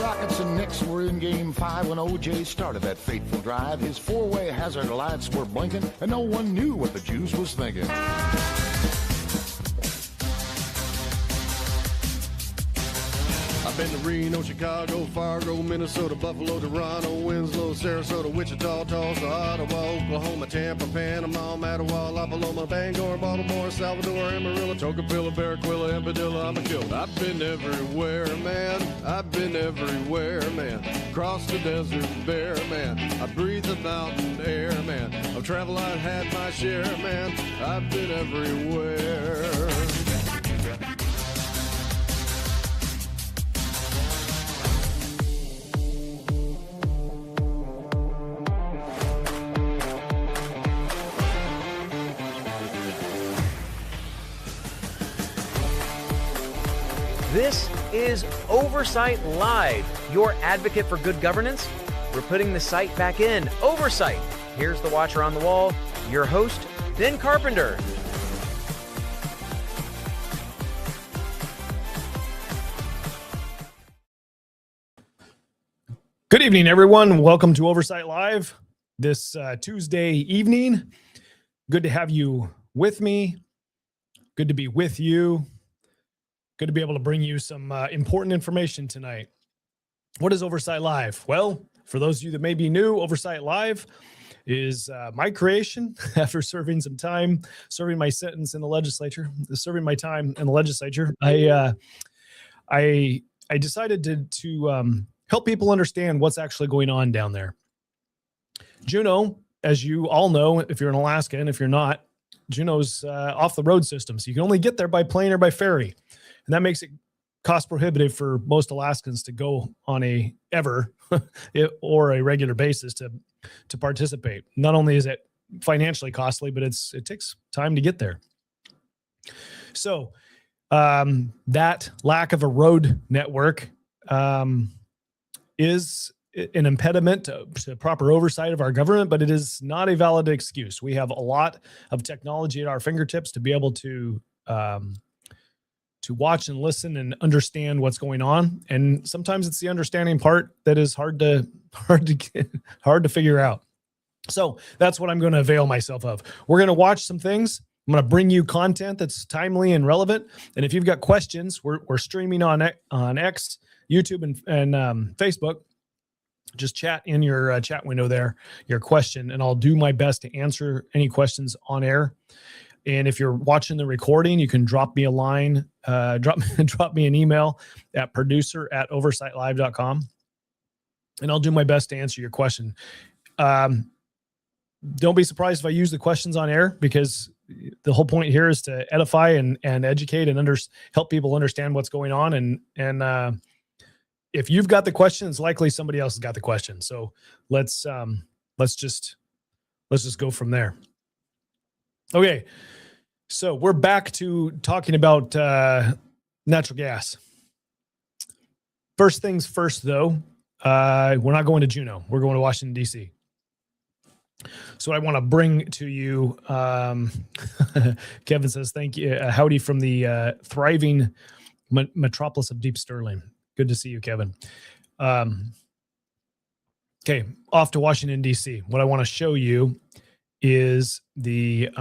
Rockets and Knicks were in Game 5 when O.J. started that fateful drive. His four-way hazard lights were blinking, and no one knew what the Jews was thinking. I've been to Reno, Chicago, Fargo, Minnesota, Buffalo, Toronto, Winslow, Sarasota, Wichita, Tulsa, Ottawa, Oklahoma, Tampa, Panama, Mattawa, La Paloma, Bangor, Baltimore, Salvador, Amarillo, Tocqueville, Barranquilla, and Padilla. I'm a killer. I've been everywhere, man. I've been everywhere, man. Across the desert bare, man. I breathe the mountain air, man. Of travel I've had my share, man. I've been everywhere. This is Oversight Live, your advocate for good governance. We're putting the site back in. Oversight. Here's the watcher on the wall, your host, Ben Carpenter. Good evening, everyone. Welcome to Oversight Live this Tuesday evening. Good to have you with me. Good to be with you. Good to be able to bring you some important information tonight. What is Oversight Live? Well, for those of you that may be new, Oversight Live is my creation after serving some time, serving my sentence in the legislature, serving my time in the legislature. I decided to help people understand what's actually going on down there. Juneau, as you all know, if you're in Alaska, and if you're not, Juneau's off the road system. So you can only get there by plane or by ferry. And that makes it cost prohibitive for most Alaskans to go on a ever or a regular basis to participate. Not only is it financially costly, but it takes time to get there. So that lack of a road network is an impediment to proper oversight of our government, but it is not a valid excuse. We have a lot of technology at our fingertips to be able to watch and listen and understand what's going on. And sometimes it's the understanding part that is hard to figure out. So that's what I'm going to avail myself of. We're going to watch some things. I'm going to bring you content that's timely and relevant. And if you've got questions, we're streaming on X, YouTube, and Facebook. Just chat in your chat window there, your question, and I'll do my best to answer any questions on air. And if you're watching the recording, you can drop me a line, drop me an email at producer@oversightlive.com, and I'll do my best to answer your question. Don't be surprised if I use the questions on air, because the whole point here is to edify and educate and help people understand what's going on. And if you've got the question, it's likely somebody else has got the question. So let's just go from there. Okay. So we're back to talking about natural gas. First things first, though, we're not going to Juneau. We're going to Washington, D.C. So I want to bring to you, Kevin says, thank you. Howdy from the thriving metropolis of Deep Sterling. Good to see you, Kevin. Okay, off to Washington, D.C. What I want to show you is the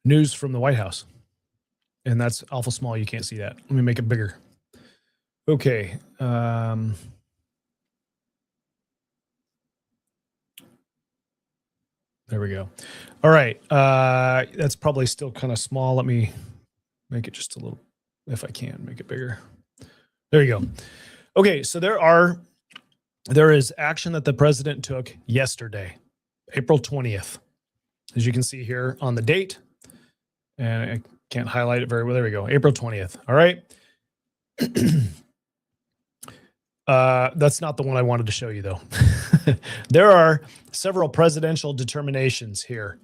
news from the White House. And that's awful small. You can't see that. Let me make it bigger. Okay. There we go. All right. That's probably still kind of small. Let me make it just a little, if I can, make it bigger. There you go. Okay. So there is action that the president took yesterday, April 20th. As you can see here on the date, and I can't highlight it very well. There we go. April 20th. All right. That's not the one I wanted to show you, though. There are several presidential determinations here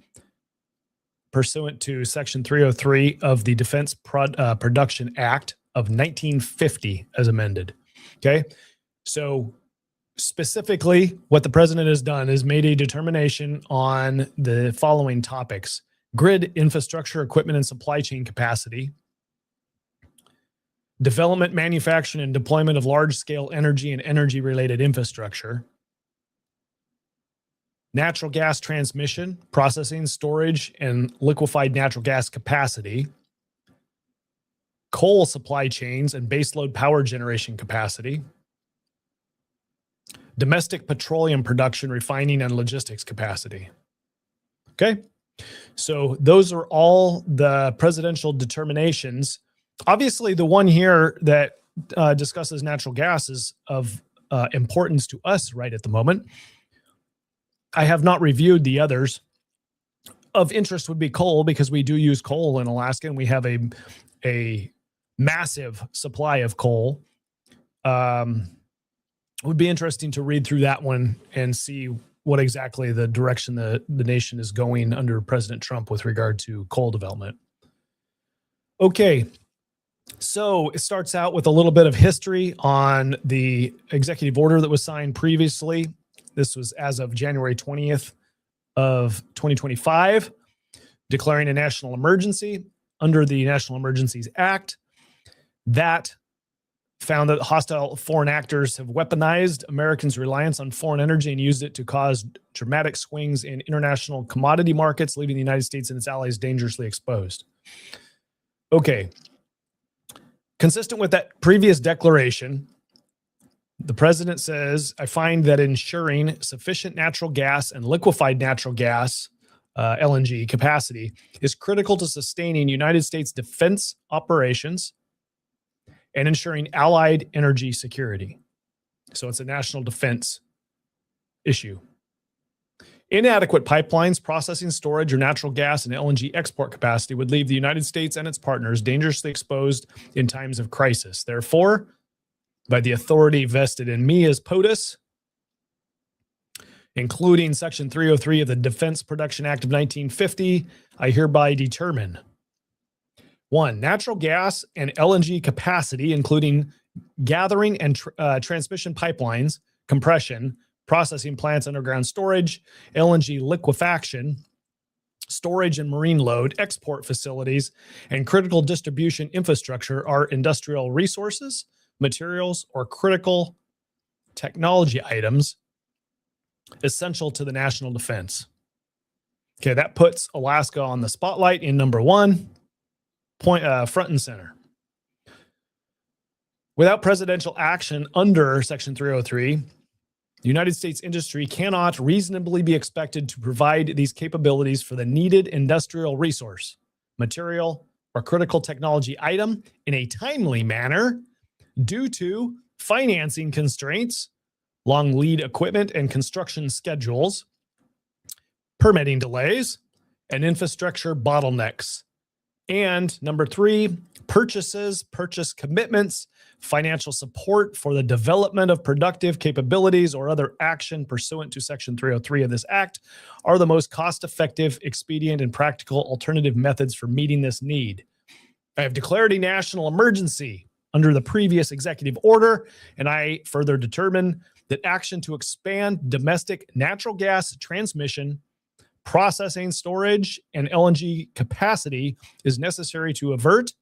pursuant to Section 303 of the Defense Production Act of 1950 as amended. Okay. So specifically, what the president has done is made a determination on the following topics: grid infrastructure, equipment, and supply chain capacity, development, manufacturing, and deployment of large-scale energy and energy-related infrastructure, natural gas transmission, processing, storage, and liquefied natural gas capacity, coal supply chains and baseload power generation capacity, domestic petroleum production, refining, and logistics capacity. Okay, so those are all the presidential determinations. Obviously, the one here that discusses natural gas is of importance to us right at the moment. I have not reviewed the others. Of interest would be coal, because we do use coal in Alaska, and we have a massive supply of coal. Would be interesting to read through that one and see what exactly the direction the nation is going under President Trump with regard to coal development. Okay, so it starts out with a little bit of history on the executive order that was signed previously. This was as of January 20th of 2025, declaring a national emergency under the National Emergencies Act. That found that hostile foreign actors have weaponized Americans' reliance on foreign energy and used it to cause dramatic swings in international commodity markets, leaving the United States and its allies dangerously exposed. Okay. Consistent with that previous declaration, the president says, I find that ensuring sufficient natural gas and liquefied natural gas, LNG capacity, is critical to sustaining United States defense operations and ensuring allied energy security. So it's a national defense issue. Inadequate pipelines, processing, storage, or natural gas and LNG export capacity would leave the United States and its partners dangerously exposed in times of crisis. Therefore, by the authority vested in me as POTUS, including Section 303 of the Defense Production Act of 1950, I hereby determine: 1, natural gas and LNG capacity, including gathering and transmission pipelines, compression, processing plants, underground storage, LNG liquefaction, storage and marine load, export facilities, and critical distribution infrastructure are industrial resources, materials, or critical technology items essential to the national defense. Okay, that puts Alaska on the spotlight in number 1. Front and center. Without presidential action under Section 303, the United States industry cannot reasonably be expected to provide these capabilities for the needed industrial resource, material, or critical technology item in a timely manner due to financing constraints, long lead equipment and construction schedules, permitting delays, and infrastructure bottlenecks. And number 3, purchases, purchase commitments, financial support for the development of productive capabilities or other action pursuant to Section 303 of this Act are the most cost-effective, expedient, and practical alternative methods for meeting this need. I have declared a national emergency under the previous executive order, and I further determine that action to expand domestic natural gas transmission, processing, storage, and LNG capacity is necessary to avert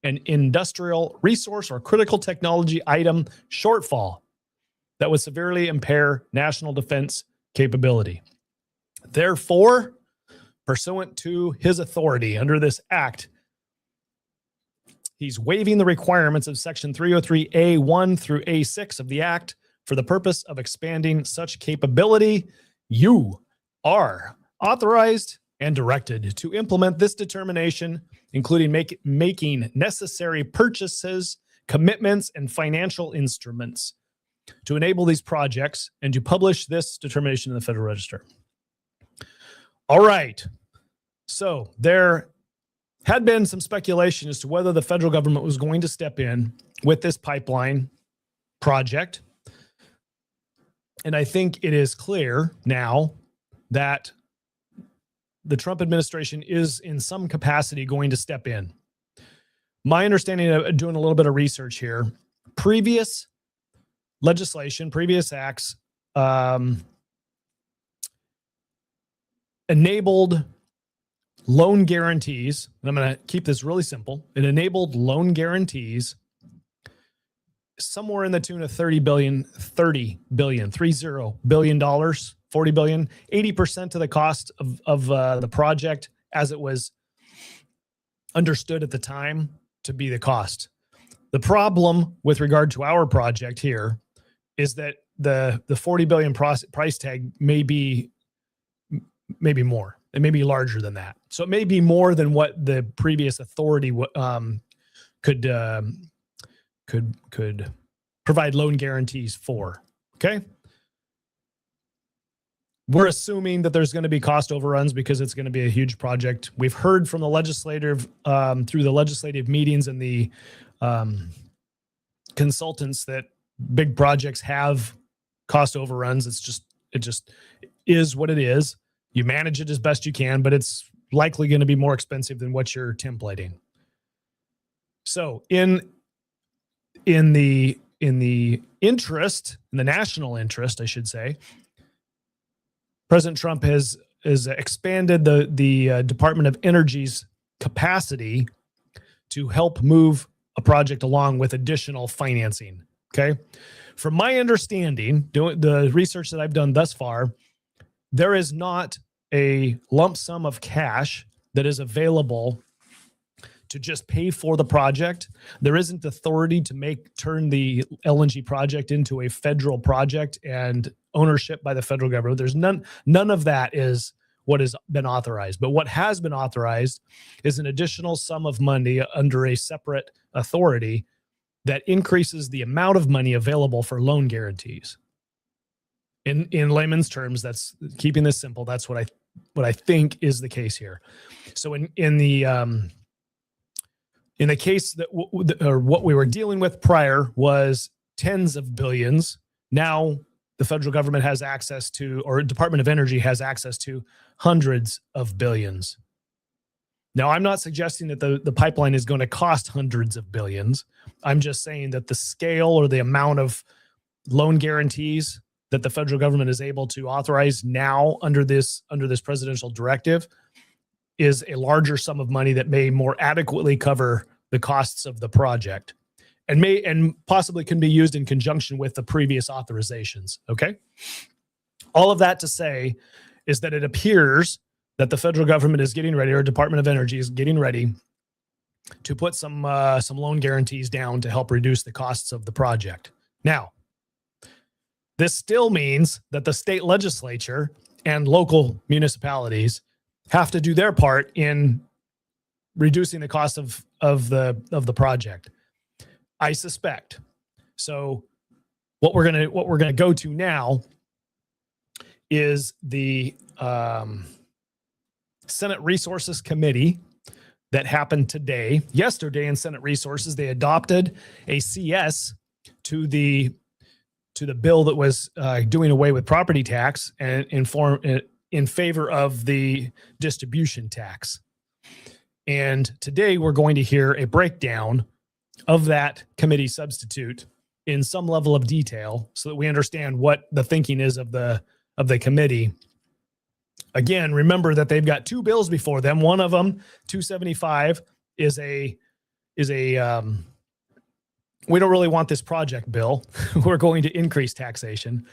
an industrial resource or critical technology item shortfall that would severely impair national defense capability. Therefore, pursuant to his authority under this act, he's waiving the requirements of Section 303A1 through A6 of the Act for the purpose of expanding such capability. You are authorized and directed to implement this determination, including making necessary purchases, commitments, and financial instruments to enable these projects, and to publish this determination in the Federal Register. All right. So there had been some speculation as to whether the federal government was going to step in with this pipeline project. And I think it is clear now that the Trump administration is in some capacity going to step in. My understanding of doing a little bit of research here, previous legislation, previous acts enabled loan guarantees, and I'm going to keep this really simple. It enabled loan guarantees somewhere in the tune of $30 billion, $40 billion, 80% of the cost of the project as it was understood at the time to be the cost. The problem with regard to our project here is that the $40 billion price tag may be more. It may be larger than that. So it may be more than what the previous authority could provide loan guarantees for. Okay. We're assuming that there's going to be cost overruns because it's going to be a huge project. We've heard from the legislative through the legislative meetings and the consultants that big projects have cost overruns. It just is what it is. You manage it as best you can, but it's likely going to be more expensive than what you're templating. So in the national interest, I should say, President Trump has expanded the Department of Energy's capacity to help move a project along with additional financing. Okay. From my understanding, doing the research that I've done thus far, there is not a lump sum of cash that is available to just pay for the project. There isn't authority to turn the LNG project into a federal project and ownership by the federal government. There's none of that is what has been authorized. But what has been authorized is an additional sum of money under a separate authority that increases the amount of money available for loan guarantees. In layman's terms, that's keeping this simple. That's what I think is the case here. So in the case that what we were dealing with prior was tens of billions. Now the federal government has access to, or Department of Energy has access to, hundreds of billions. Now, I'm not suggesting that the pipeline is going to cost hundreds of billions. I'm just saying that the scale or the amount of loan guarantees that the federal government is able to authorize now under this presidential directive is a larger sum of money that may more adequately cover the costs of the project and possibly can be used in conjunction with the previous authorizations. Okay. All of that to say is that it appears that the federal government is getting ready, or Department of Energy is getting ready to put some loan guarantees down to help reduce the costs of the project. Now, this still means that the state legislature and local municipalities have to do their part in reducing the cost of the project, I suspect. So what we're gonna go to now is the Senate Resources Committee that happened yesterday in Senate Resources. They adopted a CS to the bill that was doing away with property tax and in favor of the distribution tax. And today we're going to hear a breakdown of that committee substitute in some level of detail so that we understand what the thinking is of the committee. Again, remember that they've got two bills before them. One of them, 275, is a we don't really want this project bill. We're going to increase taxation.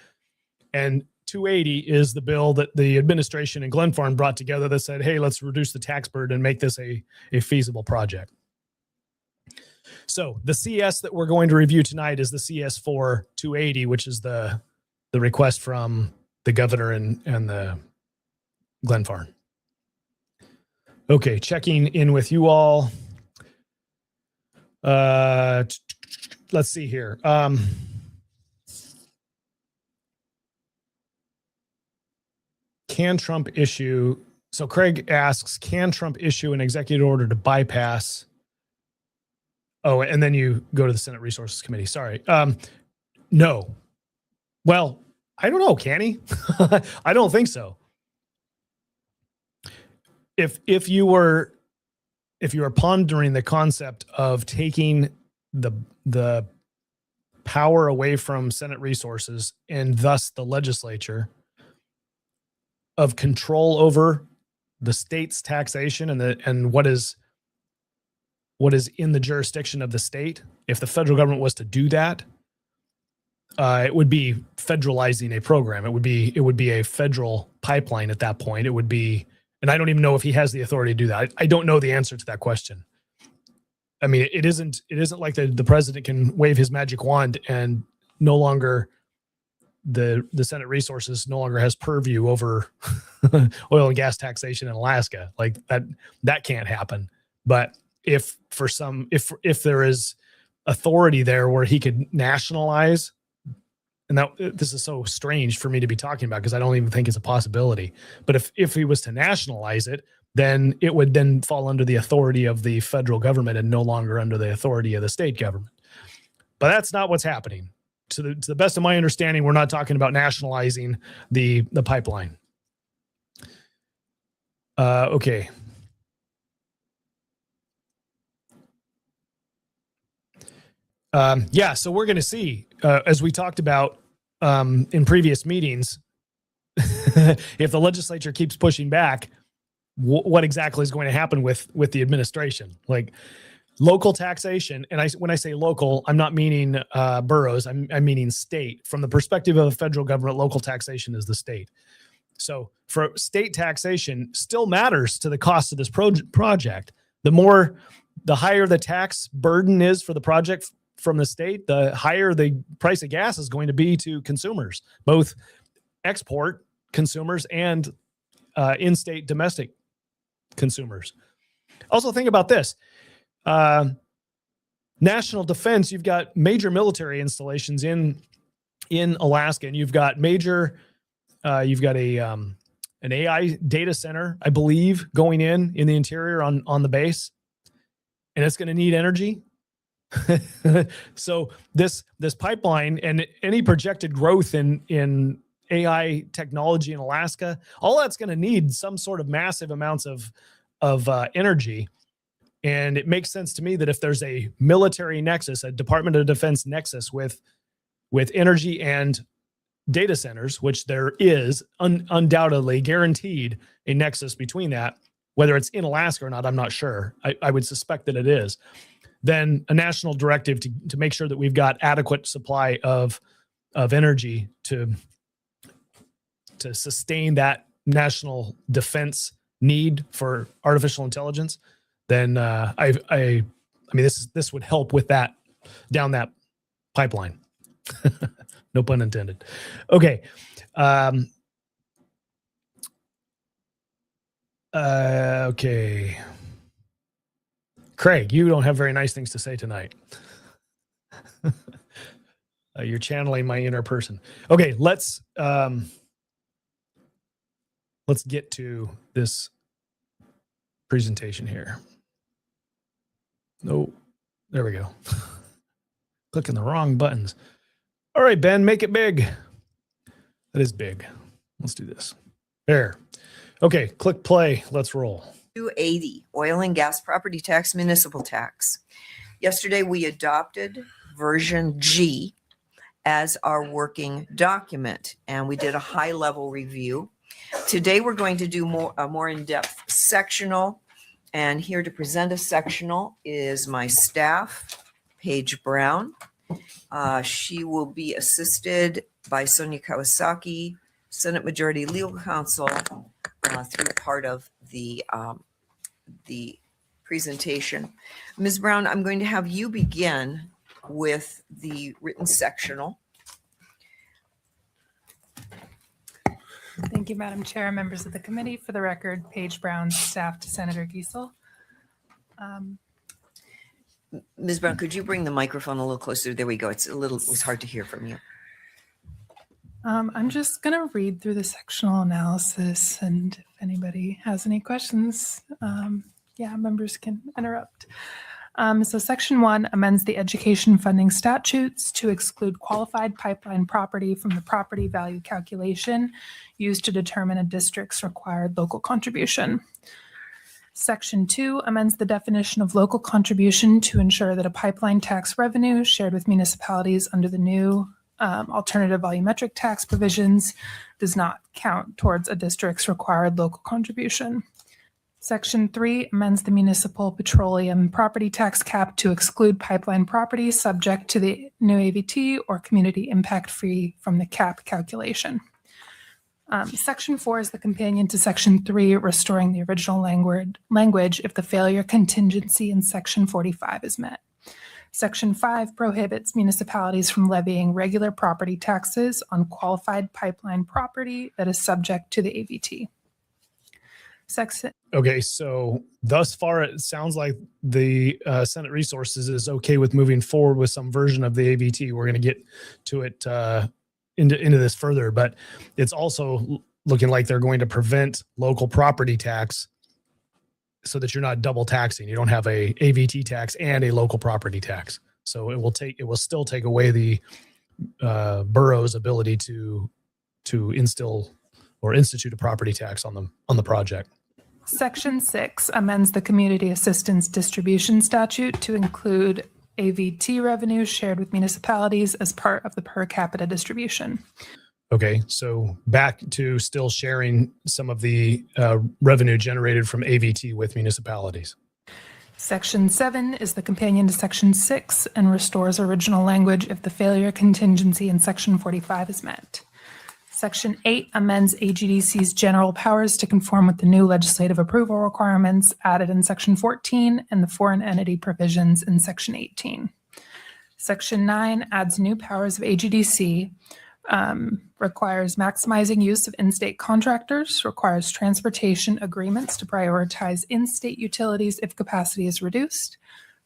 And 280 is the bill that the administration in Glenfarne brought together that said, hey, let's reduce the tax burden and make this a feasible project. So the CS that we're going to review tonight is the CS for 280, which is the request from the governor and the Glenfarne. Okay, checking in with you all. Let's see here. Can Trump issue? So Craig asks, can Trump issue an executive order to bypass? Oh, and then you go to the Senate Resources Committee. Sorry. No. Well, I don't know. Can he? I don't think so. If you were pondering the concept of taking the power away from Senate Resources and thus the legislature of control over the state's taxation and what is in the jurisdiction of the state, if the federal government was to do that, it would be federalizing a program. It would be a federal pipeline at that point. It would be, and I don't even know if he has the authority to do that. I don't know the answer to that question. I mean, it isn't like the president can wave his magic wand and no longer the Senate Resources no longer has purview over oil and gas taxation in Alaska. Like that can't happen. But if there is authority there where he could nationalize, and this is so strange for me to be talking about because I don't even think it's a possibility. But if he was to nationalize it, then it would then fall under the authority of the federal government and no longer under the authority of the state government. But that's not what's happening. To the best of my understanding, we're not talking about nationalizing the pipeline. Okay. So we're going to see, as we talked about in previous meetings, if the legislature keeps pushing back, what exactly is going to happen with the administration? Like local taxation, and when I say local, I'm not meaning boroughs. I'm meaning state. From the perspective of the federal government, local taxation is the state. So for state taxation still matters to the cost of this project. The higher the tax burden is for the project from the state, the higher the price of gas is going to be to consumers, both export consumers and in-state domestic consumers. Also think about this. National defense, you've got major military installations in Alaska, and you've got an AI data center, I believe, going in the interior on the base, and it's going to need energy. So this pipeline and any projected growth in AI technology in Alaska, all that's going to need some sort of massive amounts of energy. And it makes sense to me that if there's a military nexus, a Department of Defense nexus with energy and data centers, which there is undoubtedly guaranteed a nexus between that, whether it's in Alaska or not, I'm not sure. I would suspect that it is. Then a national directive to make sure that we've got adequate supply of energy to sustain that national defense need for artificial intelligence. Then I mean this would help with that down that pipeline. No pun intended. Okay. Okay. Craig, you don't have very nice things to say tonight. You're channeling my inner person. Okay, let's get to this presentation here. No, there we go. Clicking the wrong buttons. All right, Ben, make it big. That is big. Let's do this. There. Okay, click play. Let's roll. 280, oil and gas property tax, municipal tax. Yesterday, we adopted version G as our working document, and we did a high-level review. Today, we're going to do a more in-depth sectional, and here to present a sectional is my staff, Paige Brown. She will be assisted by Sonia Kawasaki, Senate Majority Legal Counsel, through part of the presentation. Ms. Brown, I'm going to have you begin with the written sectional. Thank you, Madam Chair, members of the committee. For the record, Paige Brown, staff to Senator Giessel. Ms. Brown, could you bring the microphone a little closer? There we go. It was hard to hear from you. I'm just going to read through the sectional analysis, and if anybody has any questions, members can interrupt. So Section 1 amends the education funding statutes to exclude qualified pipeline property from the property value calculation used to determine a district's required local contribution. Section 2 amends the definition of local contribution to ensure that a pipeline tax revenue shared with municipalities under the new Alternative Volumetric Tax provisions does not count towards a district's required local contribution. Section 3 amends the municipal petroleum property tax cap to exclude pipeline properties subject to the new AVT or community impact fee from the cap calculation. Section 4 is the companion to Section 3, restoring the original language if the failure contingency in Section 45 is met. Section 5 prohibits municipalities from levying regular property taxes on qualified pipeline property that is subject to the AVT. Okay, so thus far it sounds like the Senate Resources is okay with moving forward with some version of the AVT. We're going to get to it into this further, but it's also looking like they're going to prevent local property tax so that you're not double taxing. You don't have a AVT tax and a local property tax. So it will still take away the borough's ability to instill or institute a property tax on the project. Section 6 amends the Community Assistance Distribution Statute to include AVT revenue shared with municipalities as part of the per capita distribution. Okay, so back to still sharing some of the revenue generated from AVT with municipalities. Section 7 is the companion to Section 6 and restores original language if the failure contingency in Section 45 is met. Section 8 amends AGDC's general powers to conform with the new legislative approval requirements added in Section 14 and the foreign entity provisions in Section 18. Section 9 adds new powers of AGDC, requires maximizing use of in-state contractors, requires transportation agreements to prioritize in-state utilities if capacity is reduced,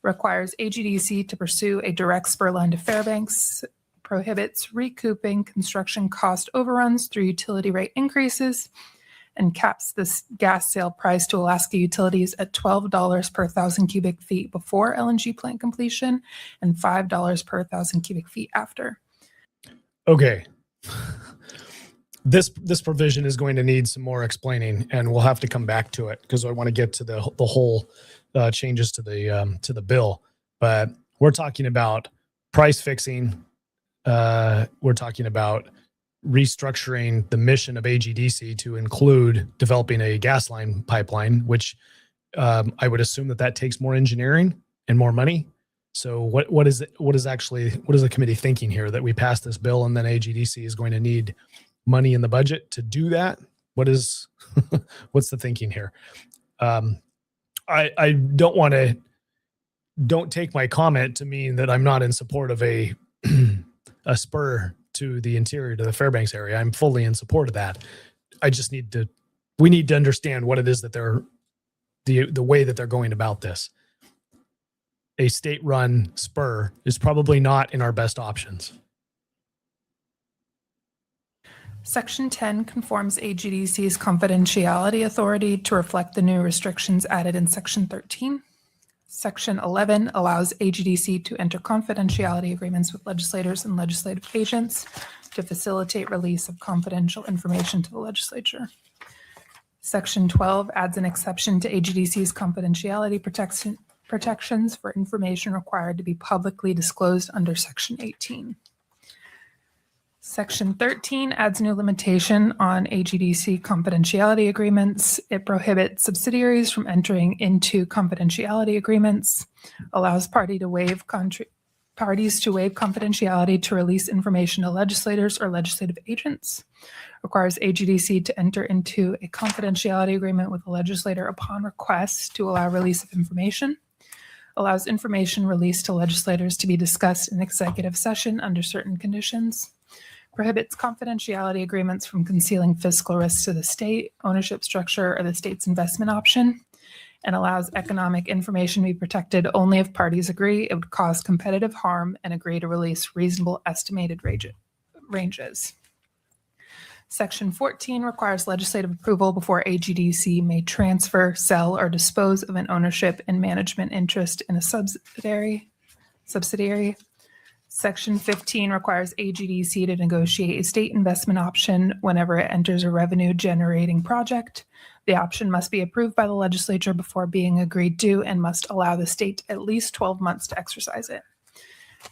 requires AGDC to pursue a direct spur line to Fairbanks, prohibits recouping construction cost overruns through utility rate increases, and caps the gas sale price to Alaska utilities at $12 per 1,000 cubic feet before LNG plant completion and $5 per 1,000 cubic feet after. Okay. This provision is going to need some more explaining, and we'll have to come back to it because I want to get to the whole changes to the bill. But we're talking about price fixing. We're talking about restructuring the mission of AGDC to include developing a gas line pipeline, which I would assume that takes more engineering and more money. So what is the committee thinking here, that we pass this bill and then AGDC is going to need money in the budget to do that? What's the thinking here? I don't take my comment to mean that I'm not in support of a spur to the interior, to the Fairbanks area. I'm fully in support of that. We need to understand what it is that the way that they're going about this. A state-run spur is probably not in our best options. Section 10 conforms AGDC's confidentiality authority to reflect the new restrictions added in Section 13. Section 11 allows AGDC to enter confidentiality agreements with legislators and legislative agents to facilitate release of confidential information to the legislature. Section 12 adds an exception to AGDC's confidentiality protections for information required to be publicly disclosed under Section 18. Section 13 adds new limitation on AGDC confidentiality agreements. It prohibits subsidiaries from entering into confidentiality agreements, allows parties to waive confidentiality to release information to legislators or legislative agents, requires AGDC to enter into a confidentiality agreement with a legislator upon request to allow release of information, allows information released to legislators to be discussed in executive session under certain conditions, prohibits confidentiality agreements from concealing fiscal risks to the state, ownership structure, or the state's investment option, and allows economic information to be protected only if parties agree it would cause competitive harm and agree to release reasonable estimated ranges. Section 14 requires legislative approval before AGDC may transfer, sell, or dispose of an ownership and management interest in a subsidiary. Section 15 requires AGDC to negotiate a state investment option whenever it enters a revenue-generating project. The option must be approved by the legislature before being agreed to and must allow the state at least 12 months to exercise it.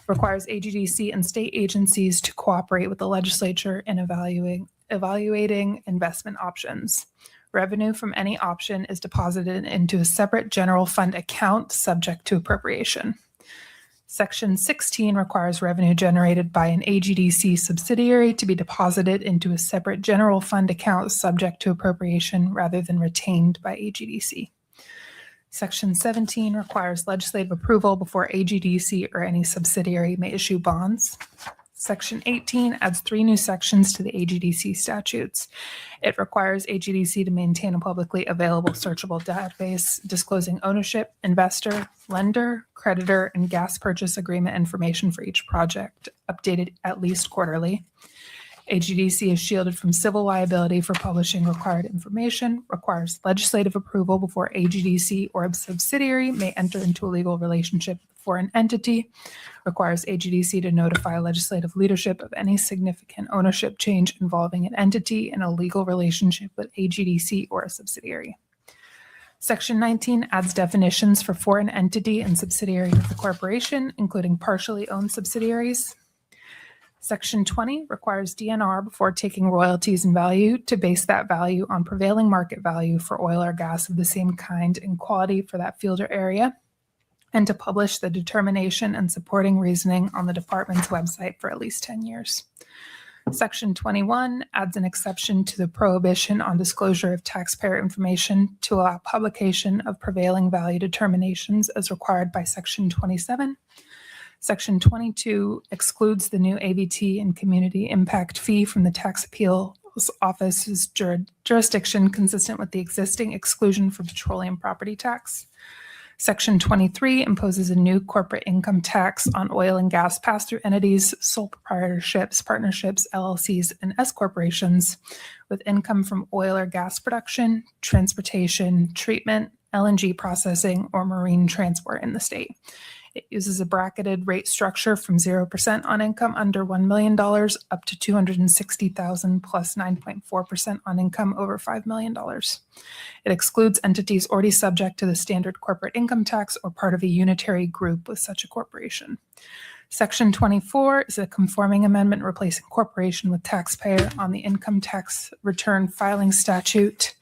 Requires AGDC and state agencies to cooperate with the legislature in evaluating investment options. Revenue from any option is deposited into a separate general fund account subject to appropriation. Section 16 requires revenue generated by an AGDC subsidiary to be deposited into a separate general fund account subject to appropriation rather than retained by AGDC. Section 17 requires legislative approval before AGDC or any subsidiary may issue bonds. Section 18 adds 3 new sections to the AGDC statutes. It requires AGDC to maintain a publicly available searchable database disclosing ownership, investor, lender, creditor, and gas purchase agreement information for each project, updated at least quarterly. AGDC is shielded from civil liability for publishing required information, requires legislative approval before AGDC or a subsidiary may enter into a legal relationship with a foreign entity, requires AGDC to notify legislative leadership of any significant ownership change involving an entity in a legal relationship with AGDC or a subsidiary. Section 19 adds definitions for foreign entity and subsidiary of the corporation, including partially owned subsidiaries. Section 20 requires DNR before taking royalties and value to base that value on prevailing market value for oil or gas of the same kind and quality for that field or area, and to publish the determination and supporting reasoning on the department's website for at least 10 years. Section 21 adds an exception to the prohibition on disclosure of taxpayer information to allow publication of prevailing value determinations as required by Section 27. Section 22 excludes the new AVT and community impact fee from the tax appeals office's jurisdiction, consistent with the existing exclusion for petroleum property tax. Section 23 imposes a new corporate income tax on oil and gas pass-through entities, sole proprietorships, partnerships, LLCs, and S corporations with income from oil or gas production, transportation, treatment, LNG processing, or marine transport in the state. It uses a bracketed rate structure from 0% on income under $1 million up to $260,000 plus 9.4% on income over $5 million. It excludes entities already subject to the standard corporate income tax or part of a unitary group with such a corporation. Section 24 is a conforming amendment replacing corporation with taxpayer on the income tax return filing statute.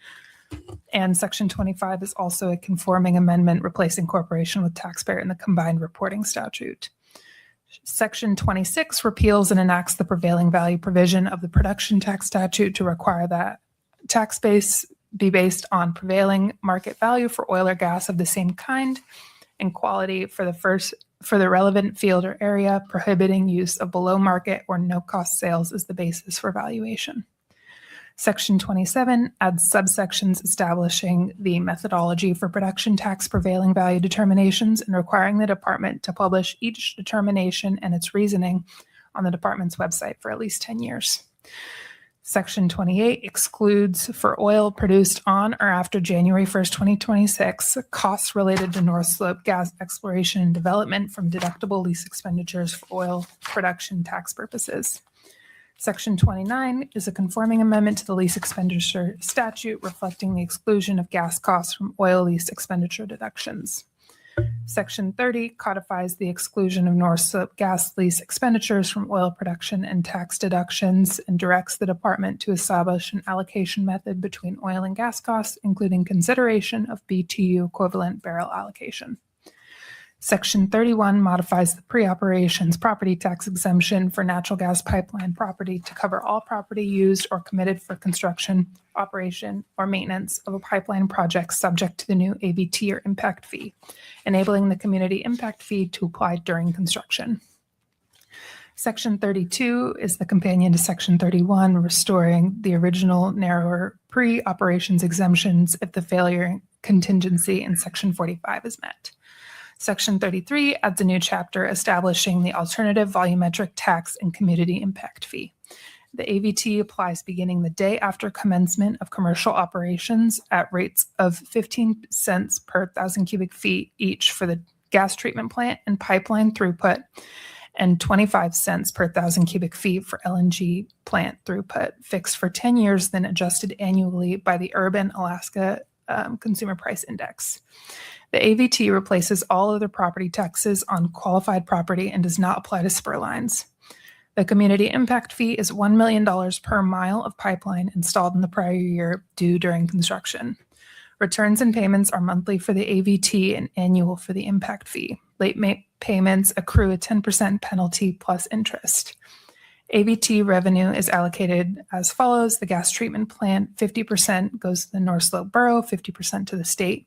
And Section 25 is also a conforming amendment replacing corporation with taxpayer in the combined reporting statute. Section 26 repeals and enacts the prevailing value provision of the production tax statute to require that tax base be based on prevailing market value for oil or gas of the same kind and quality for the relevant field or area, prohibiting use of below market or no cost sales as the basis for valuation. Section 27 adds subsections establishing the methodology for production tax prevailing value determinations and requiring the department to publish each determination and its reasoning on the department's website for at least 10 years. Section 28 excludes for oil produced on or after January 1st, 2026, costs related to North Slope gas exploration and development from deductible lease expenditures for oil production tax purposes. Section 29 is a conforming amendment to the lease expenditure statute reflecting the exclusion of gas costs from oil lease expenditure deductions. Section 30 codifies the exclusion of North Slope gas lease expenditures from oil production and tax deductions and directs the department to establish an allocation method between oil and gas costs, including consideration of BTU equivalent barrel allocation. Section 31 modifies the pre-operations property tax exemption for natural gas pipeline property to cover all property used or committed for construction, operation, or maintenance of a pipeline project subject to the new AVT or impact fee, enabling the community impact fee to apply during construction. Section 32 is the companion to Section 31, restoring the original narrower pre-operations exemptions if the failure contingency in Section 45 is met. Section 33 adds a new chapter establishing the Alternative Volumetric Tax and Community Impact Fee. The AVT applies beginning the day after commencement of commercial operations at rates of 15 cents per 1,000 cubic feet each for the gas treatment plant and pipeline throughput, and 25 cents per 1,000 cubic feet for LNG plant throughput, fixed for 10 years, then adjusted annually by the Urban Alaska Consumer Price Index. The AVT replaces all other property taxes on qualified property and does not apply to spur lines. The community impact fee is $1 million per mile of pipeline installed in the prior year due during construction. Returns and payments are monthly for the AVT and annual for the impact fee. Late payments accrue a 10% penalty plus interest. AVT revenue is allocated as follows. The gas treatment plant, 50% goes to the North Slope Borough, 50% to the state.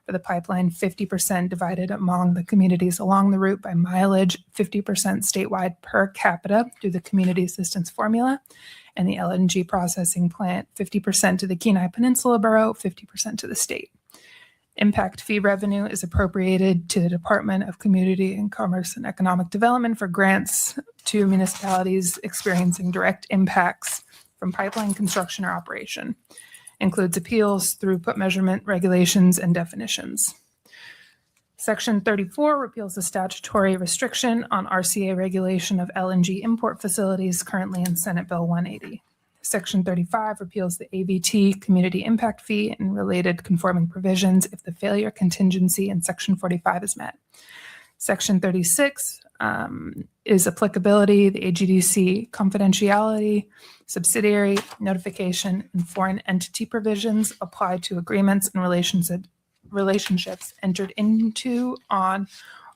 For the pipeline, 50% divided among the communities along the route by mileage, 50% statewide per capita through the community assistance formula. And the LNG processing plant, 50% to the Kenai Peninsula Borough, 50% to the state. Impact fee revenue is appropriated to the Department of Community and Commerce and Economic Development for grants to municipalities experiencing direct impacts from pipeline construction or operation. Includes appeals, throughput measurement, regulations, and definitions. Section 34 repeals the statutory restriction on RCA regulation of LNG import facilities currently in Senate Bill 180. Section 35 repeals the AVT community impact fee and related conforming provisions if the failure contingency in Section 45 is met. Section 36 is applicability, the AGDC confidentiality, subsidiary notification, and foreign entity provisions apply to agreements and relationships entered into on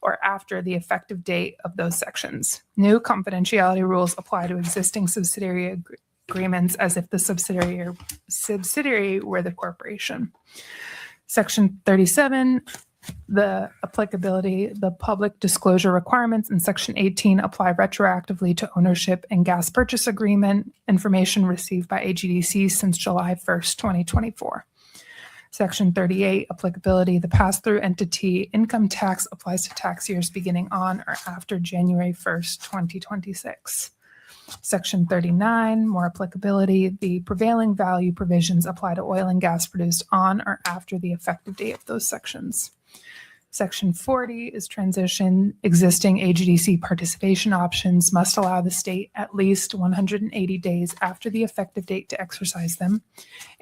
or after the effective date of those sections. New confidentiality rules apply to existing subsidiary agreements as if the subsidiary were the corporation. Section 37, the applicability, the public disclosure requirements in Section 18 apply retroactively to ownership and gas purchase agreement information received by AGDC since July 1st, 2024. Section 38, applicability, the pass-through entity income tax applies to tax years beginning on or after January 1st, 2026. Section 39, more applicability, the prevailing value provisions apply to oil and gas produced on or after the effective date of those sections. Section 40 is transition. Existing AGDC participation options must allow the state at least 180 days after the effective date to exercise them.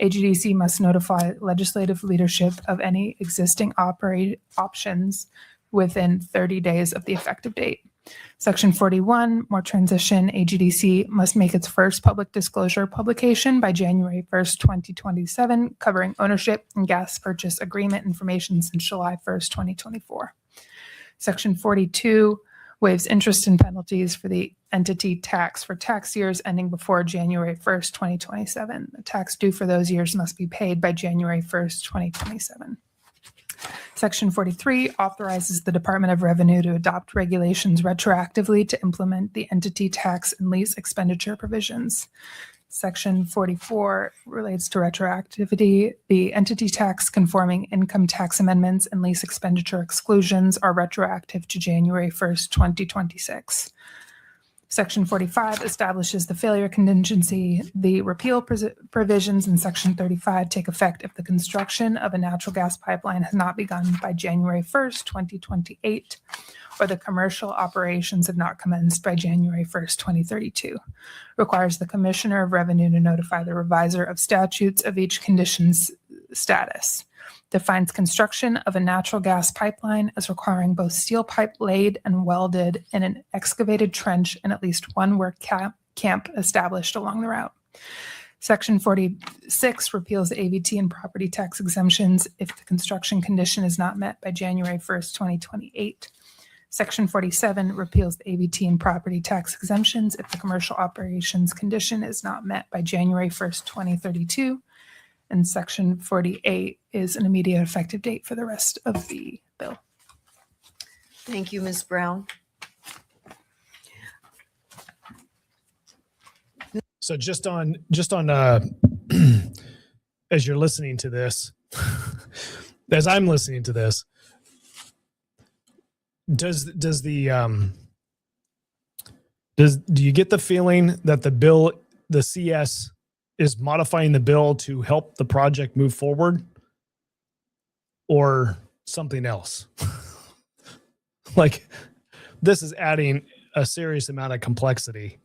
AGDC must notify legislative leadership of any existing options within 30 days of the effective date. Section 41, more transition, AGDC must make its first public disclosure publication by January 1st, 2027, covering ownership and gas purchase agreement information since July 1st, 2024. Section 42 waives interest and penalties for the entity tax for tax years ending before January 1st, 2027. The tax due for those years must be paid by January 1st, 2027. Section 43 authorizes the Department of Revenue to adopt regulations retroactively to implement the entity tax and lease expenditure provisions. Section 44 relates to retroactivity. The entity tax conforming income tax amendments and lease expenditure exclusions are retroactive to January 1st, 2026. Section 45 establishes the failure contingency. The repeal provisions in Section 35 take effect if the construction of a natural gas pipeline has not begun by January 1st, 2028, or the commercial operations have not commenced by January 1st, 2032. Requires the Commissioner of Revenue to notify the reviser of statutes of each condition's status. Defines construction of a natural gas pipeline as requiring both steel pipe laid and welded in an excavated trench and at least one work camp established along the route. Section 46 repeals the AVT and property tax exemptions if the construction condition is not met by January 1st, 2028. Section 47 repeals the AVT and property tax exemptions if the commercial operations condition is not met by January 1st, 2032. And Section 48 is an immediate effective date for the rest of the bill. Thank you, Ms. Brown. So just on as you're listening to this, as I'm listening to this, do you get the feeling that the CS is modifying the bill to help the project move forward, or something else? Like, this is adding a serious amount of complexity.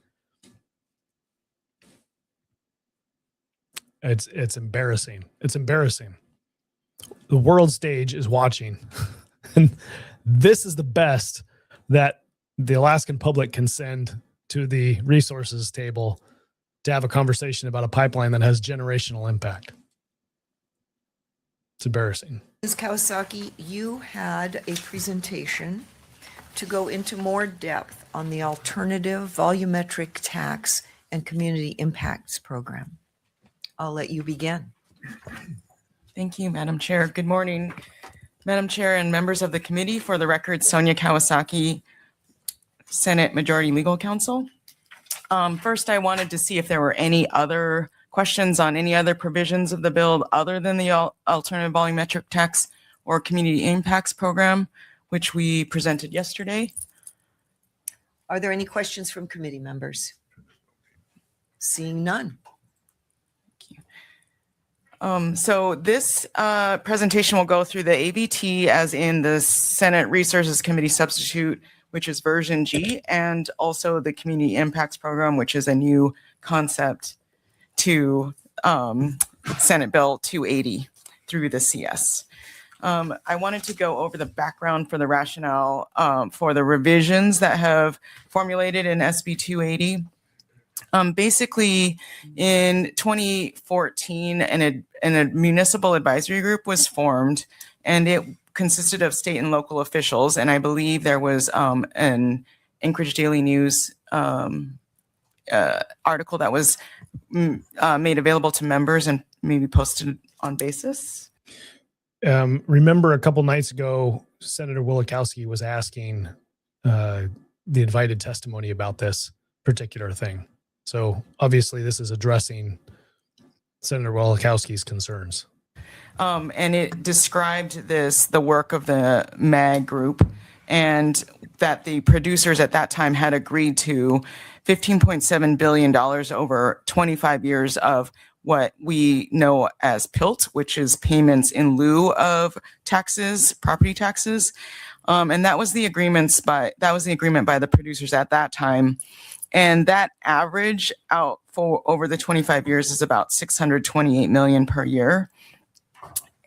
It's embarrassing. It's embarrassing. The world stage is watching. And this is the best that the Alaskan public can send to the resources table to have a conversation about a pipeline that has generational impact. It's embarrassing. Ms. Kawasaki, you had a presentation to go into more depth on the Alternative Volumetric Tax and Community Impacts Program. I'll let you begin. Thank you, Madam Chair. Good morning, Madam Chair and members of the committee. For the record, Sonia Kawasaki, Senate Majority Legal Counsel. First, I wanted to see if there were any other questions on any other provisions of the bill other than the Alternative Volumetric Tax or Community Impacts Program, which we presented yesterday. Are there any questions from committee members? Seeing none. So this presentation will go through the AVT as in the Senate Resources Committee substitute, which is version G, and also the Community Impacts Program, which is a new concept to Senate Bill 280 through the CS. I wanted to go over the background for the rationale for the revisions that have formulated in SB 280. Basically, in 2014, a municipal advisory group was formed, and it consisted of state and local officials. And I believe there was an Anchorage Daily News article that was made available to members and maybe posted on basis. Remember a couple nights ago, Senator Wielechowski was asking the invited testimony about this particular thing. So obviously this is addressing Senator Wielechowski's concerns. And it described the work of the MAG group, and that the producers at that time had agreed to $15.7 billion over 25 years of what we know as PILT, which is payments in lieu of taxes, property taxes. And that was the agreement by the producers at that time. And that average out for over the 25 years is about $628 million per year.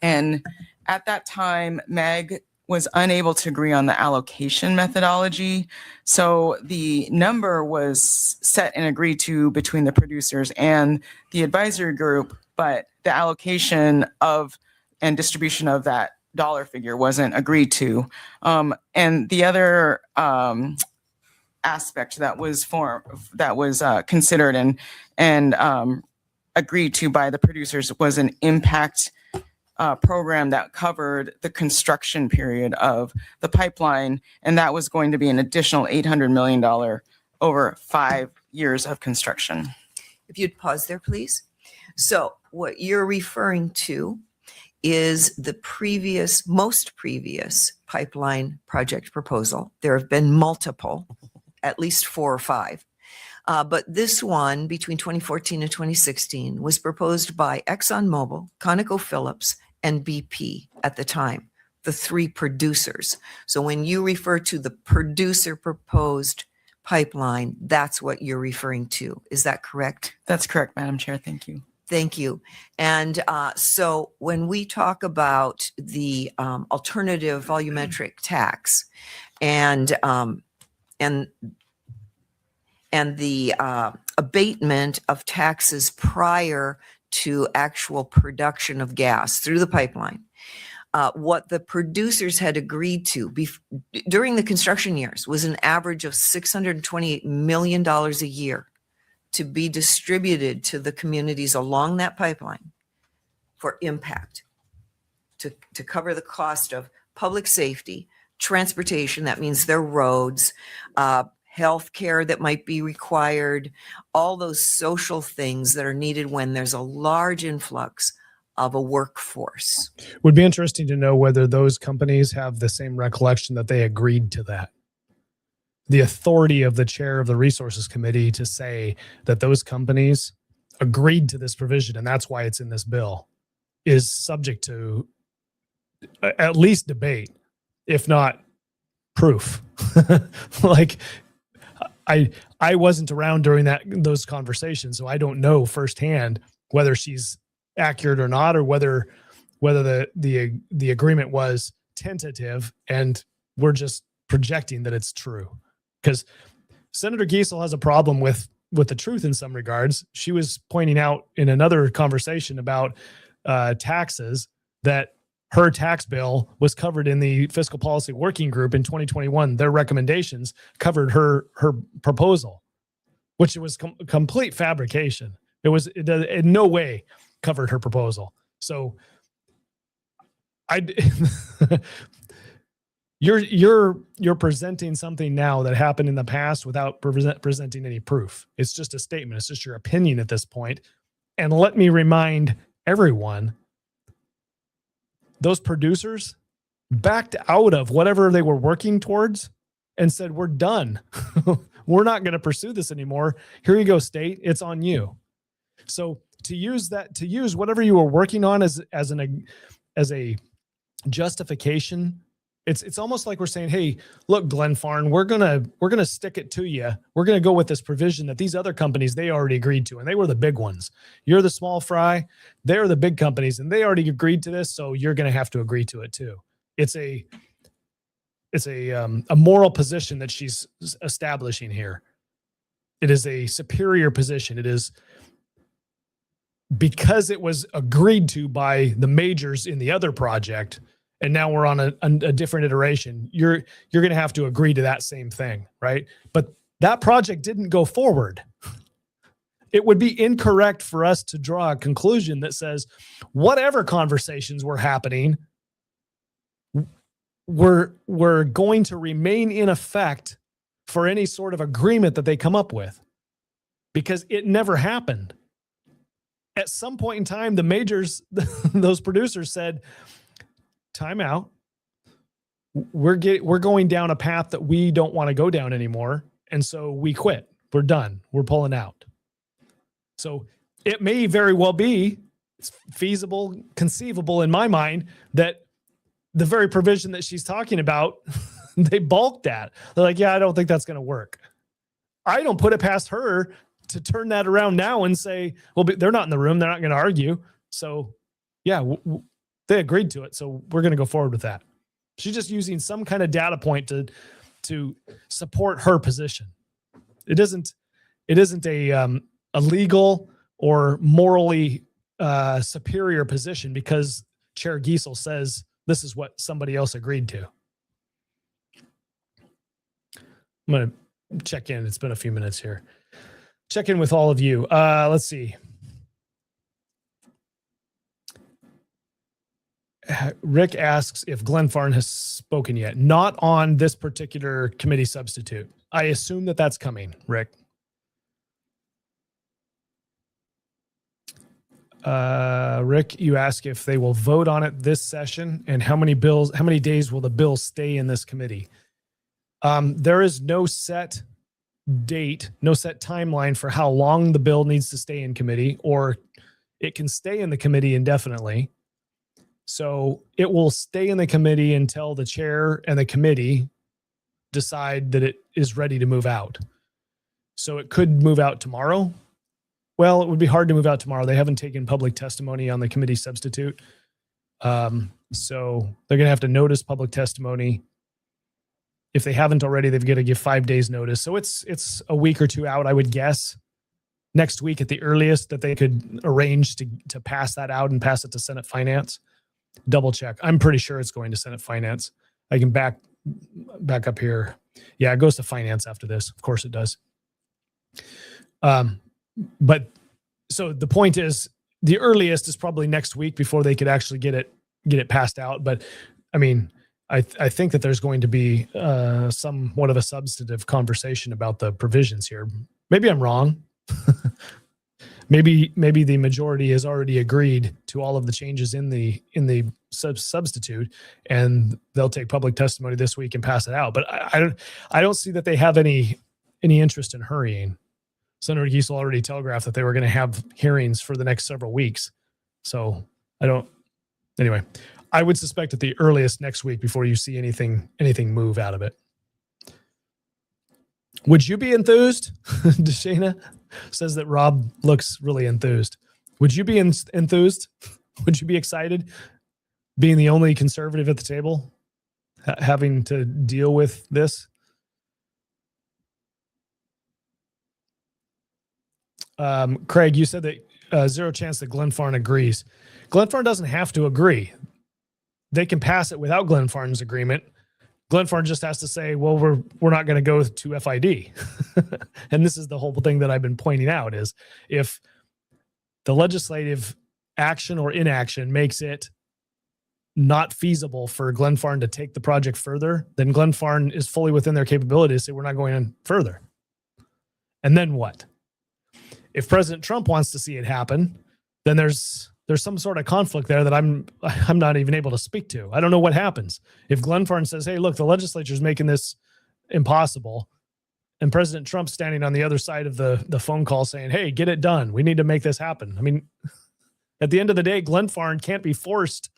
And at that time, MAG was unable to agree on the allocation methodology. So the number was set and agreed to between the producers and the advisory group, but the allocation of and distribution of that dollar figure wasn't agreed to. And the other aspect that was considered and agreed to by the producers was an impact program that covered the construction period of the pipeline, and that was going to be an additional $800 million over 5 years of construction. If you'd pause there, please. So what you're referring to is the most previous pipeline project proposal. There have been multiple, at least 4 or 5. But this one between 2014 and 2016 was proposed by ExxonMobil, ConocoPhillips, and BP at the time, the 3 producers. So when you refer to the producer proposed pipeline, that's what you're referring to. Is that correct? That's correct, Madam Chair. Thank you. Thank you. And so when we talk about the alternative volumetric tax and the abatement of taxes prior to actual production of gas through the pipeline, what the producers had agreed to during the construction years was an average of $628 million a year to be distributed to the communities along that pipeline for impact, to cover the cost of public safety, transportation, that means their roads, health care that might be required, all those social things that are needed when there's a large influx of a workforce. Would be interesting to know whether those companies have the same recollection that they agreed to that. The authority of the chair of the resources committee to say that those companies agreed to this provision, and that's why it's in this bill, is subject to at least debate, if not proof. Like, I wasn't around during those conversations, so I don't know firsthand whether she's accurate or not, or whether the agreement was tentative and we're just projecting that it's true. Because Senator Giessel has a problem with the truth in some regards. She was pointing out in another conversation about taxes that her tax bill was covered in the Fiscal Policy Working Group in 2021. Their recommendations covered her proposal, which was complete fabrication. It in no way covered her proposal. So you're presenting something now that happened in the past without presenting any proof. It's just a statement. It's just your opinion at this point. And let me remind everyone, those producers backed out of whatever they were working towards and said, we're done. We're not going to pursue this anymore. Here you go, state. It's on you. So to use whatever you were working on as a justification, it's almost like we're saying, hey, look, Glenfarn, we're gonna stick it to you. We're gonna go with this provision that these other companies, they already agreed to, and they were the big ones. You're the small fry, they're the big companies, and they already agreed to this, so you're gonna have to agree to it too. It's a moral position that she's establishing here. It is a superior position. It is because it was agreed to by the majors in the other project. And now we're on a different iteration. You're going to have to agree to that same thing, right? But that project didn't go forward. It would be incorrect for us to draw a conclusion that says whatever conversations were happening were going to remain in effect for any sort of agreement that they come up with, because it never happened. At some point in time, the majors, those producers said, time out. We're going down a path that we don't want to go down anymore. And so we quit. We're done. We're pulling out. So it may very well be, it's feasible, conceivable in my mind, that the very provision that she's talking about, they balked at. They're like, yeah, I don't think that's going to work. I don't put it past her to turn that around now and say, well, they're not in the room. They're not going to argue. So yeah, they agreed to it, so we're going to go forward with that. She's just using some kind of data point to support her position. It isn't a legal or morally superior position because Chair Giessel says this is what somebody else agreed to. I'm going to check in. It's been a few minutes here. Check in with all of you. Let's see. Rick asks if Glenfarn has spoken yet. Not on this particular committee substitute. I assume that that's coming, Rick. Rick, you ask if they will vote on it this session and how many days will the bill stay in this committee? There is no set date, no set timeline for how long the bill needs to stay in committee, or it can stay in the committee indefinitely. So it will stay in the committee until the chair and the committee decide that it is ready to move out. So it could move out tomorrow. Well, it would be hard to move out tomorrow. They haven't taken public testimony on the committee substitute. So they're going to have to notice public testimony. If they haven't already, they've got to give 5 days notice. So it's a week or two out, I would guess. Next week at the earliest that they could arrange to pass that out and pass it to Senate Finance. Double check. I'm pretty sure it's going to Senate Finance. I can back up here. Yeah, it goes to Finance after this. Of course it does. But so the point is, the earliest is probably next week before they could actually get it passed out. But I mean, I think that there's going to be somewhat of a substantive conversation about the provisions here. Maybe I'm wrong. Maybe the majority has already agreed to all of the changes in the substitute, and they'll take public testimony this week and pass it out. But I don't see that they have any interest in hurrying. Senator Giessel already telegraphed that they were going to have hearings for the next several weeks. So anyway, I would suspect at the earliest next week before you see anything move out of it. Would you be enthused? Deshana says that Rob looks really enthused. Would you be enthused? Would you be excited being the only conservative at the table, having to deal with this? Craig, you said that zero chance that Glenfarne agrees. Glenfarne doesn't have to agree. They can pass it without Glenfarne's agreement. Glenfarne just has to say, well, we're not going to go to FID. And this is the whole thing that I've been pointing out is if the legislative action or inaction makes it not feasible for Glenfarne to take the project further, then Glenfarne is fully within their capability to say we're not going in further. And then what? If President Trump wants to see it happen, then there's some sort of conflict there that I'm not even able to speak to. I don't know what happens. If Glenfarne says, hey, look, the legislature is making this impossible, and President Trump's standing on the other side of the phone call saying, hey, get it done. We need to make this happen. I mean, at the end of the day, Glenfarne can't be forced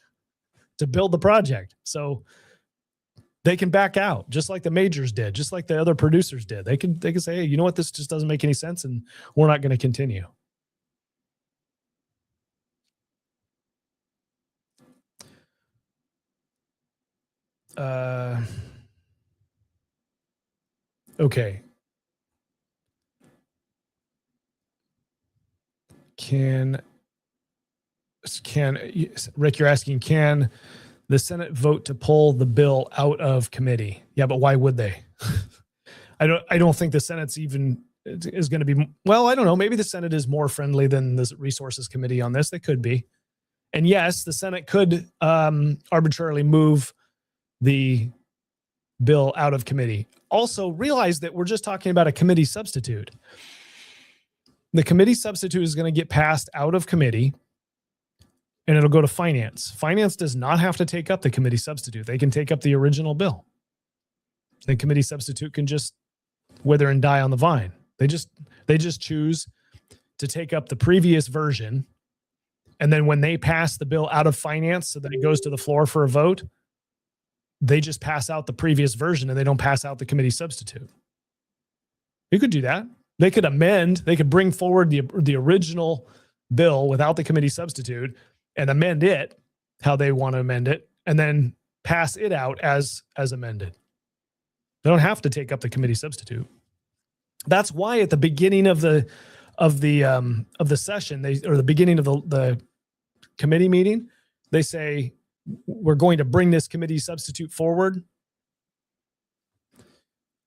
to build the project. So they can back out, just like the majors did, just like the other producers did. They can say, hey, you know what? This just doesn't make any sense, and we're not going to continue. Okay. Rick, you're asking, can the Senate vote to pull the bill out of committee? Yeah, but why would they? I don't think the Senate's even is going to be, well, I don't know. Maybe the Senate is more friendly than the Resources Committee on this. They could be. And yes, the Senate could arbitrarily move the bill out of committee. Also, realize that we're just talking about a committee substitute. The committee substitute is going to get passed out of committee, and it'll go to finance. Finance does not have to take up the committee substitute. They can take up the original bill. The committee substitute can just wither and die on the vine. They just choose to take up the previous version, and then when they pass the bill out of finance so that it goes to the floor for a vote, they just pass out the previous version and they don't pass out the committee substitute. You could do that. They could amend, they could bring forward the original bill without the committee substitute and amend it how they want to amend it, and then pass it out as amended. They don't have to take up the committee substitute. That's why at the beginning of the session, or the beginning of the committee meeting, they say, we're going to bring this committee substitute forward.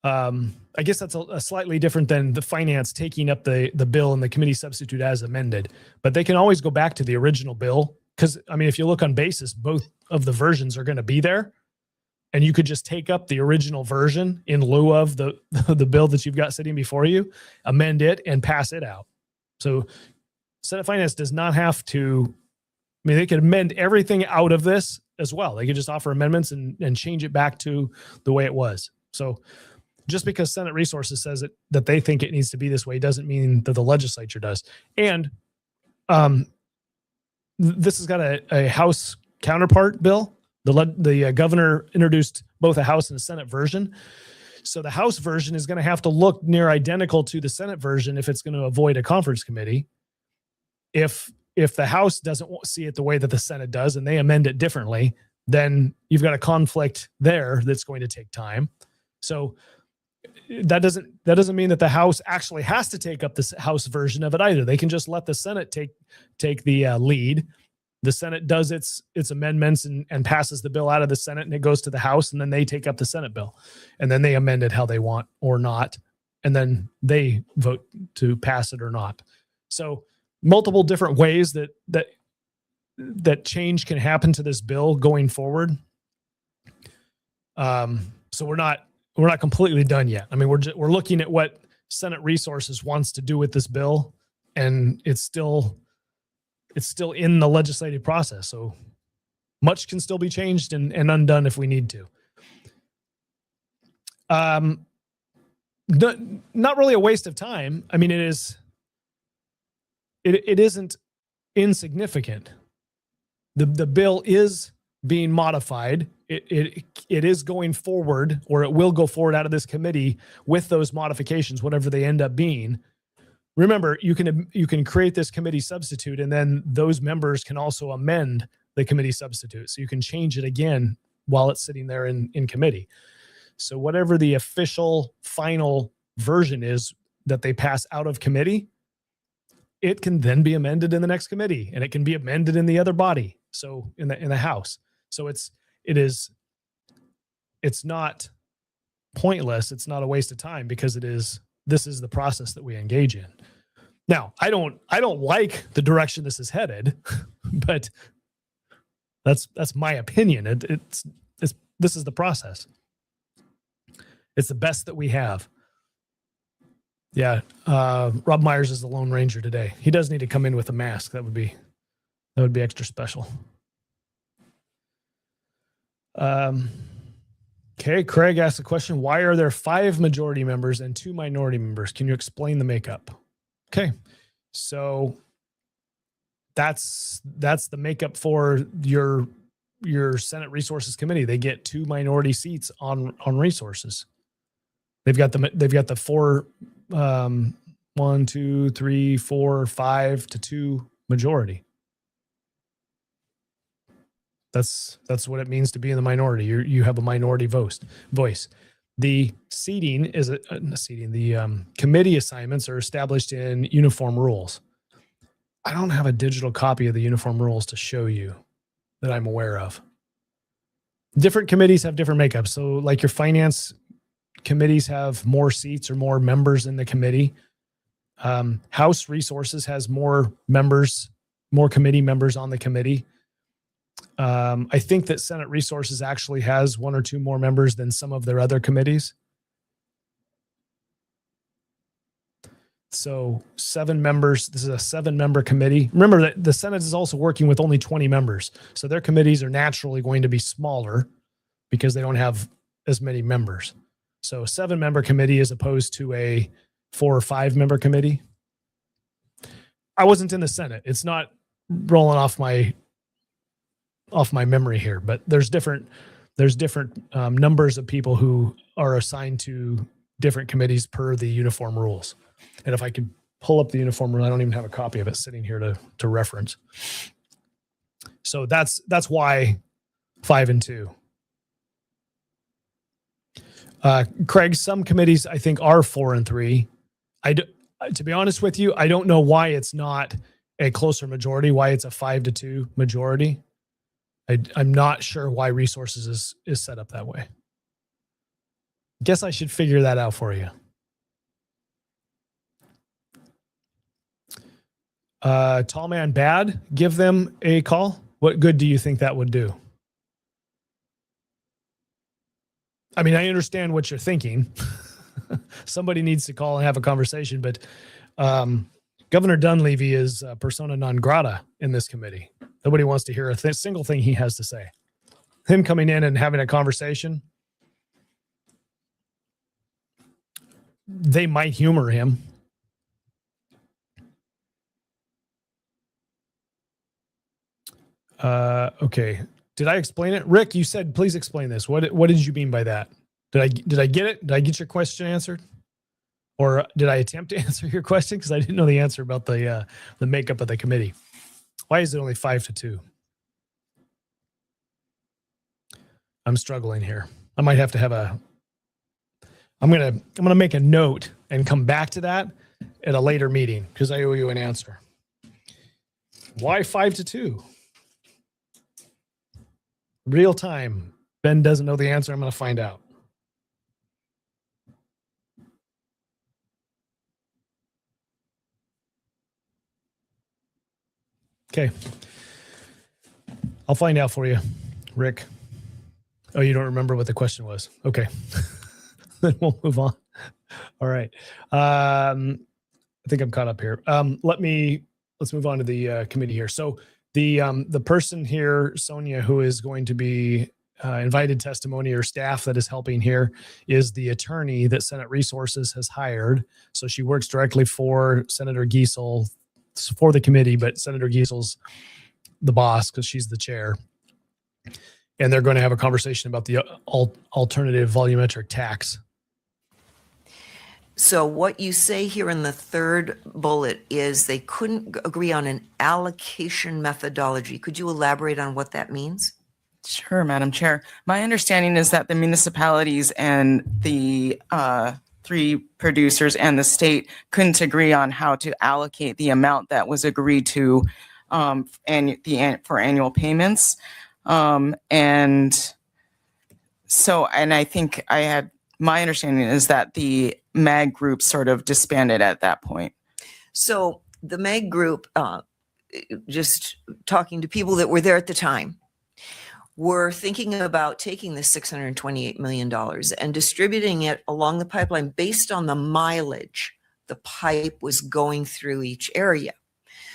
I guess that's a slightly different than the finance taking up the bill and the committee substitute as amended, but they can always go back to the original bill. Because, I mean, if you look on basis, both of the versions are going to be there, and you could just take up the original version in lieu of the bill that you've got sitting before you, amend it, and pass it out. So Senate Finance does not have to, I mean, they could amend everything out of this as well. They could just offer amendments and change it back to the way it was. So just because Senate Resources says that they think it needs to be this way doesn't mean that the legislature does. And this has got a House counterpart bill. The governor introduced both a House and a Senate version. So the House version is going to have to look near identical to the Senate version if it's going to avoid a conference committee. If the House doesn't see it the way that the Senate does and they amend it differently, then you've got a conflict there that's going to take time. So that doesn't mean that the House actually has to take up the House version of it either. They can just let the Senate take the lead. The Senate does its amendments and passes the bill out of the Senate, and it goes to the House, and then they take up the Senate bill, and then they amend it how they want or not, and then they vote to pass it or not. So multiple different ways that change can happen to this bill going forward. So we're not completely done yet. I mean, we're looking at what Senate Resources wants to do with this bill, and it's still in the legislative process. So much can still be changed and undone if we need to. Not really a waste of time. I mean, it isn't insignificant. The bill is being modified. It is going forward, or it will go forward out of this committee with those modifications, whatever they end up being. Remember, you can create this committee substitute, and then those members can also amend the committee substitute. So you can change it again while it's sitting there in committee. So whatever the official final version is that they pass out of committee, it can then be amended in the next committee, and it can be amended in the other body. So in the House. So it's not pointless. It's not a waste of time, because this is the process that we engage in. Now, I don't like the direction this is headed, but that's my opinion. This is the process. It's the best that we have. Yeah. Rob Myers is the Lone Ranger today. He does need to come in with a mask. That would be extra special. Okay. Craig asked the question, why are there 5 majority members and 2 minority members? Can you explain the makeup? Okay. So that's the makeup for your Senate Resources Committee. They get 2 minority seats on resources. They've got the 4, 1, 2, 3, 4, 5 to 2 majority. That's what it means to be in the minority. You have a minority voice. The seating is the committee assignments are established in uniform rules. I don't have a digital copy of the uniform rules to show you that I'm aware of. Different committees have different makeups. So like your finance committees have more seats or more members in the committee. House Resources has more members, more committee members on the committee. I think that Senate Resources actually has 1 or 2 more members than some of their other committees. So 7 members. This is a 7-member committee. Remember that the Senate is also working with only 20 members. So their committees are naturally going to be smaller because they don't have as many members. So a 7-member committee as opposed to a 4 or 5-member committee. I wasn't in the Senate. It's not rolling off my memory here, but there's different numbers of people who are assigned to different committees per the uniform rules. And if I could pull up the uniform rule, I don't even have a copy of it sitting here to reference. So that's why 5 and 2. Craig, some committees I think are 4 and 3. To be honest with you, I don't know why it's not a closer majority, why it's a 5-2 majority. I'm not sure why Resources is set up that way. Guess I should figure that out for you. Tall Man Bad, give them a call. What good do you think that would do? I mean, I understand what you're thinking. Somebody needs to call and have a conversation, but Governor Dunleavy is persona non grata in this committee. Nobody wants to hear a single thing he has to say. Him coming in and having a conversation, they might humor him. Okay. Did I explain it? Rick, you said, please explain this. What did you mean by that? Did I get it? Did I get your question answered? Or did I attempt to answer your question? Because I didn't know the answer about the makeup of the committee. Why is it only 5-2? I'm struggling here. I might have to have I'm gonna make a note and come back to that at a later meeting because I owe you an answer. Why 5-2? Real time. Ben doesn't know the answer. I'm going to find out. Okay. I'll find out for you, Rick. Oh, you don't remember what the question was? Okay. Then we'll move on. All right. I think I'm caught up here. Let's move on to the committee here. So the person here, Sonia, who is going to be invited testimony, or staff that is helping here, is the attorney that Senate Resources has hired. So she works directly for Senator Giessel for the committee, but Senator Giessel's the boss because she's the chair. And they're going to have a conversation about the Alternative Volumetric Tax. So what you say here in the 3rd bullet is they couldn't agree on an allocation methodology. Could you elaborate on what that means? Sure, Madam Chair. My understanding is that the municipalities and the three producers and the state couldn't agree on how to allocate the amount that was agreed to for annual payments. And I think my understanding is that the MAG group sort of disbanded at that point. So the MAG group, just talking to people that were there at the time, were thinking about taking the $628 million and distributing it along the pipeline based on the mileage the pipe was going through each area.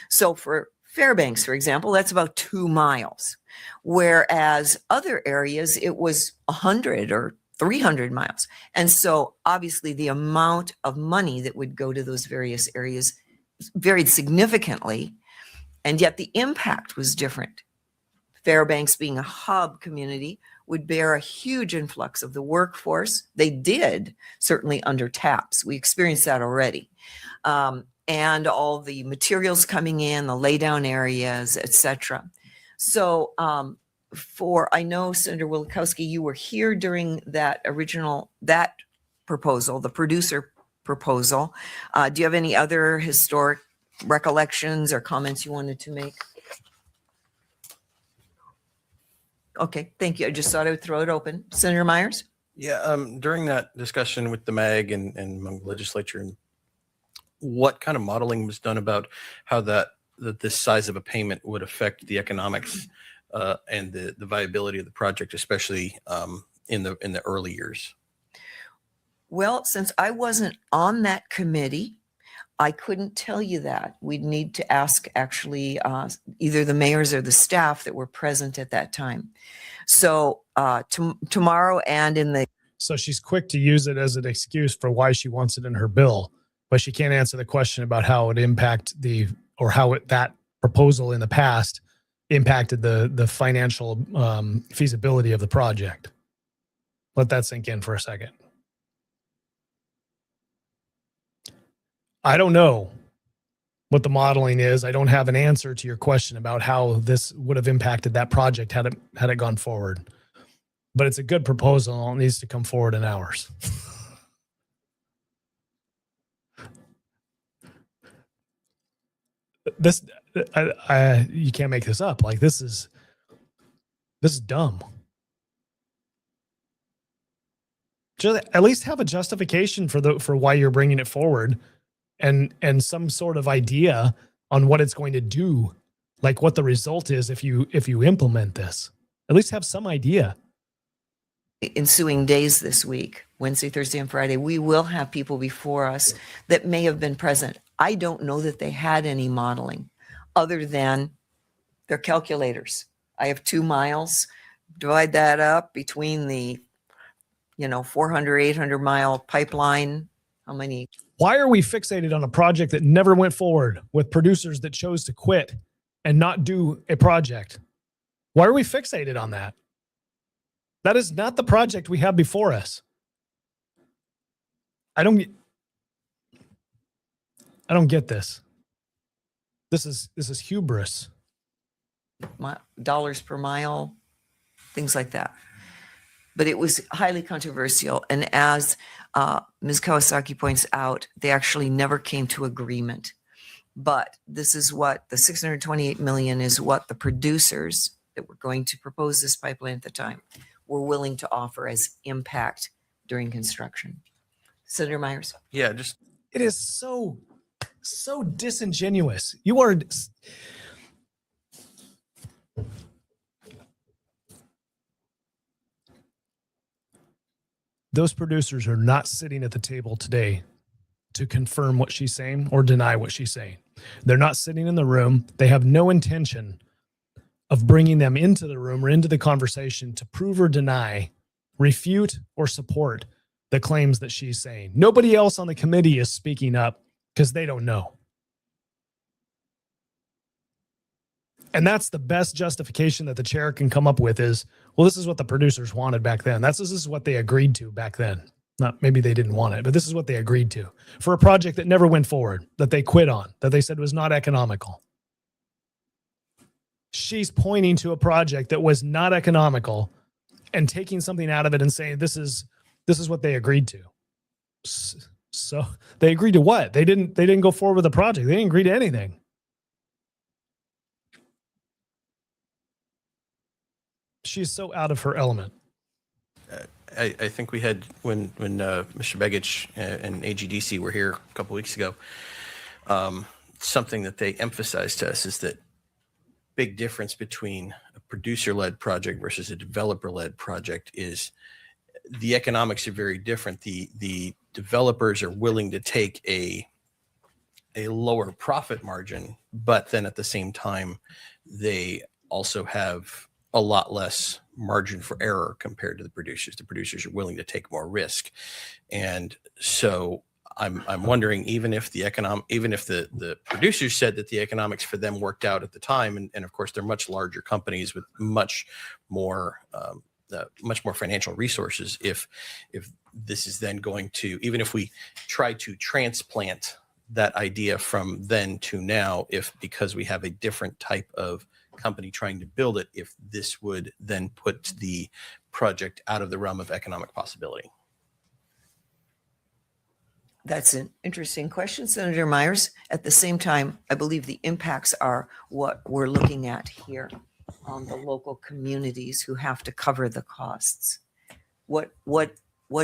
So for Fairbanks, for example, that's about 2 miles, whereas other areas, it was 100 or 300 miles. And so obviously the amount of money that would go to those various areas varied significantly, and yet the impact was different. Fairbanks, being a hub community, would bear a huge influx of the workforce. They did, certainly under TAPS. We experienced that already. And all the materials coming in, the laydown areas, etc. So I know, Senator Wielkowski, you were here during that proposal, the producer proposal. Do you have any other historic recollections or comments you wanted to make? Okay, thank you. I just thought I would throw it open. Senator Myers? Yeah, during that discussion with the MAG and among the legislature, what kind of modeling was done about how that this size of a payment would affect the economics and the viability of the project, especially in the early years? Well, since I wasn't on that committee, I couldn't tell you that. We'd need to ask actually either the mayors or the staff that were present at that time. So tomorrow and in the... So she's quick to use it as an excuse for why she wants it in her bill, but she can't answer the question about how it impact that proposal in the past impacted the financial feasibility of the project. Let that sink in for a second. I don't know what the modeling is. I don't have an answer to your question about how this would have impacted that project had it gone forward. But it's a good proposal. It needs to come forward in hours. You can't make this up. Like this is dumb. Just at least have a justification for why you're bringing it forward. And some sort of idea on what it's going to do, like what the result is if you implement this. At least have some idea. Ensuing days this week, Wednesday, Thursday, and Friday, we will have people before us that may have been present. I don't know that they had any modeling other than their calculators. I have 2 miles, divide that up between the 400, 800 mile pipeline. How many? Why are we fixated on a project that never went forward with producers that chose to quit and not do a project? Why are we fixated on that? That is not the project we have before us. I don't get this. This is hubris. Dollars per mile, things like that. But it was highly controversial. And as Ms. Kawasaki points out, they actually never came to agreement. But this is what the $628 million is what the producers that were going to propose this pipeline at the time were willing to offer as impact during construction. Senator Myers? Yeah, it is so disingenuous. You are... Those producers are not sitting at the table today to confirm what she's saying or deny what she's saying. They're not sitting in the room. They have no intention of bringing them into the room or into the conversation to prove or deny, refute or support the claims that she's saying. Nobody else on the committee is speaking up because they don't know. And that's the best justification that the chair can come up with is, well, this is what the producers wanted back then. This is what they agreed to back then. Not maybe they didn't want it, but this is what they agreed to for a project that never went forward, that they quit on, that they said was not economical. She's pointing to a project that was not economical and taking something out of it and saying, this is what they agreed to. So they agreed to what? They didn't go forward with the project. They didn't agree to anything. She's so out of her element. I think we had when Mr. Begich and AGDC were here a couple weeks ago. Something that they emphasized to us is that big difference between a producer-led project versus a developer-led project is the economics are very different. The developers are willing to take a lower profit margin, but then at the same time, they also have a lot less margin for error compared to the producers. The producers are willing to take more risk. And so I'm wondering, even if the producers said that the economics for them worked out at the time, and of course they're much larger companies with much more financial resources, if this is then going to, even if we try to transplant that idea from then to now, if because we have a different type of company trying to build it, if this would then put the project out of the realm of economic possibility. That's an interesting question, Senator Myers. At the same time, I believe the impacts are what we're looking at here on the local communities who have to cover the costs. What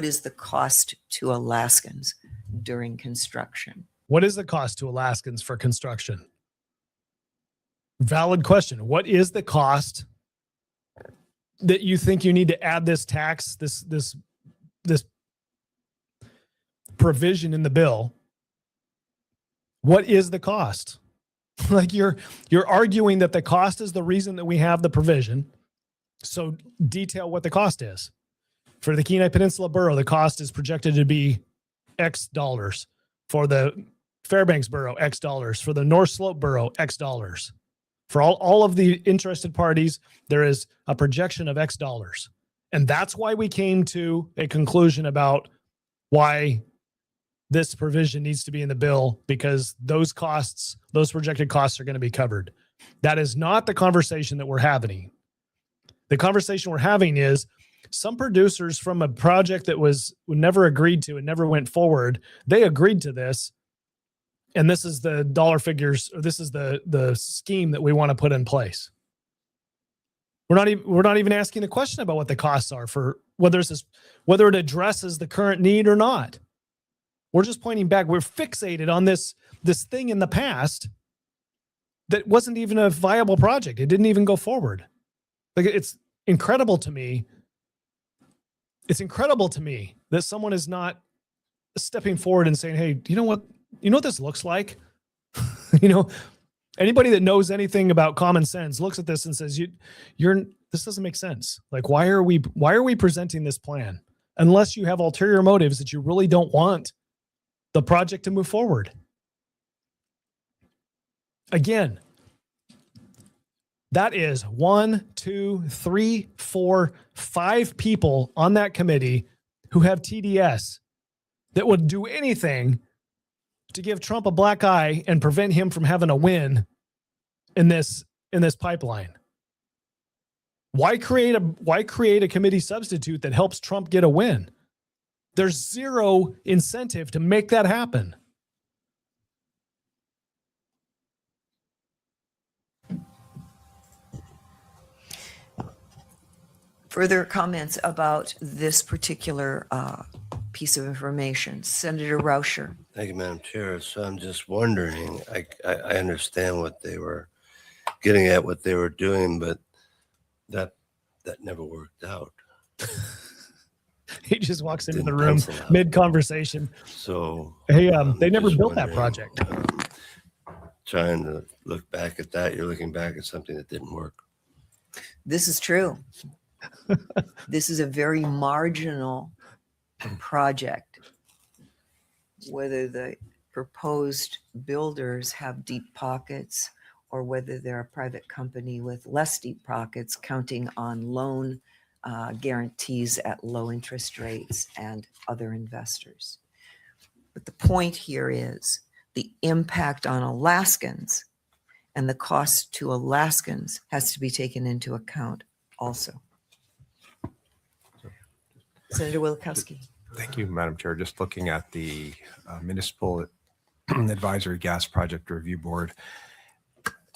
is the cost to Alaskans during construction? What is the cost to Alaskans for construction? Valid question. What is the cost that you think you need to add this tax, this provision in the bill? What is the cost? Like you're arguing that the cost is the reason that we have the provision. So detail what the cost is. For the Kenai Peninsula Borough, the cost is projected to be X dollars. For the Fairbanks Borough, X dollars. For the North Slope Borough, X dollars. For all of the interested parties, there is a projection of X dollars. And that's why we came to a conclusion about why this provision needs to be in the bill, because those costs, those projected costs are going to be covered. That is not the conversation that we're having. The conversation we're having is some producers from a project that was never agreed to and never went forward, they agreed to this. And this is the dollar figures, or this is the scheme that we want to put in place. We're not even asking the question about what the costs are for whether it addresses the current need or not. We're just pointing back. We're fixated on this thing in the past that wasn't even a viable project. It didn't even go forward. Like, it's incredible to me. It's incredible to me that someone is not stepping forward and saying, "Hey, you know what this looks like?" Anybody that knows anything about common sense looks at this and says, this doesn't make sense. Like, why are we presenting this plan unless you have ulterior motives that you really don't want the project to move forward? Again, that is 1, 2, 3, 4, 5 people on that committee who have TDS that would do anything to give Trump a black eye and prevent him from having a win in this pipeline. Why create a committee substitute that helps Trump get a win? There's zero incentive to make that happen. Further comments about this particular piece of information? Senator Rauscher. Thank you, Madam Chair. So I'm just wondering, I understand what they were getting at, what they were doing, but that never worked out. He just walks into the room mid-conversation. So hey, they never built that project. Trying to look back at that, you're looking back at something that didn't work. This is true. This is a very marginal project. Whether the proposed builders have deep pockets or whether they're a private company with less deep pockets, counting on loan guarantees at low interest rates and other investors. But the point here is the impact on Alaskans and the cost to Alaskans has to be taken into account also. Senator Wielkowski. Thank you, Madam Chair. Just looking at the Municipal Advisory Gas Project Review Board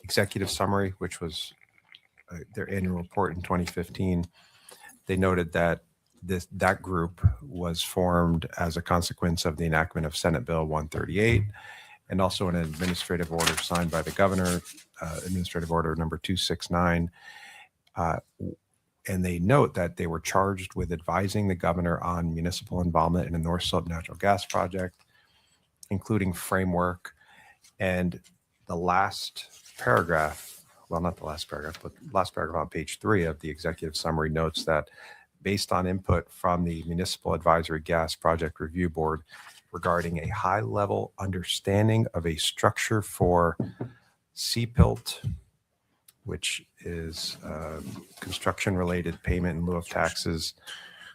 executive summary, which was their annual report in 2015, they noted that that group was formed as a consequence of the enactment of Senate Bill 138 and also an administrative order signed by the governor, Administrative Order number 269. And they note that they were charged with advising the governor on municipal involvement in the North Slope Natural Gas Project, including framework. And the last paragraph, well, not the last paragraph, but last paragraph on page 3 of the executive summary notes that based on input from the Municipal Advisory Gas Project Review Board regarding a high-level understanding of a structure for CPILT, which is construction-related payment in lieu of taxes,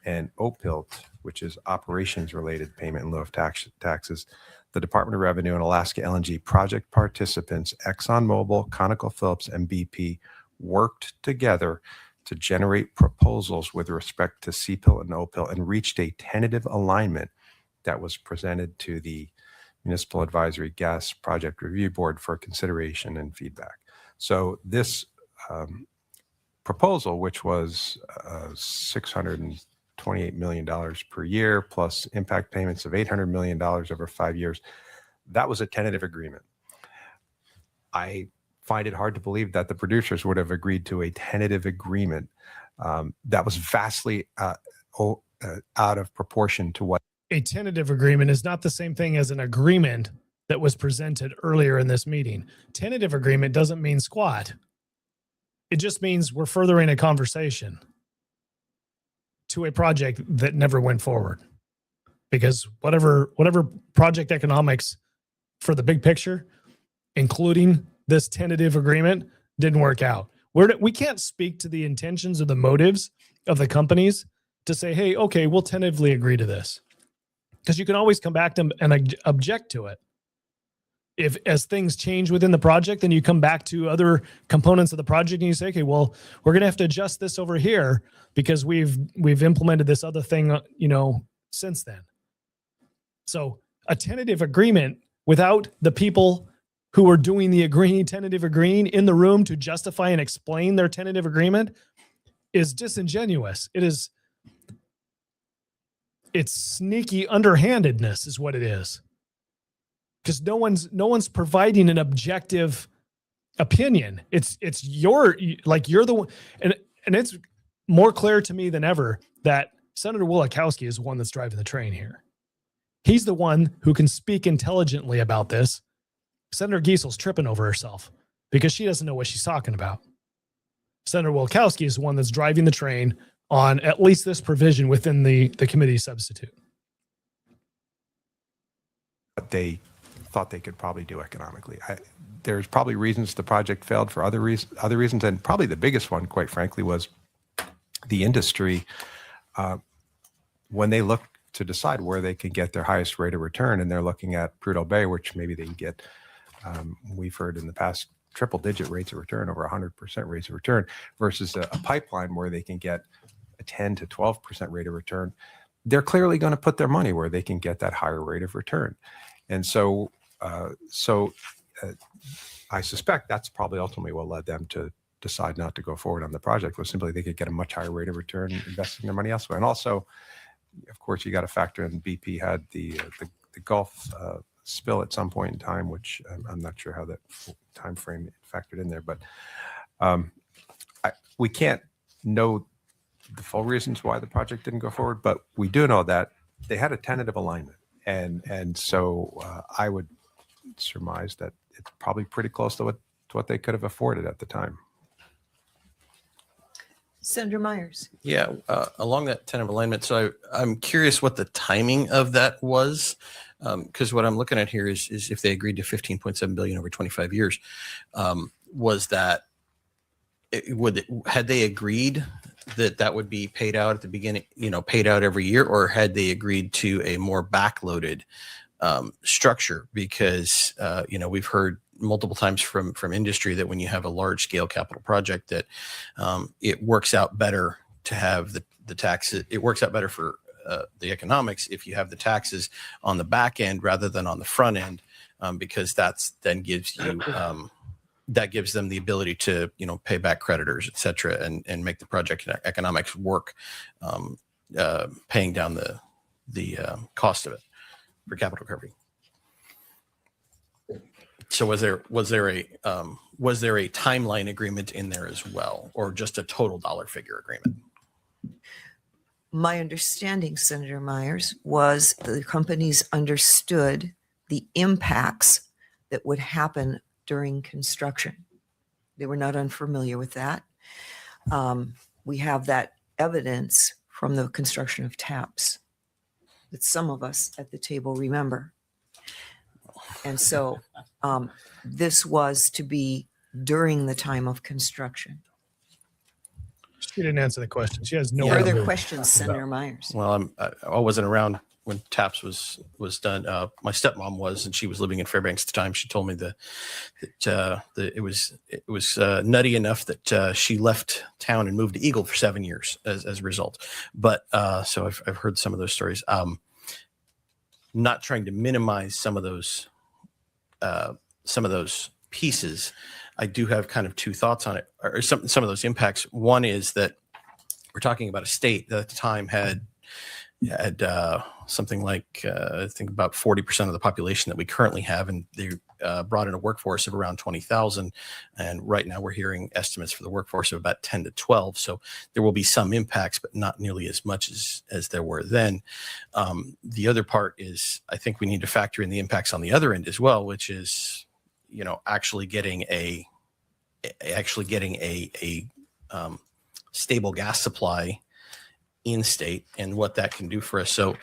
and OPILT, which is operations-related payment in lieu of taxes, the Department of Revenue and Alaska LNG project participants, ExxonMobil, ConocoPhillips, and BP, worked together to generate proposals with respect to CPILT and OPILT and reached a tentative alignment that was presented to the Municipal Advisory Gas Project Review Board for consideration and feedback. So this proposal, which was $628 million per year, plus impact payments of $800 million over 5 years, that was a tentative agreement. I find it hard to believe that the producers would have agreed to a tentative agreement that was vastly out of proportion to what. A tentative agreement is not the same thing as an agreement that was presented earlier in this meeting. Tentative agreement doesn't mean squat. It just means we're furthering a conversation to a project that never went forward. Because whatever project economics for the big picture, including this tentative agreement, didn't work out. We can't speak to the intentions or the motives of the companies to say, hey, okay, we'll tentatively agree to this. Because you can always come back to them and object to it. If as things change within the project, then you come back to other components of the project and you say, okay, well, we're going to have to adjust this over here because we've implemented this other thing, since then. So a tentative agreement without the people who are doing the tentative agreeing in the room to justify and explain their tentative agreement is disingenuous. It's sneaky underhandedness is what it is. Because no one's providing an objective opinion. You're the one, and it's more clear to me than ever that Senator Wielechowski is the one that's driving the train here. He's the one who can speak intelligently about this. Senator Giessel's tripping over herself because she doesn't know what she's talking about. Senator Wielechowski is the one that's driving the train on at least this provision within the committee substitute. But they thought they could probably do economically. There's probably reasons the project failed for other reasons, and probably the biggest one, quite frankly, was the industry. When they look to decide where they can get their highest rate of return, and they're looking at Prudhoe Bay, which maybe they can get, we've heard in the past, triple-digit rates of return, over 100% rates of return, versus a pipeline where they can get a 10 to 12% rate of return. They're clearly going to put their money where they can get that higher rate of return. And so I suspect that's probably ultimately what led them to decide not to go forward on the project, was simply they could get a much higher rate of return investing their money elsewhere. And also, of course, you got to factor in BP had the Gulf spill at some point in time, which I'm not sure how that time frame factored in there, but we can't know the full reasons why the project didn't go forward, but we do know that they had a tentative alignment. And so I would surmise that it's probably pretty close to what they could have afforded at the time. Senator Myers. Yeah, along that tentative alignment. So I'm curious what the timing of that was, because what I'm looking at here is if they agreed to $15.7 billion over 25 years, was that had they agreed that would be paid out at the beginning, paid out every year, or had they agreed to a more backloaded structure? Because we've heard multiple times from industry that when you have a large scale capital project, that it works out better to have the tax. It works out better for the economics if you have the taxes on the back end rather than on the front end, because that's then gives you that gives them the ability to pay back creditors, et cetera, and make the project economics work, paying down the cost of it for capital recovery. So was there a timeline agreement in there as well, or just a total dollar figure agreement? My understanding, Senator Myers, was the companies understood the impacts that would happen during construction. They were not unfamiliar with that. We have that evidence from the construction of TAPS that some of us at the table remember. And so this was to be during the time of construction. She didn't answer the question. She has no Further idea. questions, Senator Myers? Well, I wasn't around when TAPS was done. My stepmom was, and she was living in Fairbanks at the time. She told me that it was nutty enough that she left town and moved to Eagle for 7 years as a result. But so I've heard some of those stories. Not trying to minimize some of those pieces. I do have kind of two thoughts on it, or some of those impacts. One is that we're talking about a state that at the time had something like I think about 40% of the population that we currently have, and they brought in a workforce of around 20,000. And right now we're hearing estimates for the workforce of about 10 to 12. So there will be some impacts, but not nearly as much as there were then. The other part is I think we need to factor in the impacts on the other end as well, which is actually getting a stable gas supply in state and what that can do for us. So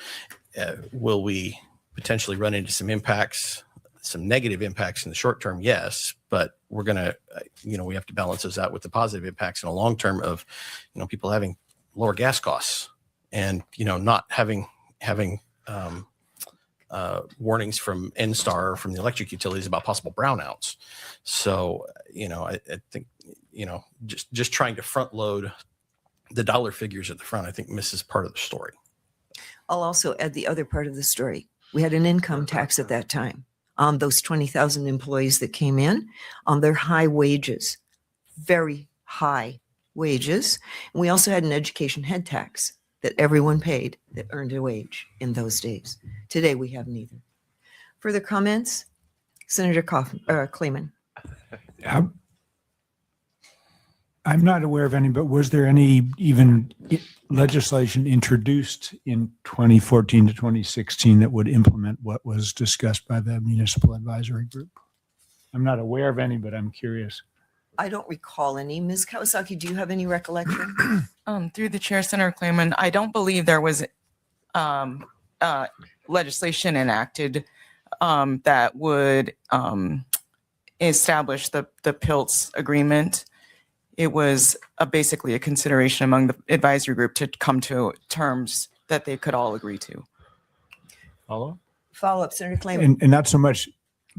will we potentially run into some impacts, some negative impacts in the short term? Yes, but we're going to, we have to balance those out with the positive impacts in the long term of, people having lower gas costs and, not having warnings from NSTAR, from the electric utilities about possible brownouts. So, I think, just trying to front load the dollar figures at the front, I think misses part of the story. I'll also add the other part of the story. We had an income tax at that time on those 20,000 employees that came in on their high wages, very high wages. And we also had an education head tax that everyone paid that earned a wage in those days. Today, we have neither. Further comments? Senator Clayman. I'm not aware of any, but was there any even legislation introduced in 2014 to 2016 that would implement what was discussed by the Municipal Advisory Group? I'm not aware of any, but I'm curious. I don't recall any. Ms. Kawasaki, do you have any recollection? Through the chair, Senator Clayman, I don't believe there was legislation enacted that would establish the PILTS agreement. It was basically a consideration among the advisory group to come to terms that they could all agree to. Follow-up, Senator Clayman. And not so much,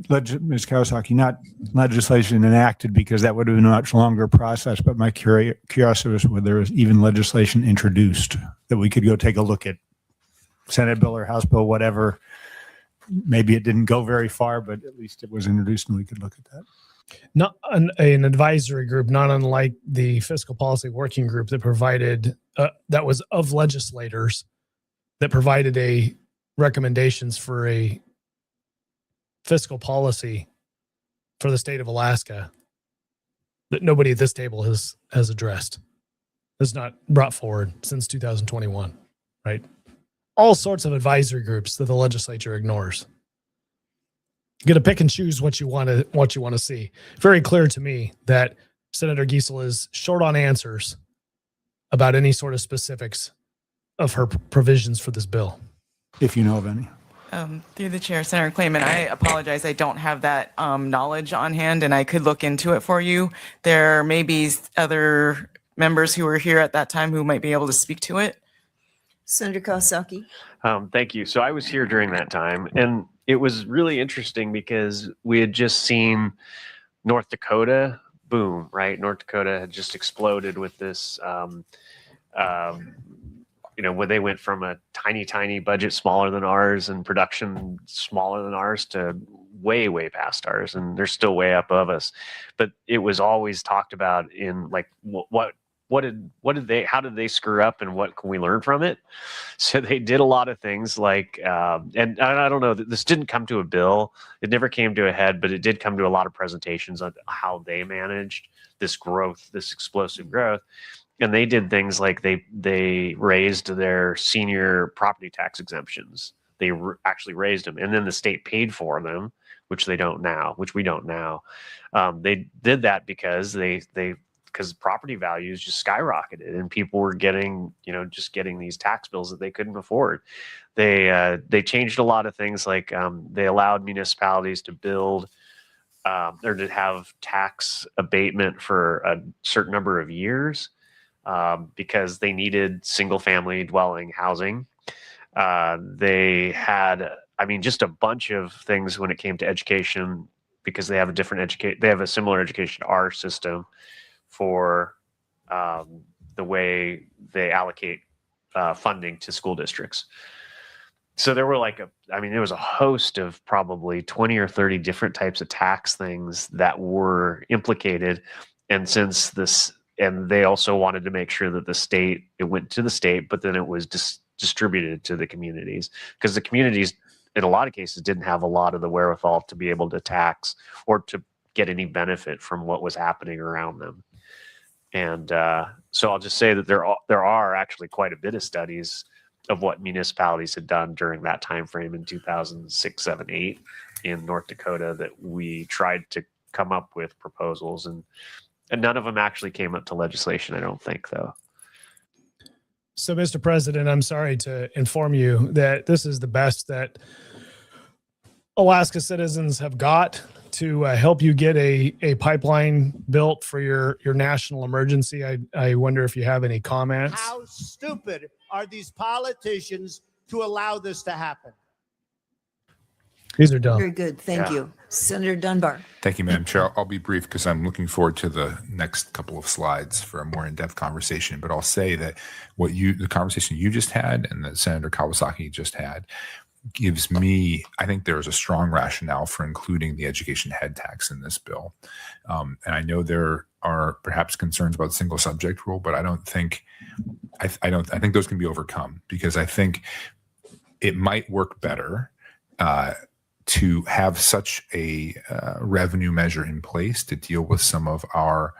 Ms. Kawasaki, not legislation enacted, because that would have been a much longer process, but my curiosity was whether there was even legislation introduced that we could go take a look at, Senate bill or House bill, whatever. Maybe it didn't go very far, but at least it was introduced and we could look at that. Not an advisory group, not unlike the fiscal policy working group that provided, that was of legislators that provided a recommendations for a fiscal policy for the state of Alaska that nobody at this table has addressed, has not brought forward since 2021, right? All sorts of advisory groups that the legislature ignores. You got to pick and choose what you want to see. Very clear to me that Senator Giessel is short on answers about any sort of specifics of her provisions for this bill. If you know of any. Through the chair, Senator Clayman, I apologize. I don't have that knowledge on hand, and I could look into it for you. There may be other members who were here at that time who might be able to speak to it. Senator Kawasaki. Thank you. So I was here during that time, and it was really interesting because we had just seen North Dakota boom, right? North Dakota had just exploded with this when they went from a tiny budget smaller than ours and production smaller than ours to way past ours, and they're still way up above us. But it was always talked about in like, how did they screw up and what can we learn from it? So they did a lot of things like, and I don't know, this didn't come to a bill. It never came to a head, but it did come to a lot of presentations on how they managed this growth, this explosive growth. And they did things like they raised their senior property tax exemptions. They actually raised them, and then the state paid for them, which we don't now. They did that because because property values just skyrocketed and people were getting these tax bills that they couldn't afford. They changed a lot of things, like they allowed municipalities to build or to have tax abatement for a certain number of years because they needed single family dwelling housing. They had, just a bunch of things when it came to education, because they have a similar education to our system for the way they allocate funding to school districts. So there were there was a host of probably 20 or 30 different types of tax things that were implicated. And and they also wanted to make sure that it went to the state, but then it was distributed to the communities, because the communities in a lot of cases didn't have a lot of the wherewithal to be able to tax or to get any benefit from what was happening around them. And so I'll just say that there are actually quite a bit of studies of what municipalities had done during that time frame in 2006, 7, 8 in North Dakota that we tried to come up with proposals, and none of them actually came up to legislation, I don't think, though. So, Mr. President, I'm sorry to inform you that this is the best that Alaska citizens have got to help you get a pipeline built for your national emergency. I wonder if you have any comments. How stupid are these politicians to allow this to happen? These are dumb. Very good. Thank you. Senator Dunbar. Thank you, Madam Chair. I'll be brief because I'm looking forward to the next couple of slides for a more in-depth conversation. But I'll say that the conversation you just had and that Senator Kawasaki just had gives me, I think there is a strong rationale for including the education head tax in this bill. And I know there are perhaps concerns about single subject rule, but I think those can be overcome, because I think it might work better to have such a revenue measure in place to deal with some of our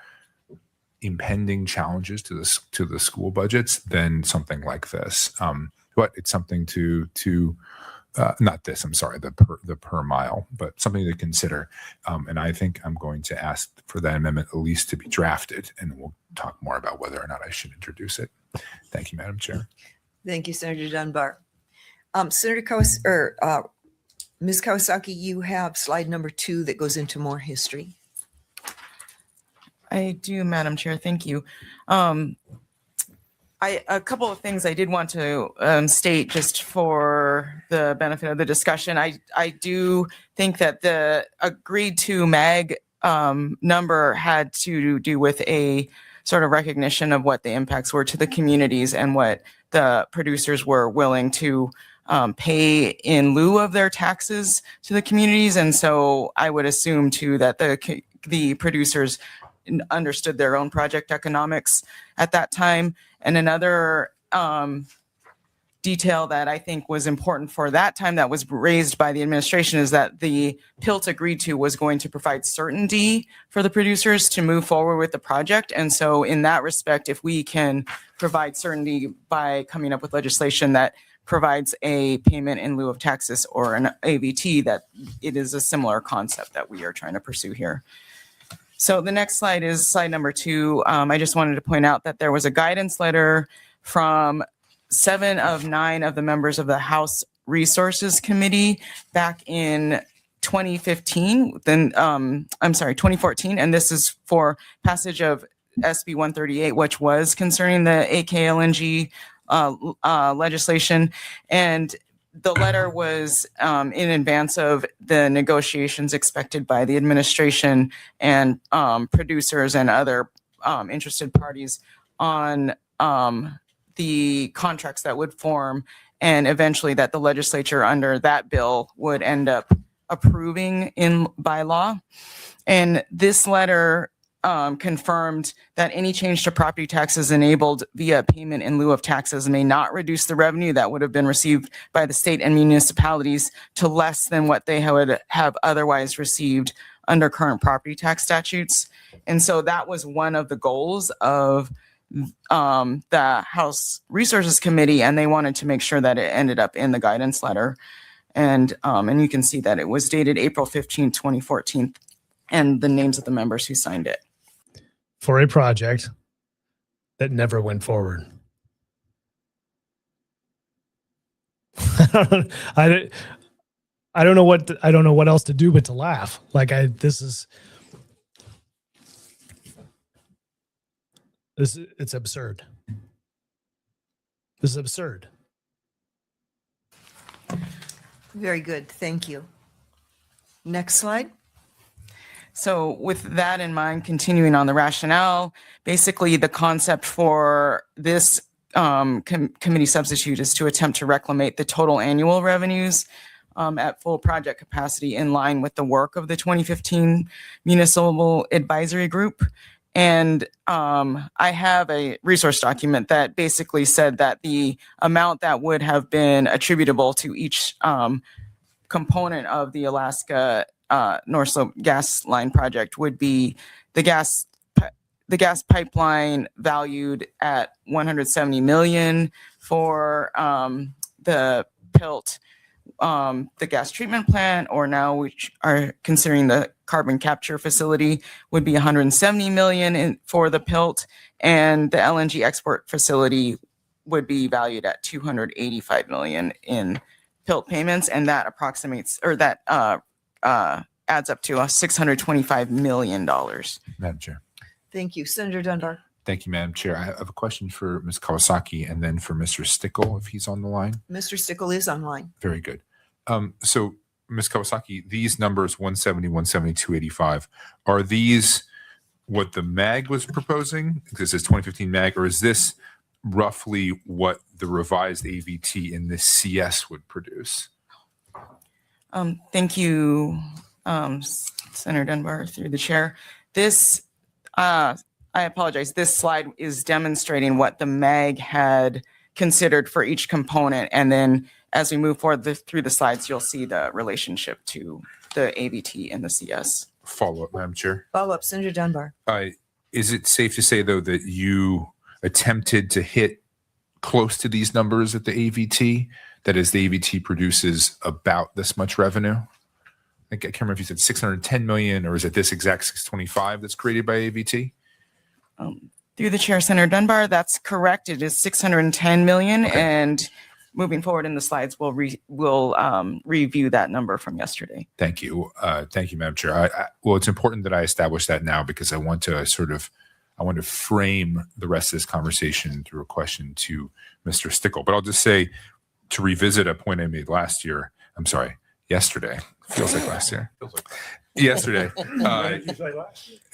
impending challenges to the school budgets than something like this. But it's something not this, I'm sorry, the per mile, but something to consider. And I think I'm going to ask for that amendment at least to be drafted, and we'll talk more about whether or not I should introduce it. Thank you, Madam Chair. Thank you, Senator Dunbar. Ms. Kawasaki, you have slide number 2 that goes into more history. I do, Madam Chair. Thank you. A couple of things I did want to state just for the benefit of the discussion. I do think that the agreed to MAG number had to do with a sort of recognition of what the impacts were to the communities and what the producers were willing to pay in lieu of their taxes to the communities. And so I would assume too that the producers understood their own project economics at that time. And another detail that I think was important for that time that was raised by the administration is that the PILT agreed to was going to provide certainty for the producers to move forward with the project. And so in that respect, if we can provide certainty by coming up with legislation that provides a payment in lieu of taxes or an AVT, that it is a similar concept that we are trying to pursue here. So the next slide is slide number 2. I just wanted to point out that there was a guidance letter from 7 of 9 of the members of the House Resources Committee back in 2014, and this is for passage of SB 138, which was concerning the AKLNG legislation. And the letter was in advance of the negotiations expected by the administration and producers and other interested parties on the contracts that would form, and eventually that the legislature under that bill would end up approving by law. And this letter confirmed that any change to property taxes enabled via payment in lieu of taxes may not reduce the revenue that would have been received by the state and municipalities to less than what they would have otherwise received under current property tax statutes. And so that was one of the goals of the House Resources Committee, and they wanted to make sure that it ended up in the guidance letter. And you can see that it was dated April 15, 2014, and the names of the members who signed it. For a project that never went forward. I don't know what else to do but to laugh. Like it's absurd. This is absurd. Very good. Thank you. Next slide. So with that in mind, continuing on the rationale, basically the concept for this committee substitute is to attempt to reclimate the total annual revenues at full project capacity in line with the work of the 2015 Municipal Advisory Group. And I have a resource document that basically said that the amount that would have been attributable to each component of the Alaska North Slope gas line project would be the gas pipeline valued at $170 million for the PILT, the gas treatment plant, or now which are considering the carbon capture facility, would be $170 million for the PILT, and the LNG export facility would be valued at $285 million in PILT payments, and that approximates, or that adds up to $625 million. Madam Chair. Thank you. Senator Dunbar. Thank you, Madam Chair. I have a question for Ms. Kawasaki and then for Mr. Stickle, if he's on the line. Mr. Stickle is online. Very good. So, Ms. Kawasaki, these numbers 170, 170, 285, are these what the MAG was proposing? Because it says 2015 MAG, or is this roughly what the revised AVT in this CS would produce? Thank you, Senator Dunbar, through the chair. This, I apologize, this slide is demonstrating what the MAG had considered for each component. And then as we move forward through the slides, you'll see the relationship to the AVT and the CS. Follow up, Madam Chair. Follow up, Senator Dunbar. Is it safe to say, though, that you attempted to hit close to these numbers at the AVT? That is, the AVT produces about this much revenue? I can't remember if you said 610 million, or is it this exact 625 that's created by AVT? Through the chair, Senator Dunbar, that's correct. It is 610 million. Okay. And moving forward in the slides, we'll review that number from yesterday. Thank you. Thank you, Madam Chair. Well, it's important that I establish that now, because I want to frame the rest of this conversation through a question to Mr. Stickle. But I'll just say, to revisit a point I made yesterday. Feels like last year. Yesterday.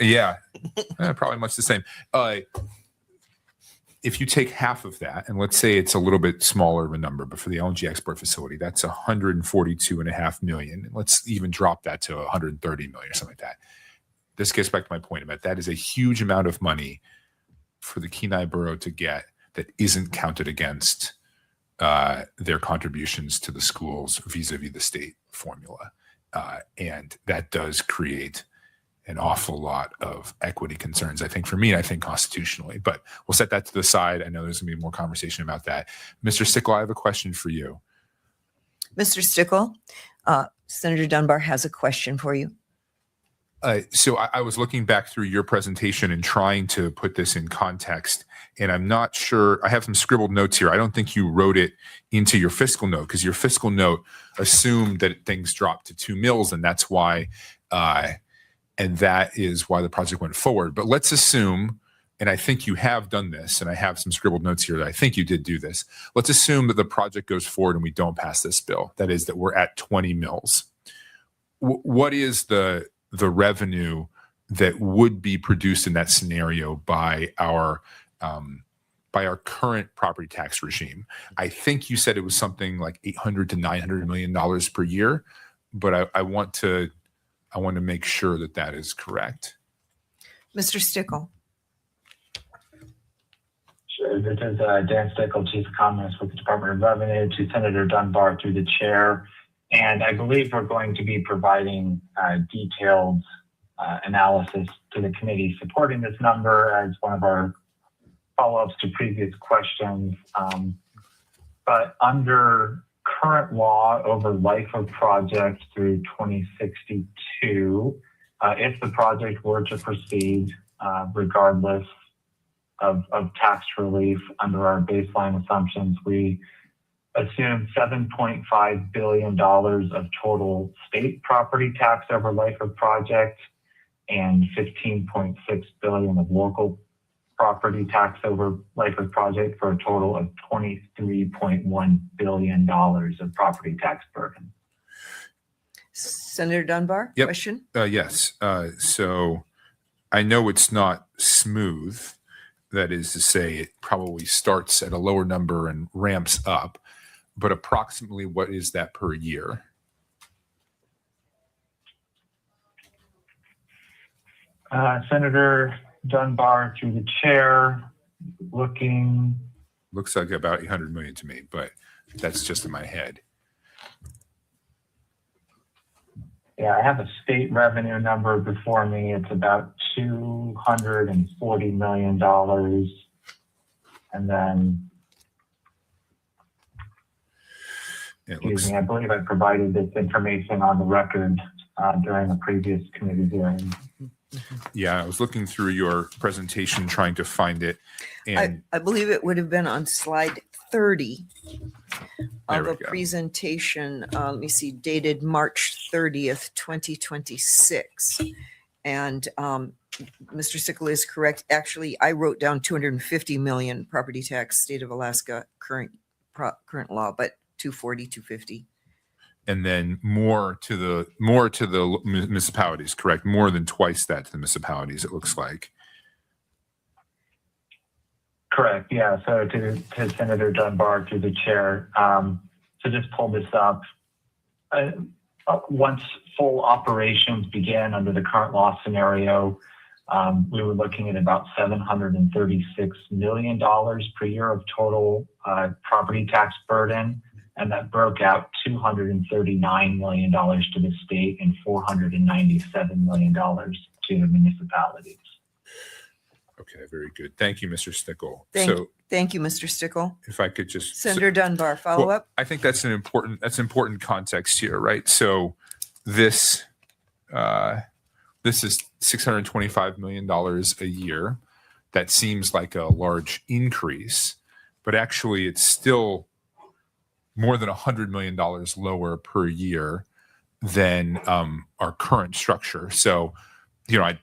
Yeah, probably much the same. If you take half of that, and let's say it's a little bit smaller of a number, but for the LNG export facility, that's 142.5 million. Let's even drop that to 130 million or something like that. This gets back to my point about that is a huge amount of money for the Kenai Borough to get that isn't counted against their contributions to the schools vis-a-vis the state formula. And that does create an awful lot of equity concerns, I think, for me, and I think constitutionally. But we'll set that to the side. I know there's going to be more conversation about that. Mr. Stickle, I have a question for you. Mr. Stickle, Senator Dunbar has a question for you. So I was looking back through your presentation and trying to put this in context, and I'm not sure. I have some scribbled notes here. I don't think you wrote it into your fiscal note, because your fiscal note assumed that things dropped to 2 mils, and that's why, and that is why the project went forward. But let's assume, and I think you have done this, and I have some scribbled notes here that I think you did do this. Let's assume that the project goes forward and we don't pass this bill. That is, that we're at 20 mils. What is the revenue that would be produced in that scenario by our by our current property tax regime. I think you said it was something like $800 to $900 million per year, but I want to make sure that that is correct. Mr. Stickle. Sure. This is Dan Stickle, Chief Economist with the Department of Revenue, to Senator Dunbar through the chair. And I believe we're going to be providing detailed analysis to the committee supporting this number as one of our follow-ups to previous questions. But under current law over life of project through 2062, if the project were to proceed regardless of tax relief under our baseline assumptions, we assume $7.5 billion of total state property tax over life of project and $15.6 billion of local property tax over life of project, for a total of $23.1 billion of property tax burden. Senator Dunbar, Yep. question? Yes. So I know it's not smooth. That is to say, it probably starts at a lower number and ramps up, but approximately what is that per year? Senator Dunbar through the chair, looking. Looks like about 800 million to me, but that's just in my head. Yeah, I have a state revenue number before me. It's about $240 million. And then, excuse me, I believe I provided this information on the record during a previous committee hearing. Yeah, I was looking through your presentation trying to find it. And I believe it would have been on slide 30 of There a we go. presentation, let me see, dated March 30th, 2026. And Mr. Stickle is correct. Actually, I wrote down 250 million property tax, state of Alaska, current law, but 240, 250. and then more to the municipalities, correct? More than twice that to the municipalities, it looks like. Correct. Yeah. So to Senator Dunbar through the chair, to just pull this up, once full operations begin under the current law scenario, we were looking at about $736 million per year of total property tax burden. And that broke out $239 million to the state and $497 million to the municipalities. Okay, very good. Thank you, Mr. Stickle. Thank you, Mr. Stickle. If I could just Senator Dunbar, follow up. I think that's important context here, right? So this is $625 million a year. That seems like a large increase, but actually it's still more than $100 million lower per year than our current structure. So, I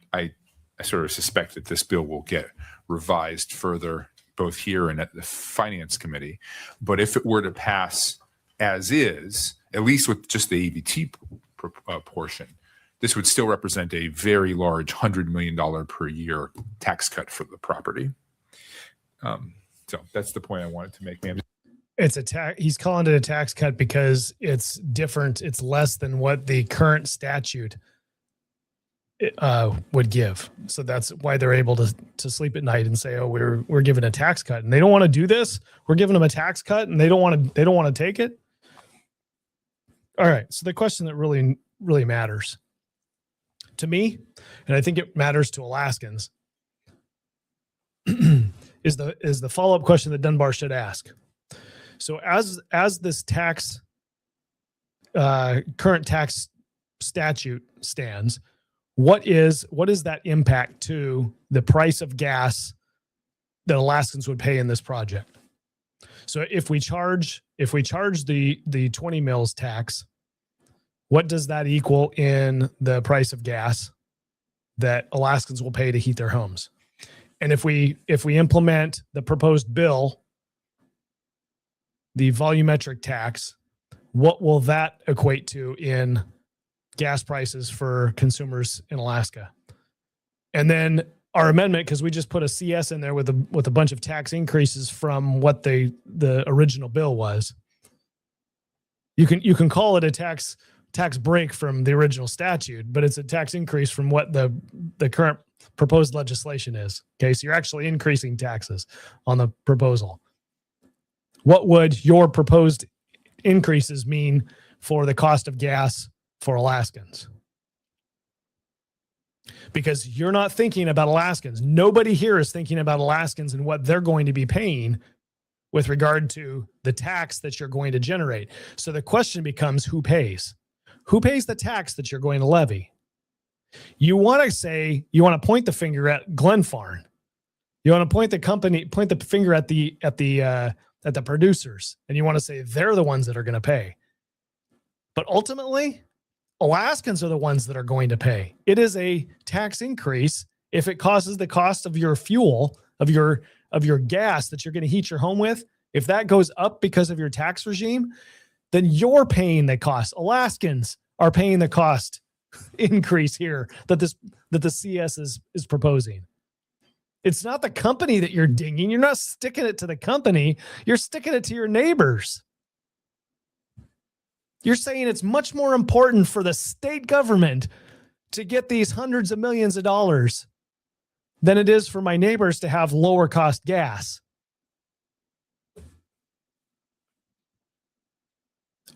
sort of suspect that this bill will get revised further, both here and at the Finance Committee. But if it were to pass as is, at least with just the AVT portion, this would still represent a very large $100 million per year tax cut for the property. So that's the point I wanted to make, ma'am. It's a tax. He's calling it a tax cut because it's different. It's less than what the current statute would give. So that's why they're able to sleep at night and say, "Oh, we're giving a tax cut," and they don't want to do this. We're giving them a tax cut, and they don't want to take it. All right. So the question that really matters to me, and I think it matters to Alaskans, is the follow-up question that Dunbar should ask. So as this current tax statute stands, what is that impact to the price of gas that Alaskans would pay in this project? So if we charge the 20 mils tax, what does that equal in the price of gas that Alaskans will pay to heat their homes? And if we implement the proposed bill, the volumetric tax, what will that equate to in gas prices for consumers in Alaska? And then our amendment, because we just put a CS in there with a bunch of tax increases from what the original bill was. You can call it a tax break from the original statute, but it's a tax increase from what the current proposed legislation is. Okay, so you're actually increasing taxes on the proposal. What would your proposed increases mean for the cost of gas for Alaskans? Because you're not thinking about Alaskans. Nobody here is thinking about Alaskans and what they're going to be paying with regard to the tax that you're going to generate. So the question becomes, who pays? Who pays the tax that you're going to levy? You want to point the finger at Glenfarne. You want to point the finger at the producers, and you want to say they're the ones that are going to pay. But ultimately, Alaskans are the ones that are going to pay. It is a tax increase if it causes the cost of your fuel, of your gas that you're going to heat your home with. If that goes up because of your tax regime, then you're paying the cost. Alaskans are paying the cost increase here that the CS is proposing. It's not the company that you're dinging. You're not sticking it to the company. You're sticking it to your neighbors. You're saying it's much more important for the state government to get these hundreds of millions of dollars than it is for my neighbors to have lower cost gas.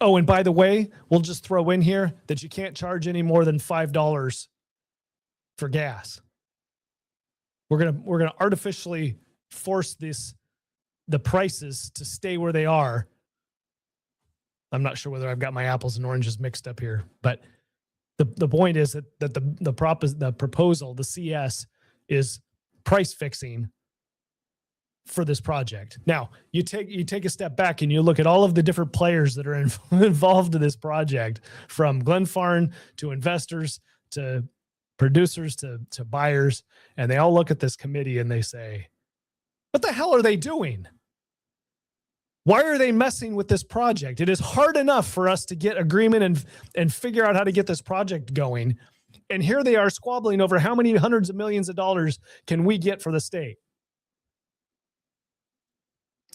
Oh, and by the way, we'll just throw in here that you can't charge any more than $5 for gas. We're gonna artificially force the prices to stay where they are. I'm not sure whether I've got my apples and oranges mixed up here, but the point is that the proposal, the CS, is price fixing for this project. Now, you take a step back and you look at all of the different players that are involved in this project, from Glenfarne to investors to producers to buyers, and they all look at this committee and they say, what the hell are they doing? Why are they messing with this project? It is hard enough for us to get agreement and figure out how to get this project going. And here they are squabbling over how many hundreds of millions of dollars can we get for the state.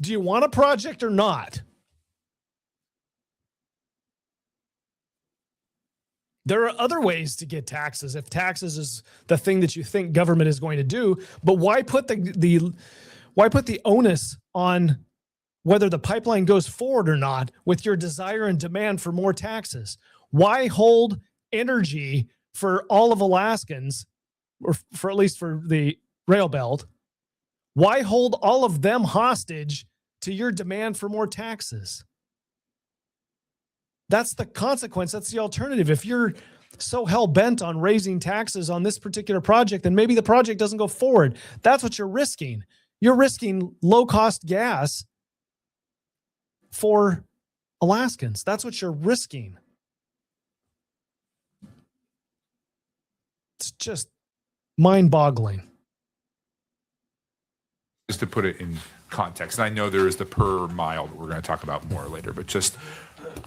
Do you want a project or not? There are other ways to get taxes if taxes is the thing that you think government is going to do. But why put the onus on whether the pipeline goes forward or not with your desire and demand for more taxes? Why hold energy for all of Alaskans, or for at least for the rail belt? Why hold all of them hostage to your demand for more taxes? That's the consequence. That's the alternative. If you're so hell-bent on raising taxes on this particular project, then maybe the project doesn't go forward. That's what you're risking. You're risking low-cost gas for Alaskans. That's what you're risking. It's just mind-boggling. Just to put it in context, and I know there is the per mile that we're going to talk about more later, but just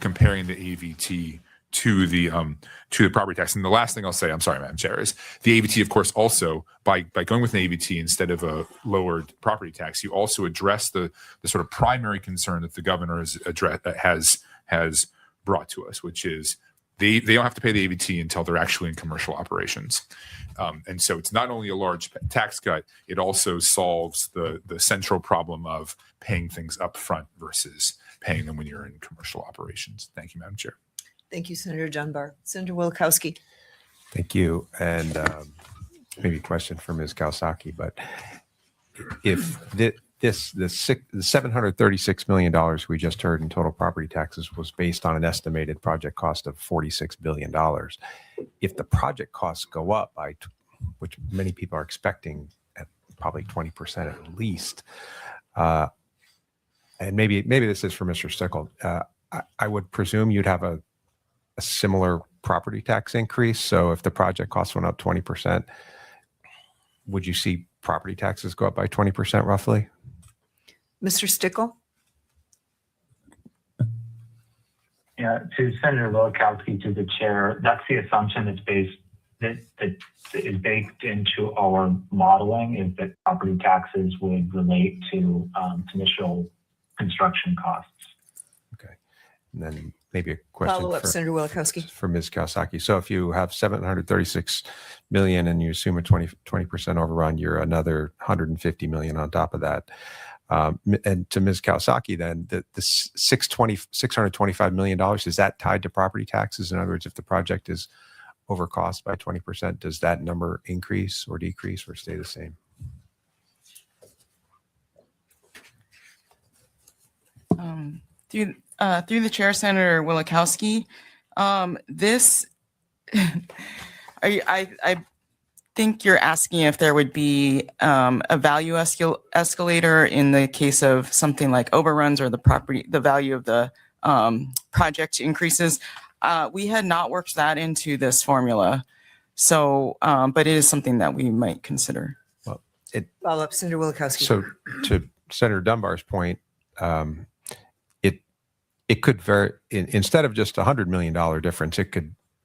comparing the AVT to the property tax. And the last thing I'll say, I'm sorry, Madam Chair, is the AVT, of course, also by going with an AVT instead of a lowered property tax, you also address the sort of primary concern that the governor has brought to us, which is they don't have to pay the AVT until they're actually in commercial operations. And so it's not only a large tax cut, it also solves the central problem of paying things up front versus paying them when you're in commercial operations. Thank you, Madam Chair. Thank you, Senator Dunbar. Senator Wielkowski. Thank you. And maybe a question for Ms. Kawasaki, but if the $736 million we just heard in total property taxes was based on an estimated project cost of $46 billion, if the project costs go up by, which many people are expecting at probably 20% at least, and maybe this is for Mr. Stickle, I would presume you'd have a similar property tax increase. So if the project costs went up 20%, would you see property taxes go up by 20% roughly? Mr. Stickle? Yeah, to Senator Wielkowski, to the chair, that's the assumption that's based that is baked into our modeling is that property taxes would relate to initial construction costs. Okay. And then maybe a question Follow up, Senator Wielechowski. for Ms. Kawasaki. So if you have 736 million and you assume a 20% overrun, you're another 150 million on top of that. And to Ms. Kawasaki, then the $625 million, is that tied to property taxes? In other words, if the project is over cost by 20%, does that number increase or decrease or stay the same? Through the chair, Senator Wielechowski, this, I think you're asking if there would be a value escalator in the case of something like overruns or the value of the project increases. We had not worked that into this formula. So, but it is something that we might consider. Well, Follow up, Senator Wielechowski. So to Senator Dunbar's point, it could vary. Instead of just $100 million difference,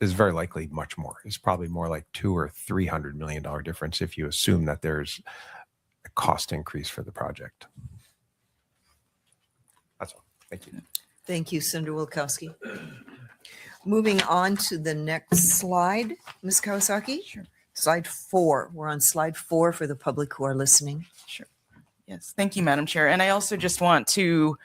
is very likely much more. It's probably more like $200 or $300 million difference if you assume that there's a cost increase for the project. That's all. Thank you. Thank you, Senator Wielechowski. Moving on to the next slide, Ms. Kawasaki. Sure. Slide 4. We're on slide 4 for the public who are listening. Sure. Yes. Thank you, Madam Chair. And I also just want to,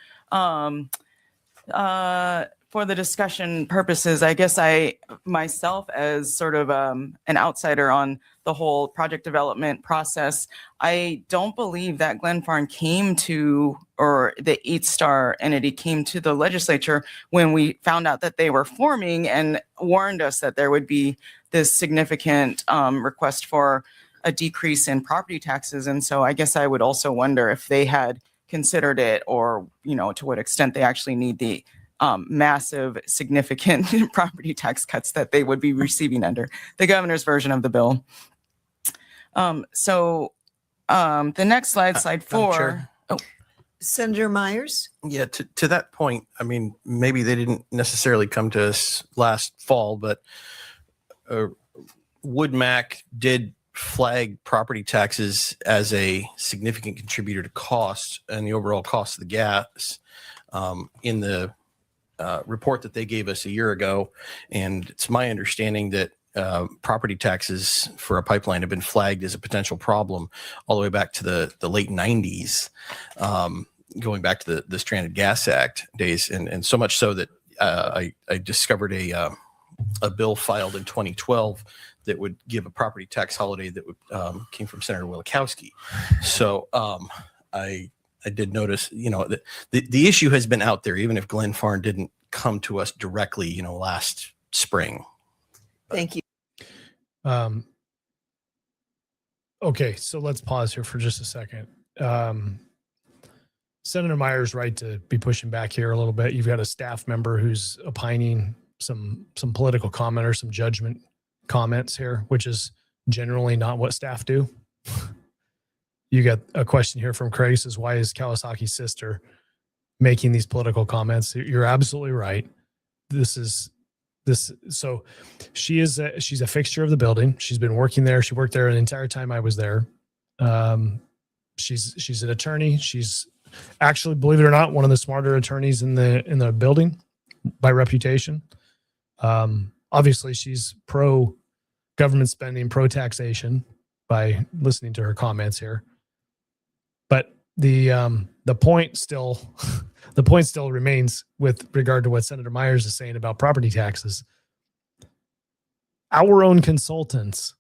for the discussion purposes, I guess I myself, as sort of an outsider on the whole project development process, I don't believe that Glen Farm came to, or the 8-star entity came to the legislature when we found out that they were forming and warned us that there would be this significant request for a decrease in property taxes. And so I guess I would also wonder if they had considered it, or, to what extent they actually need the massive, significant property tax cuts that they would be receiving under the governor's version of the bill. The next slide, slide 4. Senator Myers? Yeah, to that point, I mean, maybe they didn't necessarily come to us last fall, but Wood-Mac did flag property taxes as a significant contributor to cost and the overall cost of the gas in the report that they gave us a year ago. And it's my understanding that property taxes for a pipeline have been flagged as a potential problem all the way back to the late 90s, going back to the Stranded Gas Act days. And so much so that I discovered a bill filed in 2012 that would give a property tax holiday that would came from Senator Wielechowski. So I did notice, that the issue has been out there, even if Glen Farm didn't come to us directly, last spring. Thank you. Okay, so let's pause here for just a second. Senator Myers right to be pushing back here a little bit. You've got a staff member who's opining some political comment or some judgment comments here, which is generally not what staff do. You got a question here from Craig, says, why is Kawasaki's sister making these political comments? You're absolutely right. So she's a fixture of the building. She's been working there. She worked there the entire time I was there. She's an attorney. She's actually, believe it or not, one of the smarter attorneys in the building by reputation. Obviously she's pro government spending, pro taxation by listening to her comments here. But the point still remains with regard to what Senator Myers is saying about property taxes. Our own consultants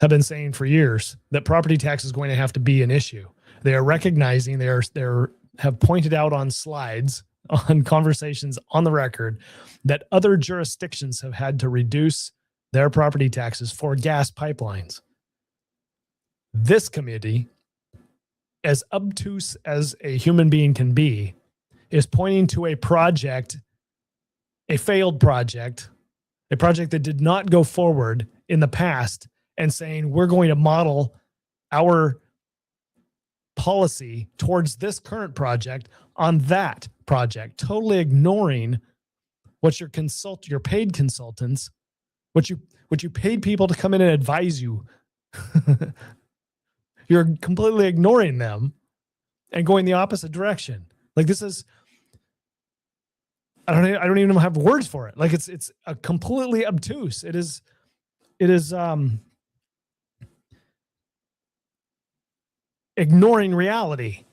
have been saying for years that property tax is going to have to be an issue. They are recognizing, they have pointed out on slides, on conversations on the record, that other jurisdictions have had to reduce their property taxes for gas pipelines. This committee, as obtuse as a human being can be, is pointing to a project, a failed project, a project that did not go forward in the past, and saying we're going to model our policy towards this current project on that project, totally ignoring what your paid consultants What you paid people to come in and advise you. You're completely ignoring them and going the opposite direction. Like this is, I don't even have words for it. Like it's a completely obtuse. It is ignoring reality.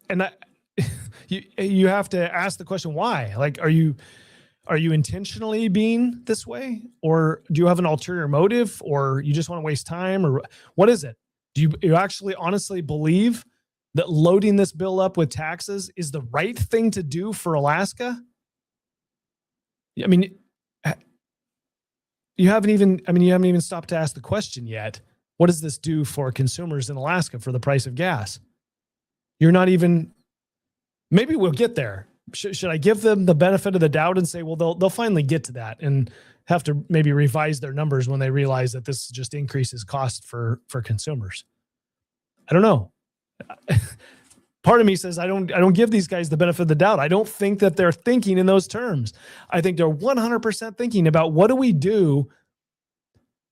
And you have to ask the question, why? Like, are you intentionally being this way, or do you have an ulterior motive, or you just want to waste time, or what is it? Do you actually honestly believe that loading this bill up with taxes is the right thing to do for Alaska? I mean, you haven't even stopped to ask the question yet. What does this do for consumers in Alaska for the price of gas? You're not even, maybe we'll get there. Should I give them the benefit of the doubt and say, well, they'll finally get to that and have to maybe revise their numbers when they realize that this just increases cost for consumers? I don't know. Part of me says I don't give these guys the benefit of the doubt. I don't think that they're thinking in those terms. I think they're 100% thinking about what do we do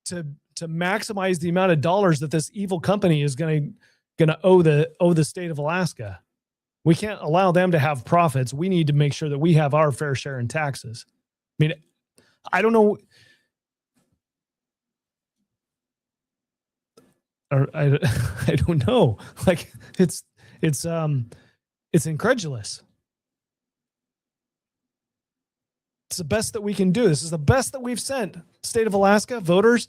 to maximize the amount of dollars that this evil company is going to owe the state of Alaska. We can't allow them to have profits. We need to make sure that we have our fair share in taxes. I mean, I don't know. I don't know. Like it's incredulous. It's the best that we can do. This is the best that we've sent. State of Alaska voters,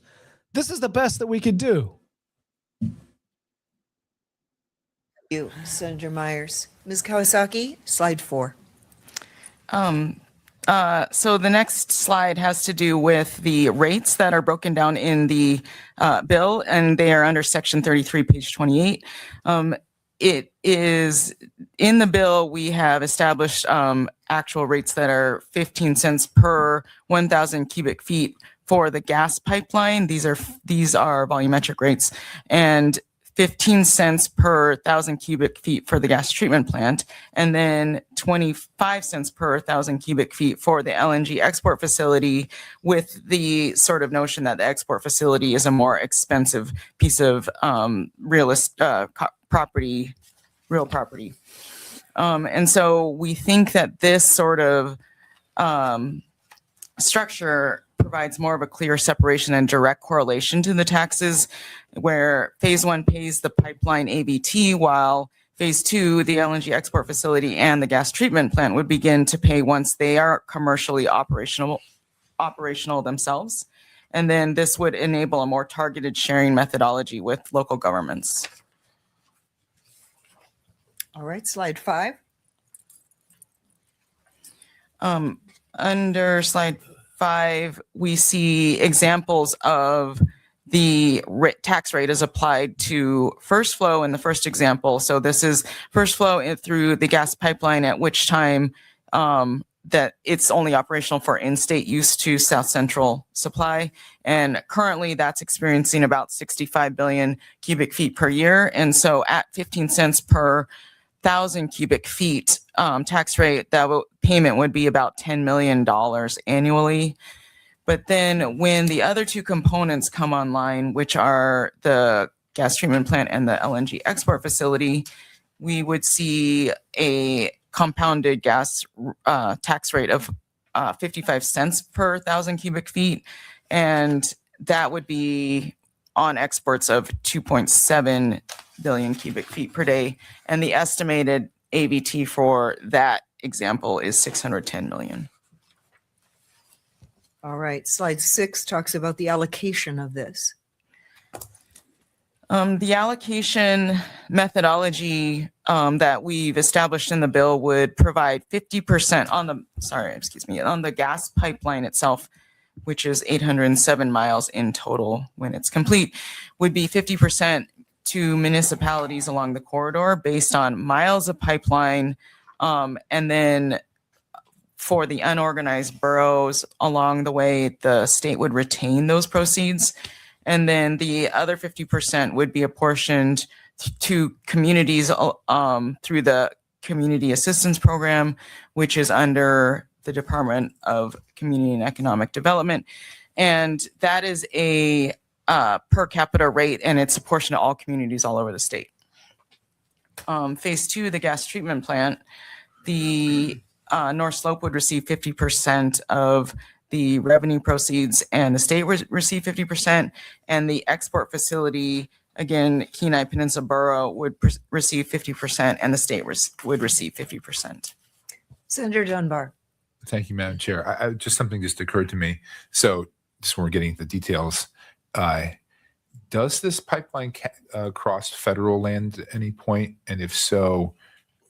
this is the best that we could do. You, Senator Myers. Ms. Kawasaki, slide 4. So the next slide has to do with the rates that are broken down in the bill, and they are under Section 33, page 28. It is in the bill, we have established actual rates that are 15 cents per 1,000 cubic feet for the gas pipeline. These are volumetric rates, and 15 cents per 1,000 cubic feet for the gas treatment plant, and then 25 cents per 1,000 cubic feet for the LNG export facility, with the sort of notion that the export facility is a more expensive piece of real property. And so we think that this sort of structure provides more of a clear separation and direct correlation to the taxes, where phase 1 pays the pipeline ABT, while phase 2, the LNG export facility and the gas treatment plant, would begin to pay once they are commercially operational themselves. And then this would enable a more targeted sharing methodology with local governments. All right, slide 5. Under slide 5, we see examples of the tax rate is applied to first flow in the first example. So this is first flow through the gas pipeline, at which time that it's only operational for in-state use to South Central supply. And currently that's experiencing about 65 billion cubic feet per year. And so at 15 cents per 1,000 cubic feet tax rate, that payment would be about $10 million annually. But then when the other two components come online, which are the gas treatment plant and the LNG export facility, we would see a compounded gas tax rate of 55 cents per 1,000 cubic feet. And that would be on exports of 2.7 billion cubic feet per day. And the estimated ABT for that example is 610 million. All right, slide 6 talks about the allocation of this. The allocation methodology that we've established in the bill would provide 50% on the gas pipeline itself, which is 807 miles in total when it's complete, would be 50% to municipalities along the corridor based on miles of pipeline, and then for the unorganized boroughs along the way, the state would retain those proceeds. And then the other 50% would be apportioned to communities through the Community Assistance Program, which is under the Department of Community and Economic Development. And that is a per capita rate, and it's a portion of all communities all over the state. Phase 2, the gas treatment plant, the North Slope would receive 50% of the revenue proceeds, and the state would receive 50%, and the export facility, again, Kenai Peninsula Borough would receive 50%, and the state would receive 50%. Senator Dunbar. Thank you, Madam Chair. Just something just occurred to me. So just when we're getting the details, does this pipeline cross federal land at any point? And if so,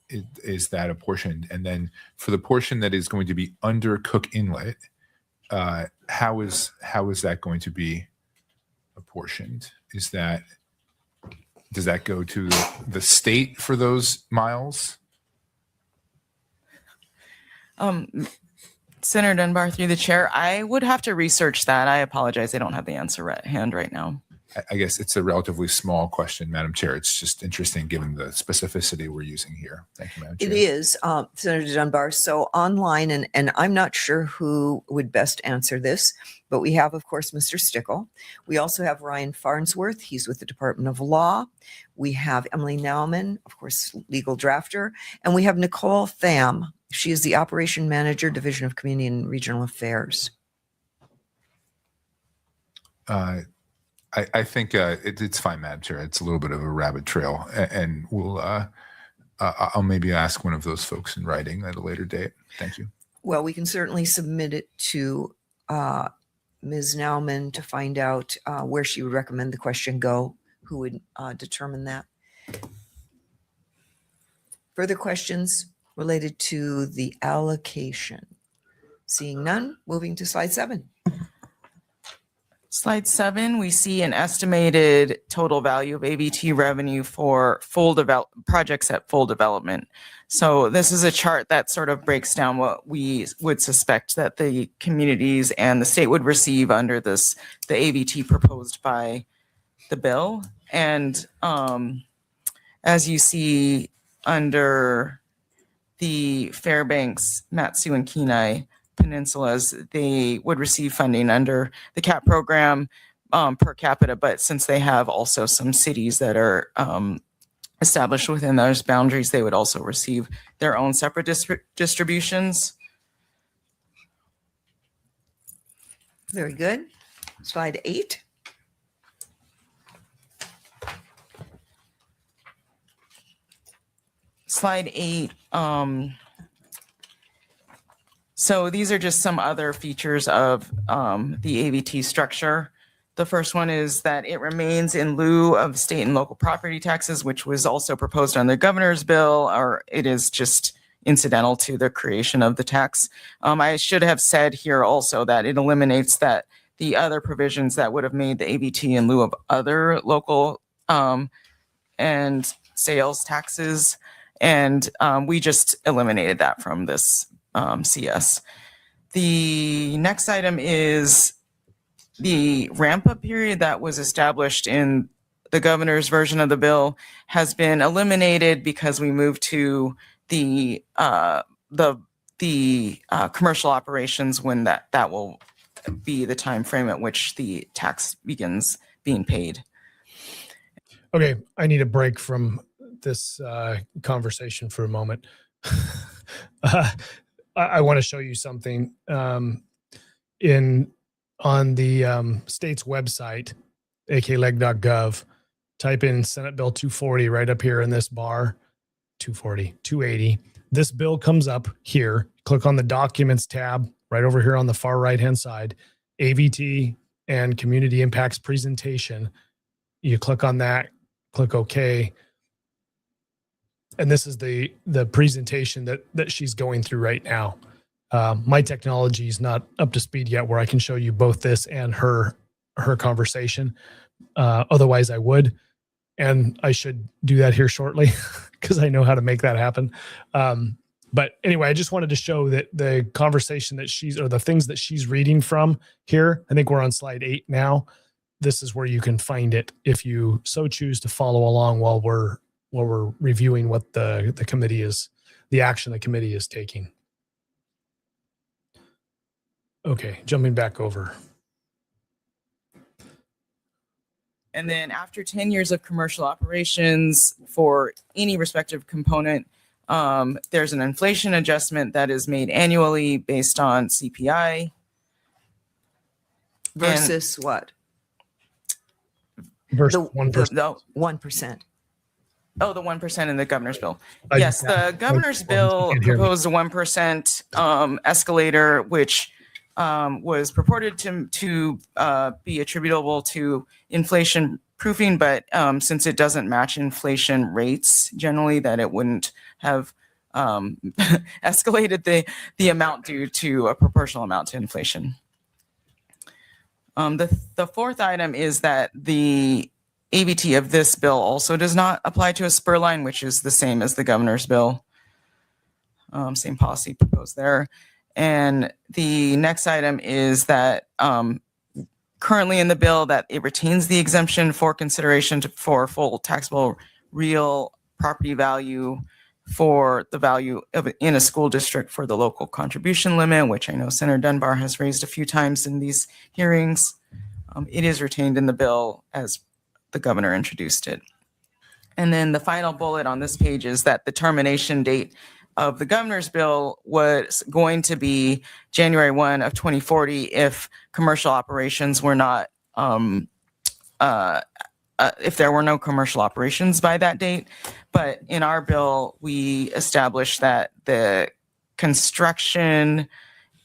is that apportioned? And then for the portion that is going to be under Cook Inlet, how is that going to be apportioned? Does that go to the state for those miles? Senator Dunbar, through the chair, I would have to research that. I apologize. I don't have the answer at hand right now. I guess it's a relatively small question, Madam Chair. It's just interesting given the specificity we're using here. Thank you, Madam Chair. It is, Senator Dunbar. So online, and I'm not sure who would best answer this, but we have, of course, Mr. Stickle. We also have Ryan Farnsworth. He's with the Department of Law. We have Emily Nauman, of course, legal drafter. And we have Nicole Pham. She is the Operation Manager, Division of Community and Regional Affairs. I think it's fine, Madam Chair. It's a little bit of a rabbit trail, and we'll I'll maybe ask one of those folks in writing at a later date. Thank you. Well, we can certainly submit it to Ms. Nauman to find out where she would recommend the question go, who would determine that. Further questions related to the allocation? Seeing none, moving to slide 7. Slide 7, we see an estimated total value of AVT revenue for projects at full development. So this is a chart that sort of breaks down what we would suspect that the communities and the state would receive under the AVT proposed by the bill. And as you see under the Fairbanks, Mat-Su, and Kenai peninsulas, they would receive funding under the CAP program per capita, but since they have also some cities that are established within those boundaries, they would also receive their own separate distributions. Very good. Slide 8. Slide 8. So these are just some other features of the AVT structure. The first one is that it remains in lieu of state and local property taxes, which was also proposed on the governor's bill, or it is just incidental to the creation of the tax. I should have said here also that it eliminates that the other provisions that would have made the AVT in lieu of other local and sales taxes. And we just eliminated that from this CS. The next item is the ramp-up period that was established in the governor's version of the bill has been eliminated because we moved to the commercial operations when that will be the time frame at which the tax begins being paid. Okay, I need a break from this conversation for a moment. I want to show you something on the state's website, akleg.gov. Type in Senate Bill 240 right up here in this bar, 280. This bill comes up here. Click on the Documents tab right over here on the far right-hand side, AVT and Community Impacts Presentation. You click on that, click OK. And this is the presentation that she's going through right now. My technology is not up to speed yet where I can show you both this and her conversation. Otherwise I would, and I should do that here shortly because I know how to make that happen. But anyway, I just wanted to show that the conversation that the things that she's reading from here, I think we're on slide 8 now. This is where you can find it if you so choose to follow along while we're reviewing what the committee is, the action the committee is taking. Okay, jumping back over. And then after 10 years of commercial operations for any respective component, there's an inflation adjustment that is made annually based on CPI. Versus what? Versus The 1%. 1%. Oh, the 1% in the governor's bill. I Yes, just- the governor's you bill can't hear me. proposed a 1% escalator, which was purported to be attributable to inflation proofing, but since it doesn't match inflation rates generally, that it wouldn't have escalated the amount due to a proportional amount to inflation. The fourth item is that the AVT of this bill also does not apply to a spur line, which is the same as the governor's bill. Same policy proposed there. And the next item is that currently in the bill that it retains the exemption for consideration for full taxable real property value for the value of in a school district for the local contribution limit, which I know Senator Dunbar has raised a few times in these hearings. It is retained in the bill as the governor introduced it. And then the final bullet on this page is that the termination date of the governor's bill was going to be January 1 of 2040 if commercial operations were not, if there were no commercial operations by that date. But in our bill, we established that the construction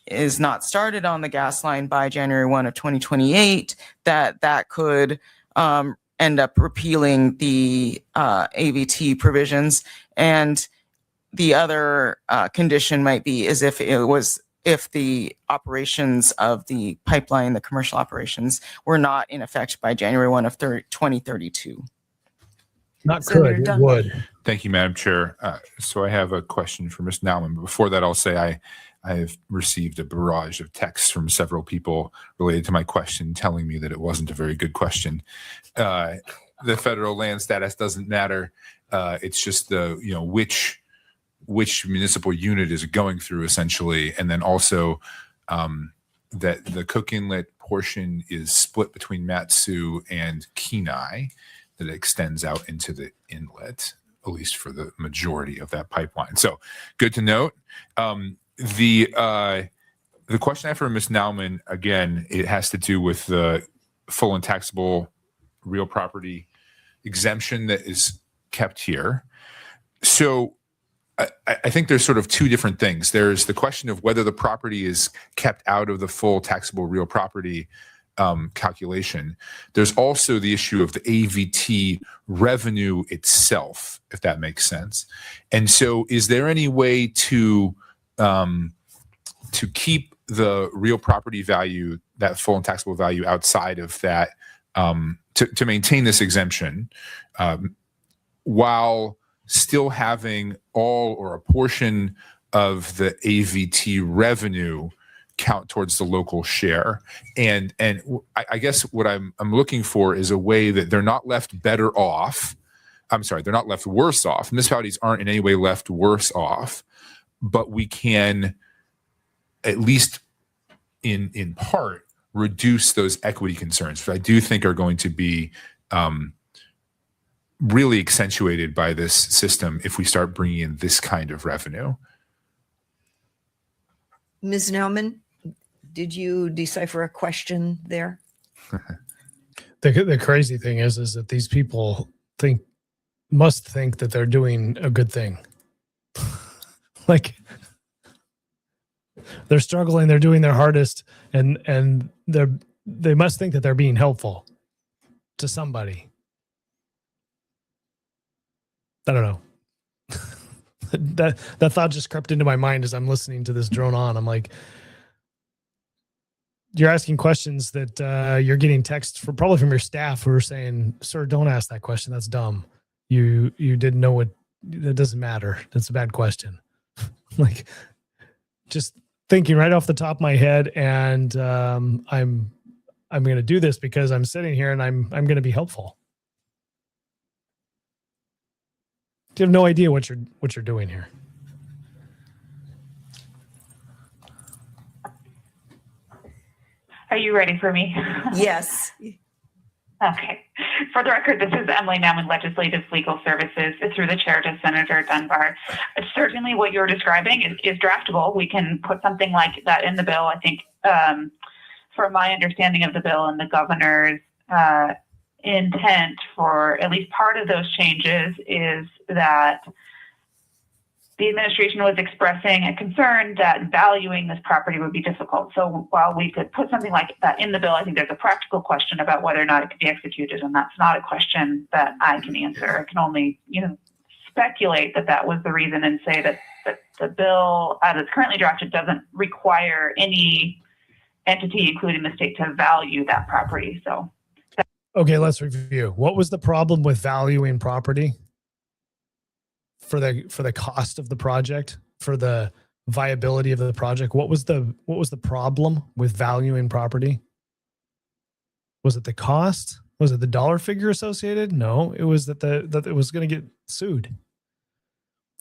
is not started on the gas line by January 1 of 2028, that could end up repealing the AVT provisions. And the other condition might be is if the operations of the pipeline, the commercial operations, were not in effect by January 1 of 2032. Not Senator could, it Dunbar. would. Thank you, Madam Chair. So I have a question for Ms. Nauman. But before that, I'll say I have received a barrage of texts from several people related to my question telling me that it wasn't a very good question. The federal land status doesn't matter. It's just the, which municipal unit is it going through essentially. And then also that the Cook Inlet portion is split between Matsu and Kenai, that extends out into the inlet, at least for the majority of that pipeline. So good to note. The question I have for Ms. Nauman, again, it has to do with the full and taxable real property exemption that is kept here. So I think there's sort of two different things. There's the question of whether the property is kept out of the full taxable real property calculation. There's also the issue of the AVT revenue itself, if that makes sense. And so is there any way to keep the real property value, that full and taxable value outside of that, to maintain this exemption while still having all or a portion of the AVT revenue count towards the local share? And I guess what I'm looking for is a way that they're not left better off. I'm sorry, they're not left worse off. Municipalities aren't in any way left worse off, but we can at least in part reduce those equity concerns, which I do think are going to be really accentuated by this system if we start bringing in this kind of revenue. Ms. Nauman, did you decipher a question there? The crazy thing is that these people must think that they're doing a good thing. Like they're struggling, they're doing their hardest, and they must think that they're being helpful to somebody. I don't know. that thought just crept into my mind as I'm listening to this drone on. I'm like, you're asking questions that you're getting texts probably from your staff who are saying, "Sir, don't ask that question. That's dumb. You didn't know what. That doesn't matter. That's a bad question." Like, just thinking right off the top of my head, and I'm going to do this because I'm sitting here and I'm going to be helpful. You have no idea what you're doing here. Are you ready for me? Yes. Okay. For the record, this is Emily Nauman, Legislative Legal Services, through the chair to Senator Dunbar. Certainly what you're describing is draftable. We can put something like that in the bill. I think from my understanding of the bill and the governor's intent for at least part of those changes is that the administration was expressing a concern that valuing this property would be difficult. So while we could put something like that in the bill, I think there's a practical question about whether or not it could be executed, and that's not a question that I can answer. I can only, speculate that that was the reason and say that the bill, as it's currently drafted, doesn't require any entity, including the state, to value that property. So, okay, let's review. What was the problem with valuing property? For the cost of the project, for the viability of the project, what was the problem with valuing property? Was it the cost? Was it the dollar figure associated? No, it was that it was going to get sued.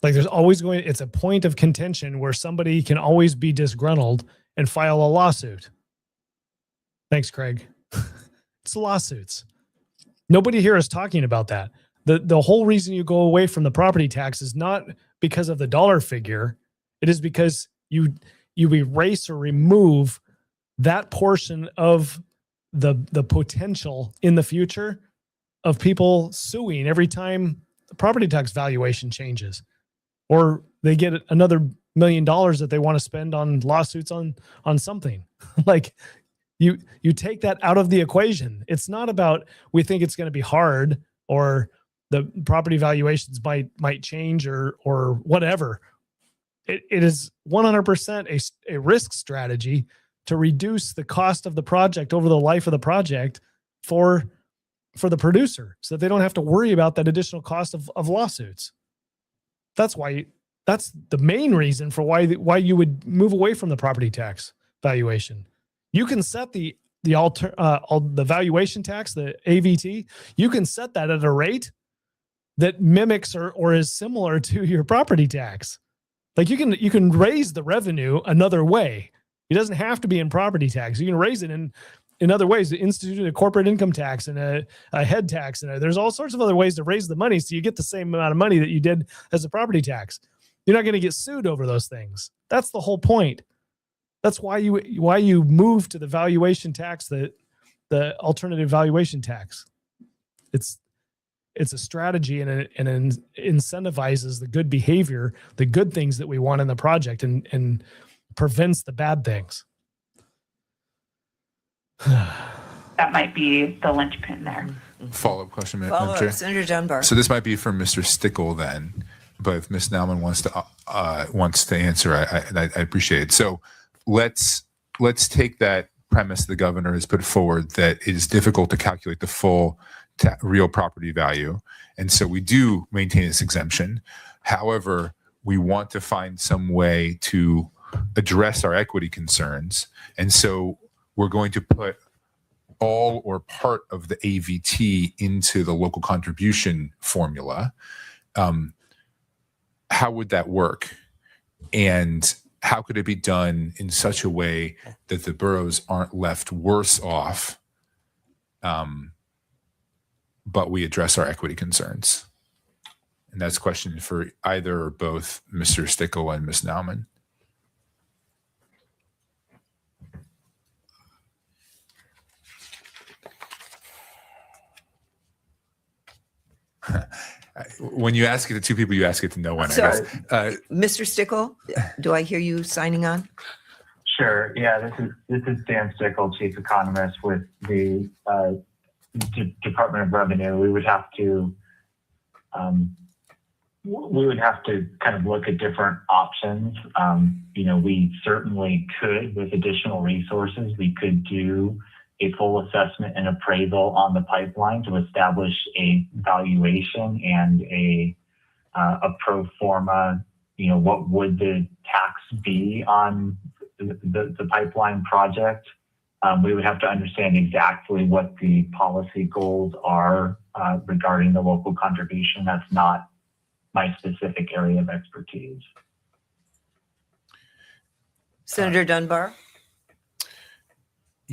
Like there's always it's a point of contention where somebody can always be disgruntled and file a lawsuit. Thanks, Craig. It's lawsuits. Nobody here is talking about that. The whole reason you go away from the property tax is not because of the dollar figure. It is because you erase or remove that portion of the potential in the future of people suing every time the property tax valuation changes, or they get another $1 million that they want to spend on lawsuits on something. Like you take that out of the equation. It's not about we think it's going to be hard or the property valuations might change or whatever. It is 100% a risk strategy to reduce the cost of the project over the life of the project for the producer, so that they don't have to worry about that additional cost of lawsuits. That's the main reason for why you would move away from the property tax valuation. You can set the valuation tax, the AVT, you can set that at a rate that mimics or is similar to your property tax. Like you can raise the revenue another way. It doesn't have to be in property tax. You can raise it in other ways. Institute a corporate income tax and a head tax, and there's all sorts of other ways to raise the money so you get the same amount of money that you did as a property tax. You're not going to get sued over those things. That's the whole point. That's why you move to the valuation tax, the alternative valuation tax. It's a strategy and it incentivizes the good behavior, the good things that we want in the project, and prevents the bad things. that might be the linchpin there. Follow-up question, Madam Follow Chair. up, Senator Dunbar. So this might be for Mr. Stickle then, but if Ms. Nauman wants to answer, I appreciate it. So let's take that premise the governor has put forward that it is difficult to calculate the full real property value. And so we do maintain this exemption. However, we want to find some way to address our equity concerns. And so we're going to put all or part of the AVT into the local contribution formula. How would that work? And how could it be done in such a way that the boroughs aren't left worse off, but we address our equity concerns? And that's a question for either or both Mr. Stickle and Ms. Nauman. When you ask it to two people, you ask it to no one. So, I guess. Mr. Stickle, do I hear you signing on? Sure. Yeah, this is Dan Stickle, Chief Economist with the Department of Revenue. We would have to kind of look at different options. We certainly could, with additional resources, we could do a full assessment and appraisal on the pipeline to establish a valuation and a pro forma, what would the tax be on the pipeline project. We would have to understand exactly what the policy goals are regarding the local contribution. That's not my specific area of expertise. Senator Dunbar?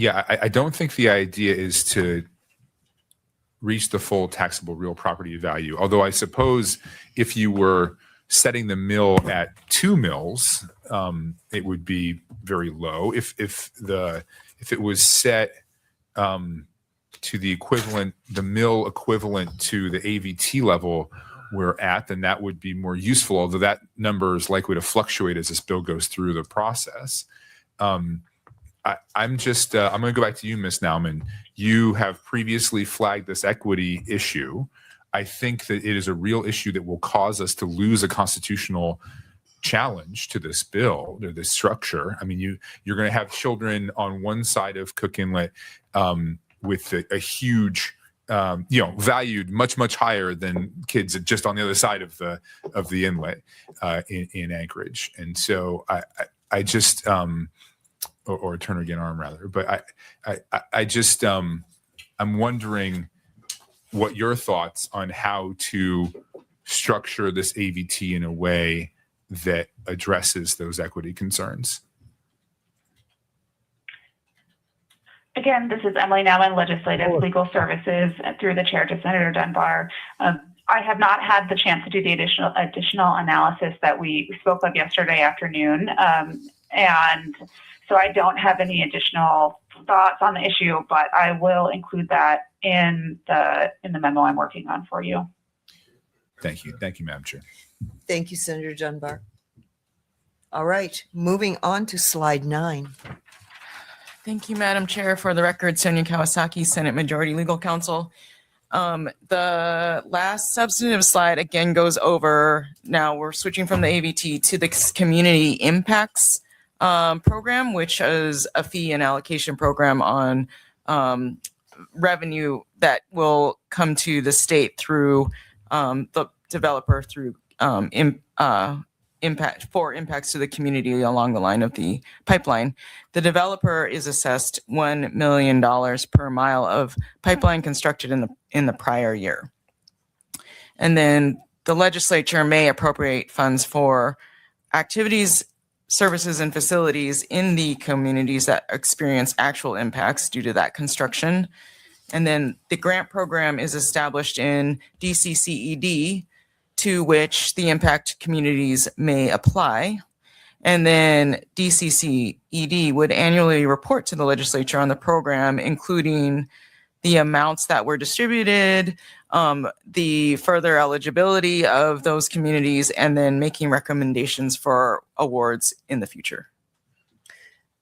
Yeah, I don't think the idea is to reach the full taxable real property value. Although I suppose if you were setting the mill at 2 mills, it would be very low. If it was set to the equivalent, the mill equivalent to the AVT level we're at, then that would be more useful. Although that number is likely to fluctuate as this bill goes through the process. I'm going to go back to you, Ms. Nauman. You have previously flagged this equity issue. I think that it is a real issue that will cause us to lose a constitutional challenge to this bill or this structure. I mean, you're going to have children on one side of Cook Inlet with a huge, valued much higher than kids just on the other side of the inlet in Anchorage. And so I just or Turner Again Arm rather, but I just I'm wondering what your thoughts on how to structure this AVT in a way that addresses those equity concerns. Again, this is Emily Nauman, Legislative Legal Services, through the chair to Senator Dunbar. I have not had the chance to do the additional analysis that we spoke of yesterday afternoon, and so I don't have any additional thoughts on the issue, but I will include that in the memo I'm working on for you. Thank you, Madam Chair. Thank you, Senator Dunbar. All right, moving on to slide 9. Thank you, Madam Chair. For the record, Sonia Kawasaki, Senate Majority Legal Counsel. The last substantive slide again goes over, now we're switching from the AVT to the Community Impacts program, which is a fee and allocation program on revenue that will come to the state through the developer through impacts to the community along the line of the pipeline. The developer is assessed $1 million per mile of pipeline constructed in the prior year. And then the legislature may appropriate funds for activities, services, and facilities in the communities that experience actual impacts due to that construction. And then the grant program is established in DCCED, to which the impact communities may apply. And then DCCED would annually report to the legislature on the program, including the amounts that were distributed, the further eligibility of those communities, and then making recommendations for awards in the future.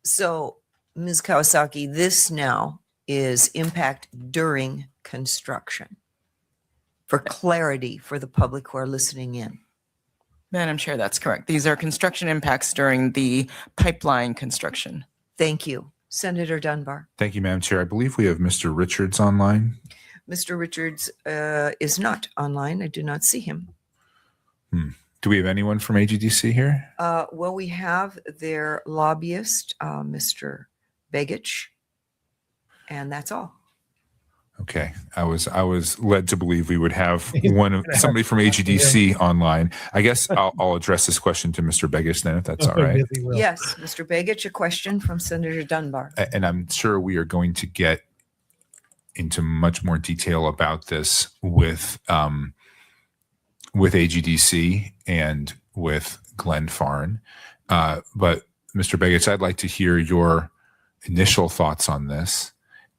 So, Ms. Kawasaki, this now is impact during construction. For clarity for the public who are listening in. Madam Chair, that's correct. These are construction impacts during the pipeline construction. Thank you. Senator Dunbar. Thank you, Madam Chair. I believe we have Mr. Richards online. Mr. Richards is not online. I do not see him. Do we have anyone from AGDC here? Well, we have their lobbyist, Mr. Begich, and that's all. Okay, I was led to believe we would have somebody from AGDC online. I guess I'll address this question to Mr. Begich then, if that's all right. Yes, Mr. Begich, a question from Senator Dunbar. And I'm sure we are going to get into much more detail about this with AGDC and with Glenn Farn. But Mr. Begich, I'd like to hear your initial thoughts on this.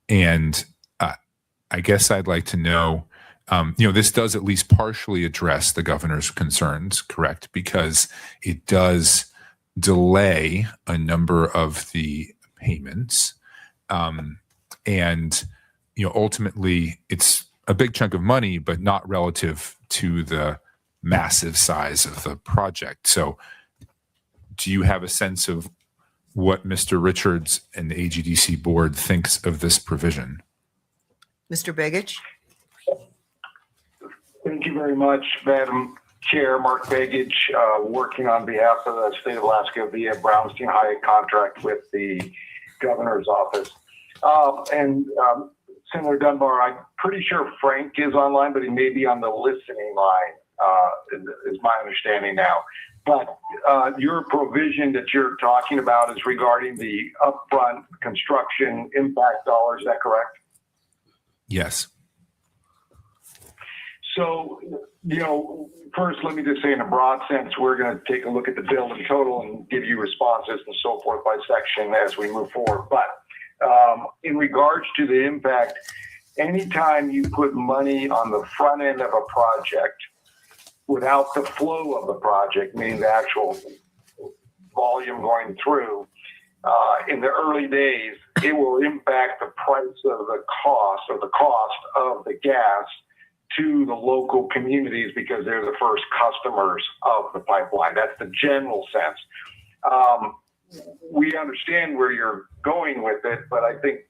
And I guess I'd like to know, this does at least partially address the governor's concerns, correct? Because it does delay a number of the payments. And, ultimately it's a big chunk of money, but not relative to the massive size of the project. So do you have a sense of what Mr. Richards and the AGDC board thinks of this provision? Mr. Begich. Thank you very much, Madam Chair. Mark Begich, working on behalf of the state of Alaska via Brownstein Hyatt contract with the governor's office. Senator Dunbar, I'm pretty sure Frank is online, but he may be on the listening line, is my understanding now. But your provision that you're talking about is regarding the upfront construction impact dollars. Is that correct? Yes. So, first, let me just say in a broad sense, we're going to take a look at the bill in total and give you responses and so forth by section as we move forward. But in regards to the impact, anytime you put money on the front end of a project without the flow of the project, meaning the actual volume going through, in the early days, it will impact the price of the cost or the cost of the gas to the local communities because they're the first customers of the pipeline. That's the general sense. We understand where you're going with it, but I think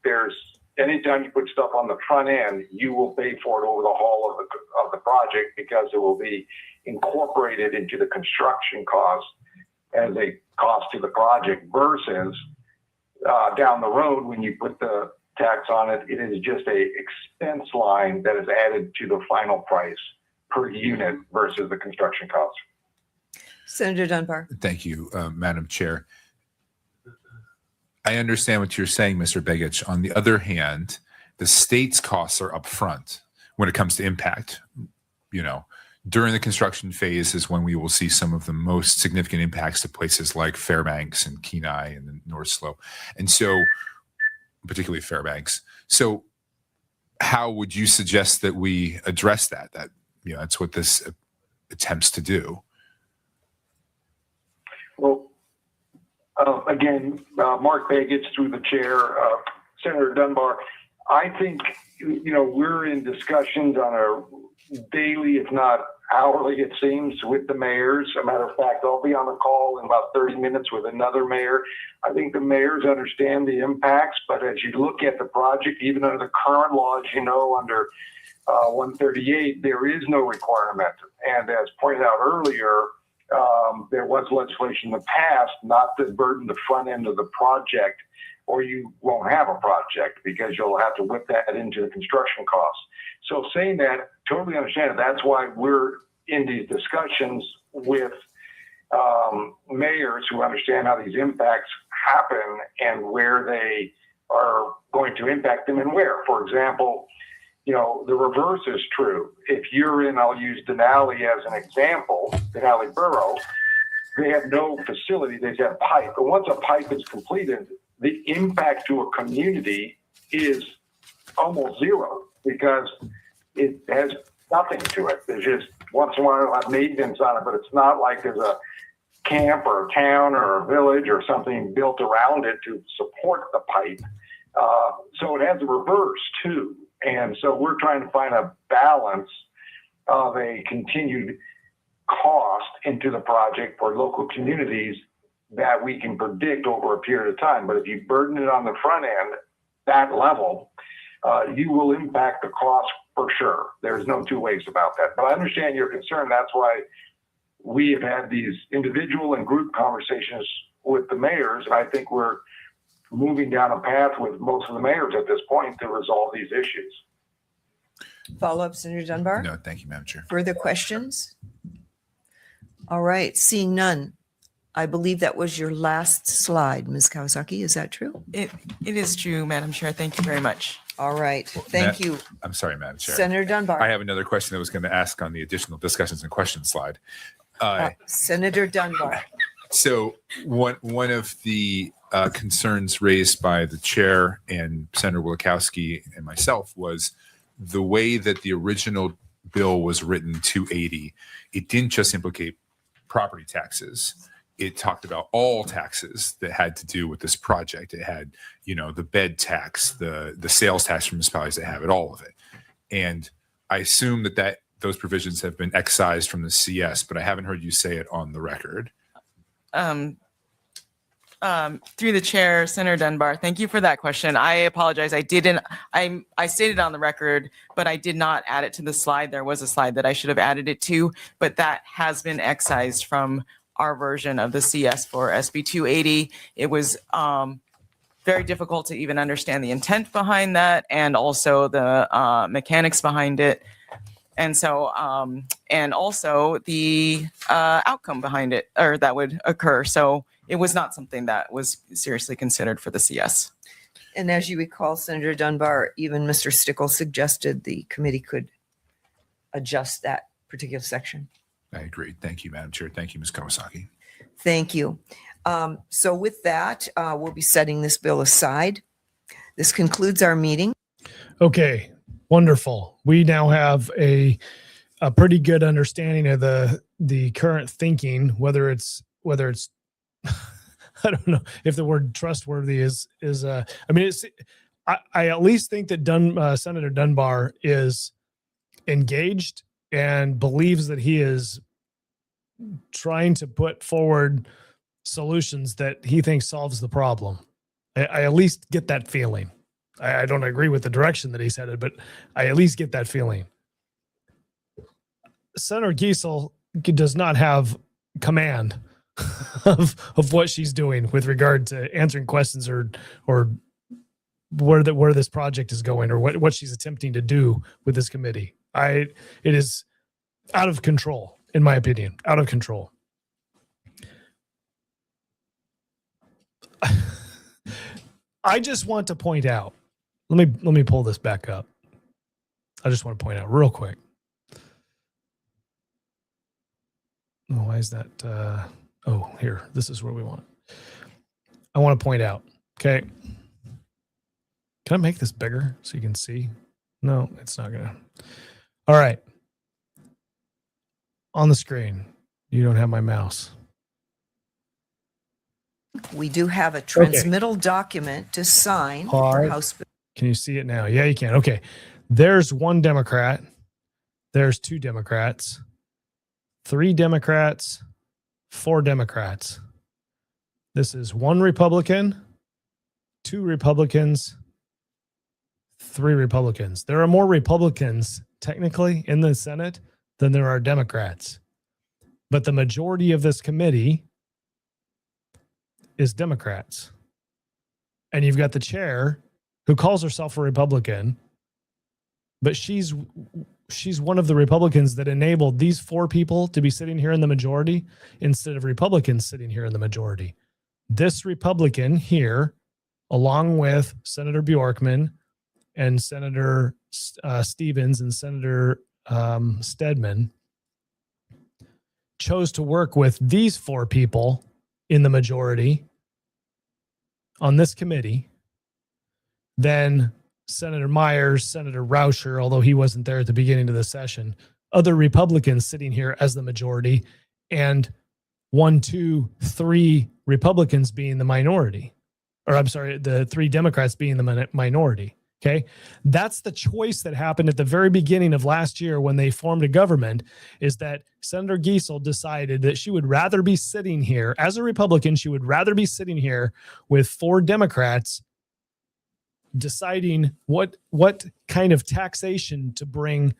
anytime you put stuff on the front end, you will pay for it over the haul of the project because it will be incorporated into the construction cost as a cost to the project versus down the road when you put the tax on it, it is just a expense line that is added to the final price per unit versus the construction cost. Senator Dunbar. Thank you, Madam Chair. I understand what you're saying, Mr. Begich. On the other hand, the state's costs are upfront when it comes to impact. During the construction phase is when we will see some of the most significant impacts to places like Fairbanks and Kenai and the North Slope. And so, particularly Fairbanks. So how would you suggest that we address that? That's what this attempts to do. Well, again, Mark Begich through the chair, Senator Dunbar, I think, we're in discussions on a daily, if not hourly, it seems, with the mayors. As a matter of fact, I'll be on a call in about 30 minutes with another mayor. I think the mayors understand the impacts, but as you look at the project, even under the current laws, under 138, there is no requirement. And as pointed out earlier, there was legislation in the past not to burden the front end of the project, or you won't have a project because you'll have to whip that into the construction costs. So saying that, totally understand it. That's why we're in these discussions with mayors who understand how these impacts happen and where they are going to impact them and where. For example, the reverse is true. If you're in, I'll use Denali as an example, Denali Borough, they have no facility, they have pipe. But once a pipe is completed, the impact to a community is almost zero because it has nothing to it. There's just once in a while have maintenance on it, but it's not like there's a camp or a town or a village or something built around it to support the pipe. So it has a reverse too. And so we're trying to find a balance of a continued cost into the project for local communities that we can predict over a period of time. But if you burden it on the front end, that level, you will impact the cost for sure. There's no two ways about that. But I understand your concern. That's why we have had these individual and group conversations with the mayors. And I think we're moving down a path with most of the mayors at this point to resolve these issues. Follow up, Senator Dunbar? No, thank you, Madam Chair. Further questions? All right, seeing none. I believe that was your last slide, Ms. Kawasaki. Is that true? It is true, Madam Chair. Thank you very much. All right. Thank you. I'm sorry, Madam Chair. Senator Dunbar. I have another question I was going to ask on the additional discussions and questions slide. Senator Dunbar. So one of the concerns raised by the chair and Senator Wielkowski and myself was the way that the original bill was written, 280. It didn't just implicate property taxes. It talked about all taxes that had to do with this project. It had, the bed tax, the sales tax from municipalities that have it, all of it. And I assume that those provisions have been excised from the CS, but I haven't heard you say it on the record. Through the chair, Senator Dunbar, thank you for that question. I apologize. I stated on the record, but I did not add it to the slide. There was a slide that I should have added it to, but that has been excised from our version of the CS for SB 280. It was very difficult to even understand the intent behind that and also the mechanics behind it. And so, and also the outcome behind it, or that would occur. So it was not something that was seriously considered for the CS. And as you recall, Senator Dunbar, even Mr. Stickle suggested the committee could adjust that particular section. I agree. Thank you, Madam Chair. Thank you, Ms. Kawasaki. Thank you. So with that, we'll be setting this bill aside. This concludes our meeting. Okay, wonderful. We now have a pretty good understanding of the current thinking, whether it's I don't know if the word trustworthy is I mean, I at least think that Senator Dunbar is engaged and believes that he is trying to put forward solutions that he thinks solves the problem. I at least get that feeling. I don't agree with the direction that he's headed, but I at least get that feeling. Senator Giessel does not have command of what she's doing with regard to answering questions or where this project is going or what she's attempting to do with this committee. It is out of control, in my opinion, out of control. I just want to point out, let me pull this back up. I just want to point out real quick. Oh, why is that? Oh, here, this is where we want it. I want to point out, okay. Can I make this bigger so you can see? No, it's not gonna. All right. On the screen, you don't have my mouse. We do have a transmittal document to sign for House Bill. Can you see it now? Yeah, you can. Okay. There's one Democrat. There's two Democrats. 3 Democrats. 4 Democrats. This is 1 Republican, 2 Republicans, 3 Republicans. There are more Republicans technically in the Senate than there are Democrats. But the majority of this committee is Democrats. And you've got the chair who calls herself a Republican, but she's one of the Republicans that enabled these 4 people to be sitting here in the majority instead of Republicans sitting here in the majority. This Republican here, along with Senator Bjorkman and Senator Stevens and Senator Stedman, chose to work with these 4 people in the majority on this committee. Then Senator Myers, Senator Rauscher, although he wasn't there at the beginning of the session, other Republicans sitting here as the majority, and 1, 2, 3 Republicans being the minority, or I'm sorry, the 3 Democrats being the minority. Okay. That's the choice that happened at the very beginning of last year when they formed a government, is that Senator Giessel decided that she would rather be sitting here as a Republican. She would rather be sitting here with 4 Democrats deciding what kind of taxation to bring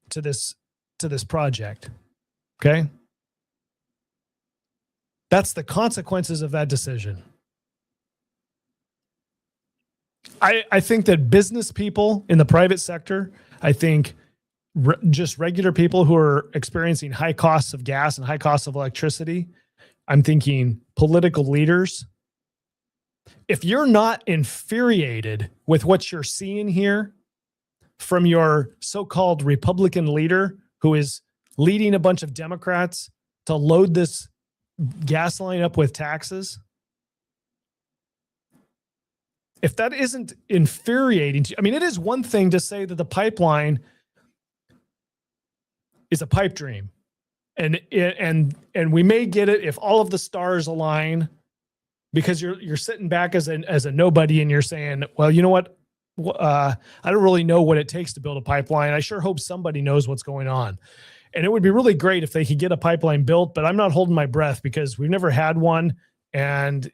to this project. Okay. That's the consequences of that decision. I think that business people in the private sector, I think just regular people who are experiencing high costs of gas and high costs of electricity, I'm thinking political leaders. If you're not infuriated with what you're seeing here from your so-called Republican leader who is leading a bunch of Democrats to load this gas line up with taxes, if that isn't infuriating to you, I mean, it is one thing to say that the pipeline is a pipe dream, and we may get it if all of the stars align, because you're sitting back as a nobody and you're saying, well, you know what? I don't really know what it takes to build a pipeline. I sure hope somebody knows what's going on. And it would be really great if they could get a pipeline built, but I'm not holding my breath because we've never had one. And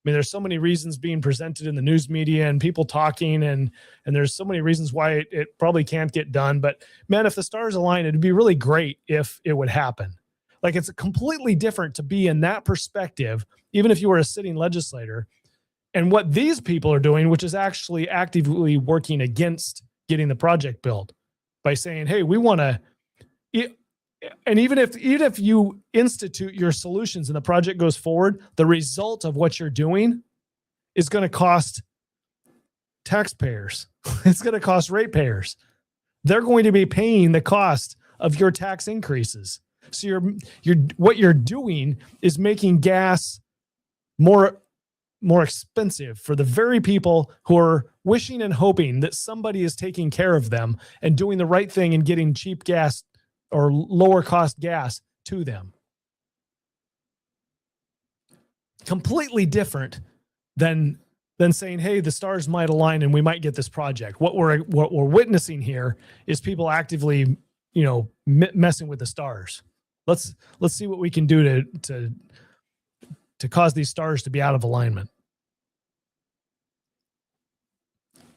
there's so many reasons being presented in the news media and people talking, and there's so many reasons why it probably can't get done. But man, if the stars align, it'd be really great if it would happen. Like, it's completely different to be in that perspective, even if you were a sitting legislator, and what these people are doing, which is actually actively working against getting the project built. by saying, hey, we want to, and even if you institute your solutions and the project goes forward, the result of what you're doing is going to cost taxpayers. It's going to cost ratepayers. They're going to be paying the cost of your tax increases. So what you're doing is making gas more expensive for the very people who are wishing and hoping that somebody is taking care of them and doing the right thing and getting cheap gas or lower cost gas to them. Completely different than saying, hey, the stars might align and we might get this project. What we're witnessing here is people actively, messing with the stars. Let's see what we can do to cause these stars to be out of alignment.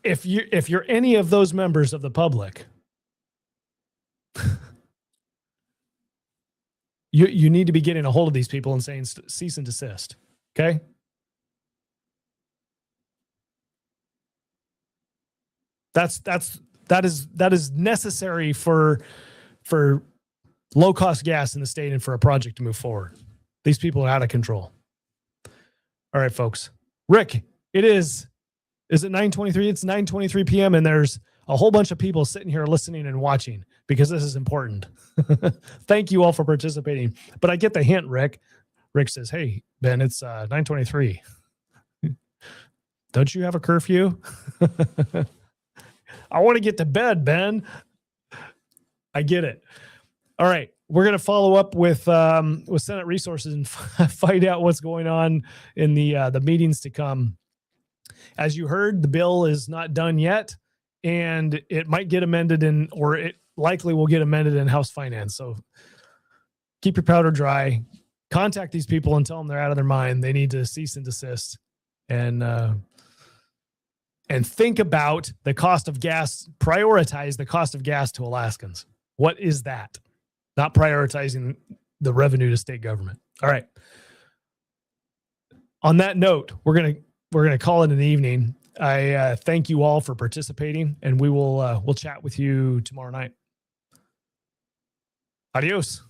If you're any of those members of the public, you need to be getting a hold of these people and saying cease and desist. Okay. That is necessary for low cost gas in the state and for a project to move forward. These people are out of control. All right, folks. Rick, is it 9:23? It's 9:23 p.m. and there's a whole bunch of people sitting here listening and watching because this is important. Thank you all for participating. But I get the hint, Rick. Rick says, hey, Ben, it's 9:23. Don't you have a curfew? I want to get to bed, Ben. I get it. All right. We're going to follow up with Senate Resources and find out what's going on in the meetings to come. As you heard, the bill is not done yet, and it might get amended or it likely will get amended in House Finance. So keep your powder dry. Contact these people and tell them they're out of their mind. They need to cease and desist and think about the cost of gas. Prioritize the cost of gas to Alaskans. What is that? Not prioritizing the revenue to state government. All right. On that note, we're gonna call it an evening. I thank you all for participating, and we'll chat with you tomorrow night. Adios.